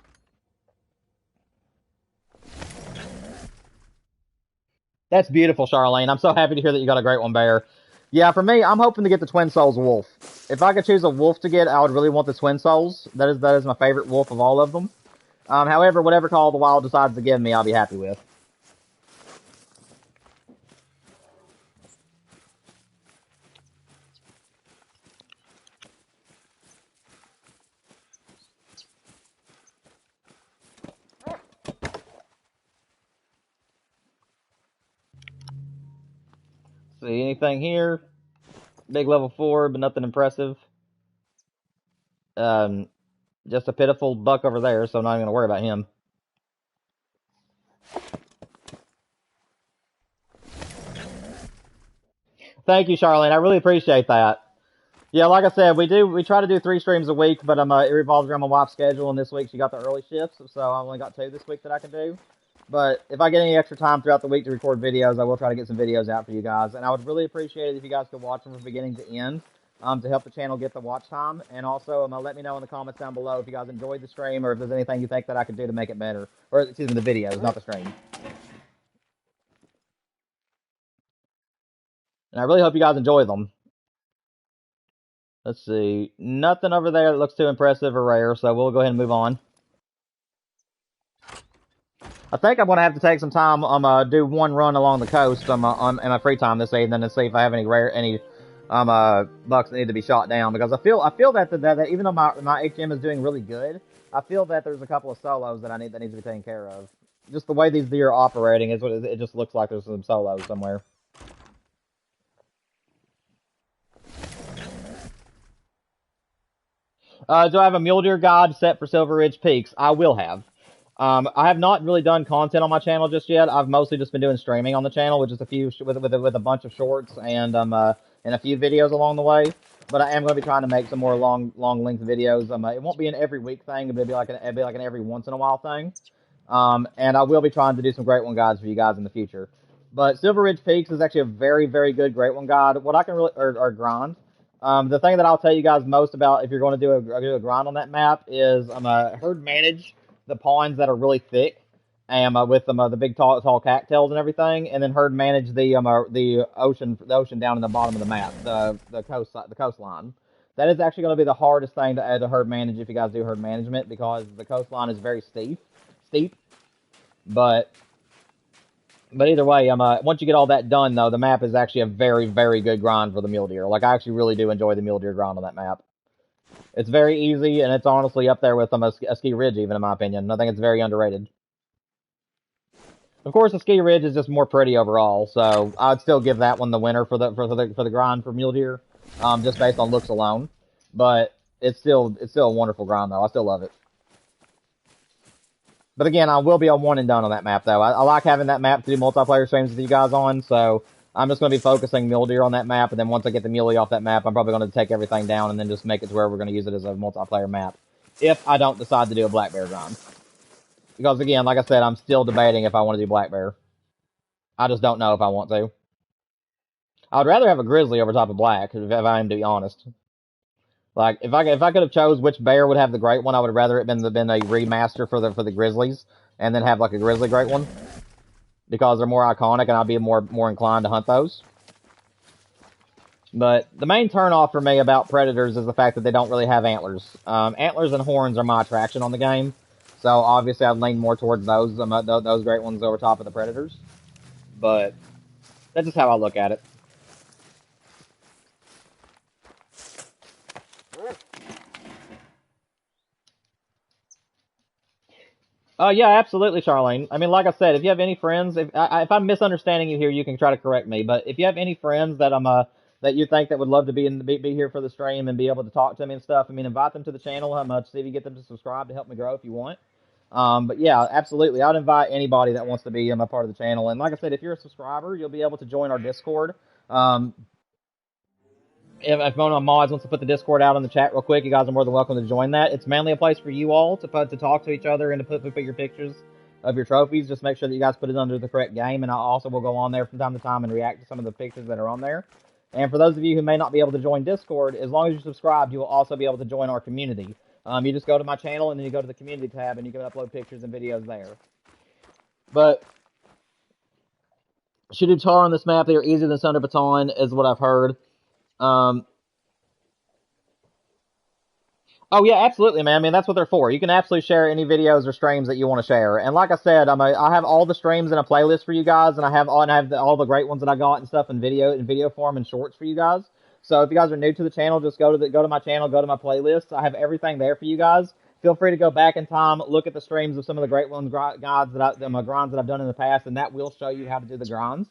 That's beautiful, Charlene. I'm so happy to hear that you got a great one, Bear. Yeah, for me, I'm hoping to get the Twin Souls wolf. If I could choose a wolf to get, I would really want the Twin Souls. That is my favorite wolf of all of them. However, whatever Call of the Wild decides to give me, I'll be happy with. See anything here? Big level 4, but nothing impressive. Just a pitiful buck over there, so I'm not even gonna worry about him. Thank you, Charlene. I really appreciate that. Yeah, like I said, we try to do 3 streams a week, but it revolves around my wife's schedule, and this week she got the early shifts, so I only got 2 this week that I can do. But if I get any extra time throughout the week to record videos, I will try to get some videos out for you guys. And I would really appreciate it if you guys could watch them from beginning to end, to help the channel get the watch time. And also, let me know in the comments down below if you guys enjoyed the stream, or if there's anything you think that I could do to make it better. Or, excuse me, the videos, not the stream. And I really hope you guys enjoy them. Let's see. Nothing over there that looks too impressive or rare, so we'll go ahead and move on. I think I'm going to have to take some time, do one run along the coast in my free time this evening and see if I have any bucks that need to be shot down, because I feel that even though my HM is doing really good, I feel that there's a couple of solos that needs to be taken care of. Just the way these deer are operating is what it just looks like there's some solos somewhere. Do I have a mule deer guide set for Silver Ridge Peaks? I will have. I have not really done content on my channel just yet. I've mostly just been doing streaming on the channel, which is a few with a bunch of shorts and a few videos along the way. But I am going to be trying to make some more long length videos. It won't be an every week thing, but it'll be like an every once in a while thing. And I will be trying to do some great one guides for you guys in the future. But Silver Ridge Peaks is actually a very good great one guide. What I can really or grind. The thing that I'll tell you guys most about if you're going to do a grind on that map is herd manage the ponds that are really thick, and with the big tall cattails and everything, and then herd manage the ocean down in the bottom of the map, the coastline. That is actually going to be the hardest thing to herd manage if you guys do herd management, because the coastline is very steep. But either way, once you get all that done, though, the map is actually a very good grind for the mule deer. Like, I actually really do enjoy the mule deer grind on that map. It's very easy, and it's honestly up there with a ski ridge, even in my opinion. I think it's very underrated. Of course, the ski ridge is just more pretty overall, so I'd still give that one the winner for the grind for mule deer, just based on looks alone. But it's still a wonderful grind, though. I still love it. But again, I will be a one and done on that map, though. I like having that map to do multiplayer streams with you guys on, so I'm just going to be focusing mule deer on that map, and then once I get the muley off that map, I'm probably going to take everything down and then just make it to where we're going to use it as a multiplayer map. If I don't decide to do a black bear grind. Because again, like I said, I'm still debating if I want to do black bear. I just don't know if I want to. I would rather have a grizzly over top of black, if I am to be honest. Like if I could have chose which bear would have the great one, I would have rather it been a remaster for the grizzlies, and then have like a grizzly great one, because they're more iconic, and I'd be more inclined to hunt those. But the main turnoff for me about predators is the fact that they don't really have antlers. Antlers and horns are my attraction on the game, so obviously I'd lean more towards those great ones over top of the predators. But that's just how I look at it. Yeah, absolutely, Charlene. I mean, like I said, if you have any friends, if I'm misunderstanding you here, you can try to correct me. But if you have any friends that that you think that would love to be here for the stream and be able to talk to me and stuff, I mean, invite them to the channel. How much? See if you get them to subscribe to help me grow if you want. But yeah, absolutely, I'd invite anybody that wants to be a part of the channel. And like I said, if you're a subscriber, you'll be able to join our Discord. If one of my mods wants to put the Discord out in the chat real quick, you guys are more than welcome to join that. It's mainly a place for you all to talk to each other and to put your pictures of your trophies. Just make sure that you guys put it under the correct game, and I also will go on there from time to time and react to some of the pictures that are on there. And for those of you who may not be able to join Discord, as long as you're subscribed, you will also be able to join our community. You just go to my channel, and then you go to the community tab, and you can upload pictures and videos there. But shooting tar on this map, they are easier than Thunder Baton, is what I've heard. Oh yeah, absolutely, man. I mean, that's what they're for. You can absolutely share any videos or streams that you want to share. And like I said, I have all the streams in a playlist for you guys, and I have all the great ones that I got and stuff in video form and shorts for you guys. So if you guys are new to the channel, just go to my channel, go to my playlist. I have everything there for you guys. Feel free to go back in time, look at the streams of some of the great ones, grinds that I've done in the past, and that will show you how to do the grinds.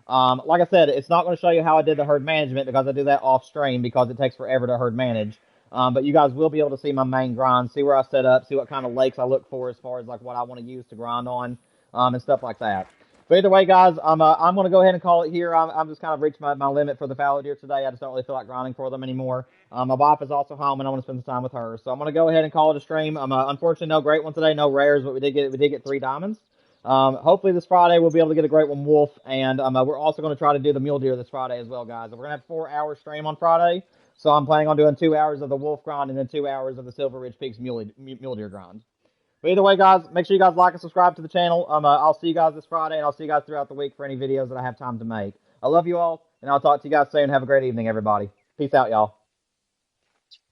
Like I said, it's not going to show you how I did the herd management because I do that off stream because it takes forever to herd manage. But you guys will be able to see my main grind, see where I set up, see what kind of lakes I look for as far as like what I want to use to grind on, and stuff like that. But either way, guys, I'm going to go ahead and call it here. I'm just kind of reached my limit for the fallow deer today. I just don't really feel like grinding for them anymore. My wife is also home, and I want to spend some time with her. So I'm going to go ahead and call it a stream. Unfortunately, no great one today, no rares, but we did get 3 diamonds. Hopefully this Friday we'll be able to get a great one wolf, and we're also going to try to do the mule deer this Friday as well, guys. We're going to have a 4-hour stream on Friday. So I'm planning on doing 2 hours of the wolf grind and then 2 hours of the Silver Ridge Peaks mule deer grind. But either way, guys, make sure you guys like and subscribe to the channel. I'll see you guys this Friday, and I'll see you guys throughout the week for any videos that I have time to make. I love you all, and I'll talk to you guys soon. Have a great evening, everybody. Peace out, y'all.